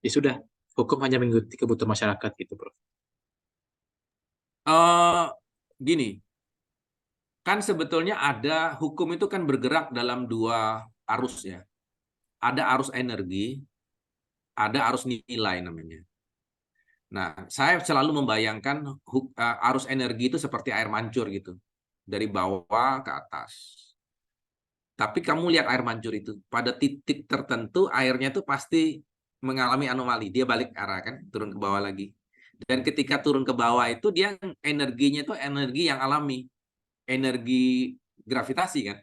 Speaker 3: ya sudah, hukum hanya mengikuti kebutuhan masyarakat gitu, Prof?
Speaker 6: Gini, kan sebetulnya hukum itu kan bergerak dalam dua arus ya. Ada arus energi, ada arus nilai namanya. Nah, saya selalu membayangkan arus energi itu seperti air mancur gitu. Dari bawah ke atas. Tapi kamu lihat air mancur itu, pada titik tertentu airnya itu pasti mengalami anomali. Dia balik arah kan, turun ke bawah lagi. Dan ketika turun ke bawah itu dia energinya itu energi yang alami. Energi gravitasi kan.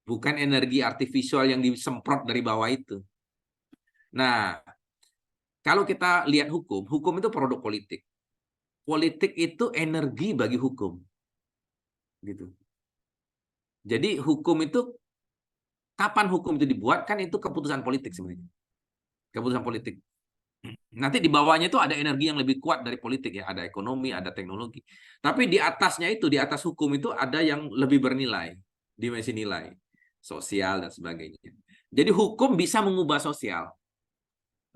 Speaker 6: Bukan energi artifisial yang disemprot dari bawah itu. Nah, kalau kita lihat hukum itu produk politik. Politik itu energi bagi hukum. Gitu. Jadi hukum itu kapan hukum itu dibuat kan itu keputusan politik sebenarnya. Keputusan politik. Nanti di bawahnya itu ada energi yang lebih kuat dari politik ya, ada ekonomi, ada teknologi. Tapi di atasnya itu, di atas hukum itu ada yang lebih bernilai, dimensi nilai, sosial dan sebagainya. Jadi hukum bisa mengubah sosial.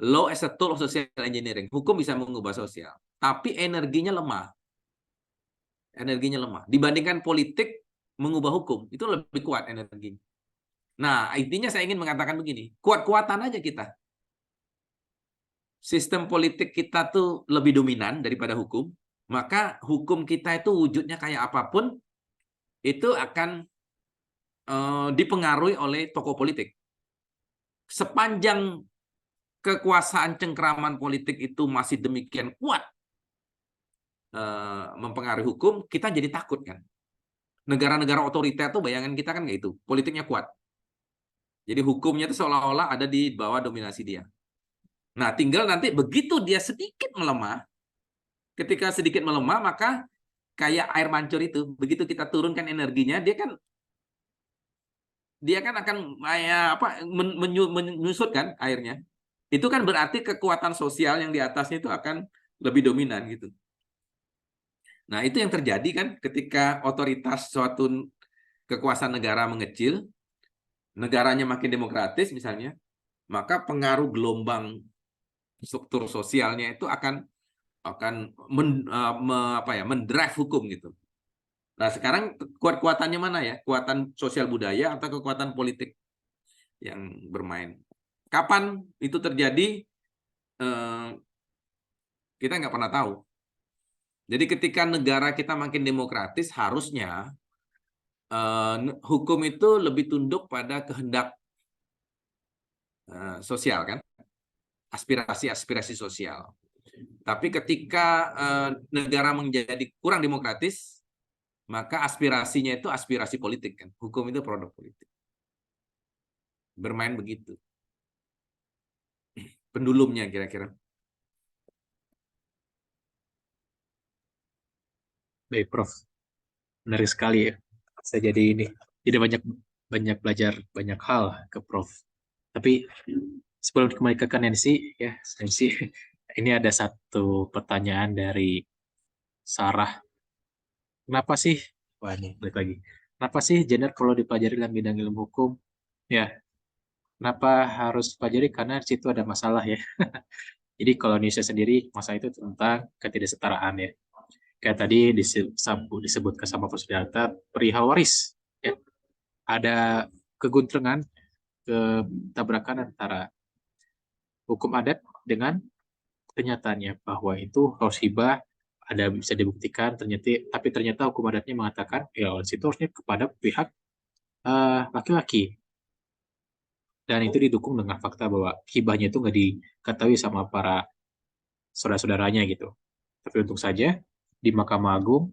Speaker 6: Law as a tool of social engineering. Hukum bisa mengubah sosial, tapi energinya lemah. Energinya lemah. Dibandingkan politik mengubah hukum, itu lebih kuat energinya. Nah, intinya saya ingin mengatakan begini, kuat-kuatan aja kita. Sistem politik kita tuh lebih dominan daripada hukum, maka hukum kita itu wujudnya kayak apapun, itu akan dipengaruhi oleh tokoh politik. Sepanjang kekuasaan cengkraman politik itu masih demikian kuat mempengaruhi hukum, kita jadi takut kan. Negara-negara otoriter tuh bayangan kita kan nggak itu, politiknya kuat. Jadi hukumnya itu seolah-olah ada di bawah dominasi dia. Nah, tinggal nanti begitu dia sedikit melemah, ketika sedikit melemah, maka kayak air mancur itu, begitu kita turunkan energinya, dia kan akan menyusut kan airnya. Itu kan berarti kekuatan sosial yang di atasnya itu akan lebih dominan gitu. Nah, itu yang terjadi kan ketika otoritas suatu kekuasaan negara mengecil, negaranya makin demokratis misalnya, maka pengaruh gelombang struktur sosialnya itu akan mendrive hukum gitu. Nah, sekarang kekuatannya mana ya? Kekuatan sosial budaya atau kekuatan politik yang bermain? Kapan itu terjadi? Kita nggak pernah tahu. Jadi ketika negara kita makin demokratis, harusnya hukum itu lebih tunduk pada kehendak sosial kan? Aspirasi-aspirasi sosial. Tapi ketika negara menjadi kurang demokratis, maka aspirasinya itu aspirasi politik kan. Hukum itu produk politik. Bermain begitu. Pendulumnya kira-kira.
Speaker 3: Baik, Prof. Menarik sekali ya. Saya jadi banyak belajar banyak hal ke Prof. Tapi sebelum kembali ke Nancy, ya, Nancy, ini ada satu pertanyaan dari Sarah. Kenapa sih? Wah, ini balik lagi. Kenapa sih gender perlu dipelajari dalam bidang ilmu hukum? Ya, kenapa harus dipelajari? Karena di situ ada masalah ya. Jadi kalau Indonesia sendiri, masalah itu tentang ketidaksetaraan ya. Kayak tadi disebutkan sama Pak Sudarta, perihal waris. Ya. Ada keguntrengan, ketabrakan antara hukum adat dengan kenyataannya bahwa itu harus hibah, ada bisa dibuktikan tapi ternyata hukum adatnya mengatakan ya itu harusnya kepada pihak laki-laki, dan itu didukung dengan fakta bahwa hibahnya itu nggak diketahui sama para saudara-saudaranya gitu. Tapi untung saja di Mahkamah Agung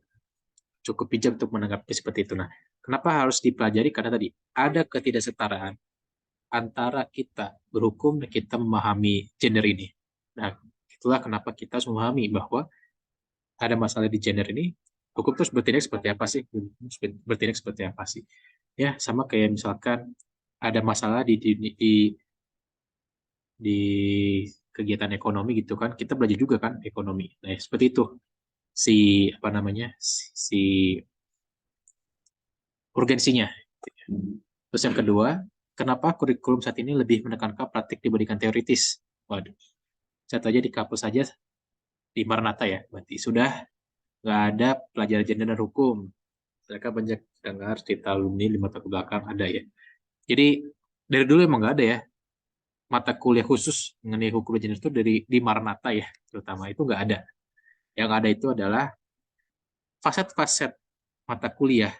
Speaker 3: cukup bijak untuk menanggapi seperti itu. Nah, kenapa harus dipelajari? Karena tadi ada ketidaksetaraan antara kita berhukum dan kita memahami gender ini. Nah, itulah kenapa kita harus memahami bahwa ada masalah di gender ini, hukum terus bertindak seperti apa sih? Bertindak seperti apa sih? Ya, sama kayak misalkan ada masalah di kegiatan ekonomi gitu kan, kita belajar juga kan ekonomi. Nah, seperti itu. Si urgensinya. Terus yang kedua, kenapa kurikulum saat ini lebih menekankan praktik dibandingkan teoritis? Waduh, saya aja di kampus saja di Maranatha ya, berarti sudah nggak ada pelajaran gender dan hukum. Mereka banyak dengar cerita alumni 5 tahun belakang ada ya. Jadi dari dulu emang nggak ada ya mata kuliah khusus mengenai hukum dan gender itu di Maranatha ya, terutama itu nggak ada. Yang ada itu adalah faset-faset mata kuliah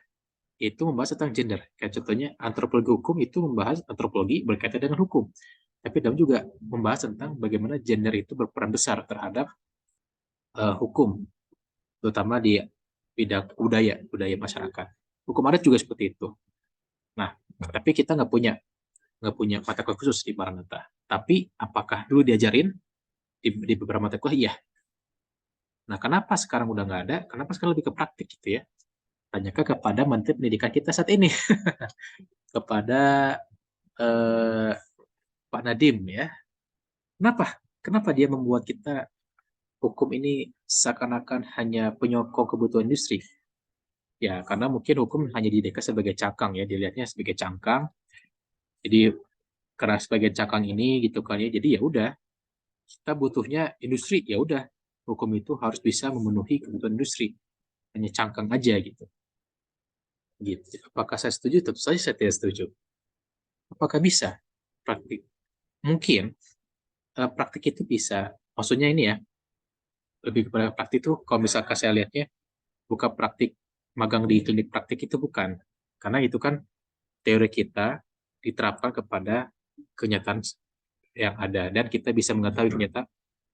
Speaker 3: itu membahas tentang gender. Kayak contohnya antropologi hukum itu membahas antropologi berkaitan dengan hukum. Tapi dalam juga membahas tentang bagaimana gender itu berperan besar terhadap hukum, terutama di bidang budaya masyarakat. Hukum adat juga seperti itu. Nah, tapi kita nggak punya mata kuliah khusus di Maranatha. Tapi apakah dulu diajarin di beberapa mata kuliah? Iya. Nah, kenapa sekarang udah nggak ada? Kenapa sekarang lebih ke praktik gitu ya? Tanyakan kepada Menteri Pendidikan kita saat ini, kepada Pak Nadiem ya. Kenapa dia membuat kita hukum ini seakan-akan hanya penyokong kebutuhan industri? Ya, karena mungkin hukum hanya didekat sebagai cangkang ya, dilihatnya sebagai cangkang. Jadi karena sebagai cangkang ini gitu kan ya, jadi ya udah kita butuhnya industri, ya udah hukum itu harus bisa memenuhi kebutuhan industri, hanya cangkang aja gitu. Apakah saya setuju? Tentu saja saya tidak setuju. Apakah bisa praktik? Mungkin praktik itu bisa, maksudnya ini ya, lebih kepada praktik itu kalau misalkan saya lihatnya bukan praktik magang di klinik praktik, itu bukan, karena itu kan teori kita diterapkan kepada kenyataan yang ada dan kita bisa mengetahui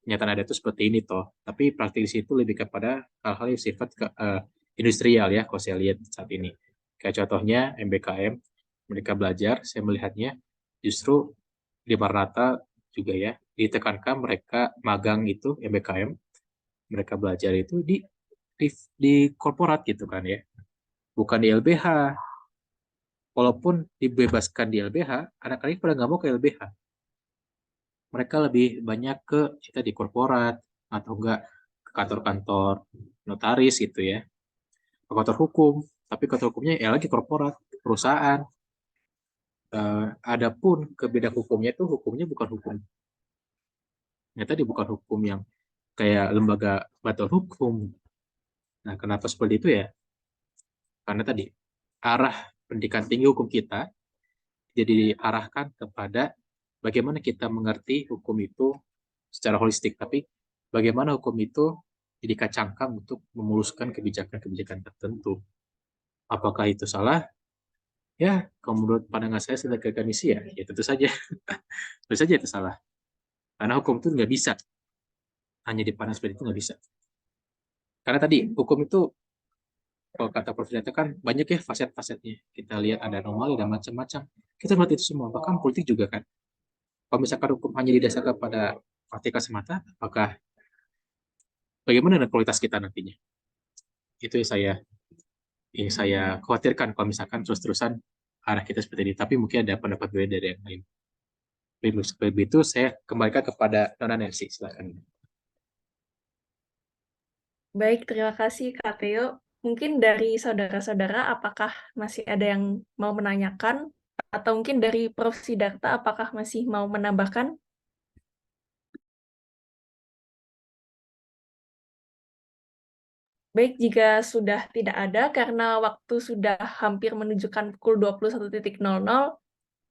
Speaker 3: kenyataan ada itu seperti ini toh. Tapi praktik di situ lebih kepada hal-hal yang sifat industrial ya, kalau saya lihat saat ini. Kayak contohnya MBKM, mereka belajar, saya melihatnya justru di Maranatha juga ya, ditekankan mereka magang itu MBKM, mereka belajar itu di korporat gitu kan ya, bukan di LBH. Walaupun dibebaskan di LBH, anak-anak pada nggak mau ke LBH. Mereka lebih banyak ke kita di korporat atau enggak ke kantor-kantor notaris gitu ya, ke kantor hukum. Tapi kantor hukumnya ya lagi korporat, perusahaan. Adapun ke bidang hukumnya itu hukumnya bukan hukum. Tadi bukan hukum yang kayak lembaga bantuan hukum. Nah, kenapa seperti itu ya? Karena tadi arah pendidikan tinggi hukum kita jadi diarahkan kepada bagaimana kita mengerti hukum itu secara holistik, tapi bagaimana hukum itu jadi cangkang untuk memuluskan kebijakan-kebijakan tertentu. Apakah itu salah? Ya, kalau menurut pandangan saya sebagai akademisi ya tentu saja. Tentu saja itu salah. Karena hukum itu nggak bisa. Hanya dipandang seperti itu nggak bisa. Karena tadi, hukum itu, kalau kata Prof. Data kan banyak ya faset-fasetnya. Kita lihat ada anomali, ada macam-macam. Kita melihat itu semua. Bahkan politik juga kan. Kalau misalkan hukum hanya didasarkan pada praktika semata, apakah bagaimana dengan kualitas kita nantinya? Itu yang saya khawatirkan kalau misalkan terus-terusan arah kita seperti ini. Tapi mungkin ada pendapat berbeda dari yang lain. Lebih itu saya kembalikan kepada Nona Nancy. Silakan.
Speaker 2: Baik, terima kasih Kak Theo. Mungkin dari saudara-saudara, apakah masih ada yang mau menanyakan? Atau mungkin dari Prof. Sidarta, apakah masih mau menambahkan? Baik, jika sudah tidak ada, karena waktu sudah hampir menunjukkan pukul 21.00,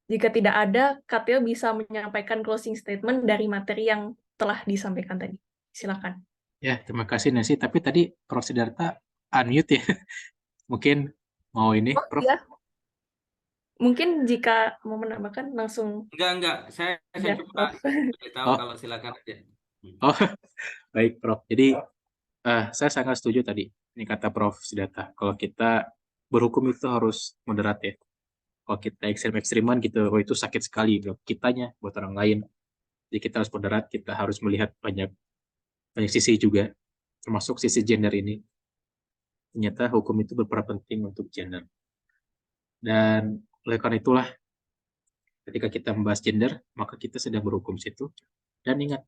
Speaker 2: jika tidak ada, KTO bisa menyampaikan closing statement dari materi yang telah disampaikan tadi. Silakan.
Speaker 3: Ya, terima kasih Nancy. Tapi tadi Prof. Sidarta unmute ya. Mungkin mau ini,
Speaker 2: Oh
Speaker 3: Prof.
Speaker 2: iya, mungkin jika mau menambahkan langsung
Speaker 7: Enggak. Saya
Speaker 2: aja,
Speaker 7: cuma
Speaker 2: Prof.
Speaker 7: beritahu
Speaker 3: Oh,
Speaker 7: kalau silakan aja.
Speaker 3: oh, baik Prof. Jadi saya sangat setuju tadi. Ini kata Prof. Sidarta. Kalau kita berhukum itu harus moderat ya. Kalau kita ekstrim-ekstriman gitu, oh itu sakit sekali buat kitanya, buat orang lain. Jadi kita harus moderat, kita harus melihat banyak banyak sisi juga, termasuk sisi gender ini. Ternyata hukum itu berperan penting untuk gender. Dan oleh karena itulah, ketika kita membahas gender, maka kita sedang berhukum situ. Dan ingat,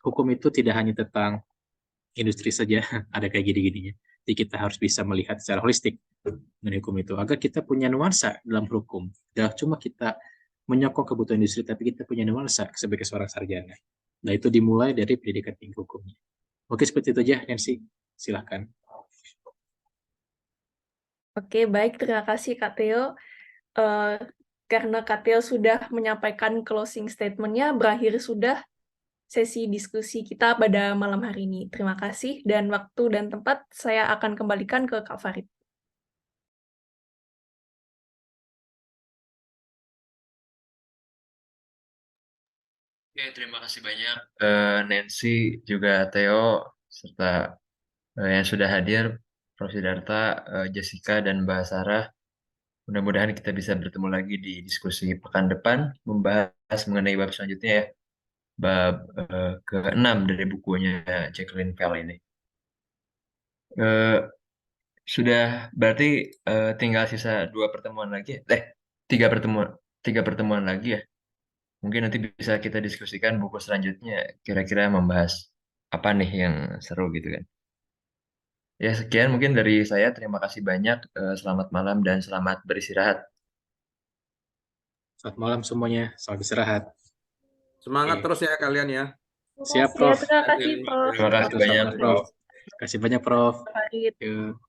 Speaker 3: hukum itu tidak hanya tentang industri saja, ada kayak gini-gininya. Jadi kita harus bisa melihat secara holistik mengenai hukum itu, agar kita punya nuansa dalam hukum. Tidak cuma kita menyokong kebutuhan industri, tapi kita punya nuansa sebagai seorang sarjana. Nah, itu dimulai dari pendidikan tinggi hukumnya. Oke, seperti itu aja, Nancy. Silahkan.
Speaker 2: Oke, baik. Terima kasih, Kak Theo. Karena Kak Theo sudah menyampaikan closing statement-nya, berakhir sudah sesi diskusi kita pada malam hari ini. Terima kasih, dan waktu dan tempat saya akan kembalikan ke Kak Farid.
Speaker 1: Oke, terima kasih banyak Nancy, juga Theo, serta yang sudah hadir, Prof. Sidarta, Jessica, dan Mbak Sarah. Mudah-mudahan kita bisa bertemu lagi di diskusi pekan depan, membahas mengenai bab selanjutnya ya, bab ke-6 dari bukunya Jacqueline Pell ini. Eh, sudah berarti tinggal sisa 2 pertemuan lagi, tiga pertemuan lagi ya. Mungkin nanti bisa kita diskusikan buku selanjutnya, kira-kira membahas apa nih yang seru gitu kan. Ya, sekian mungkin dari saya. Terima kasih banyak. Selamat malam dan selamat beristirahat.
Speaker 3: Selamat malam semuanya. Selamat istirahat.
Speaker 7: Semangat
Speaker 3: Oke.
Speaker 7: terus ya kalian ya.
Speaker 3: Siap,
Speaker 2: Ya,
Speaker 3: Prof.
Speaker 2: terima kasih, Prof.
Speaker 1: Terima kasih
Speaker 3: Sama-sama,
Speaker 1: banyak,
Speaker 3: Prof.
Speaker 1: Prof.
Speaker 3: Terima kasih banyak, Prof.
Speaker 2: Farid.
Speaker 3: Yuk.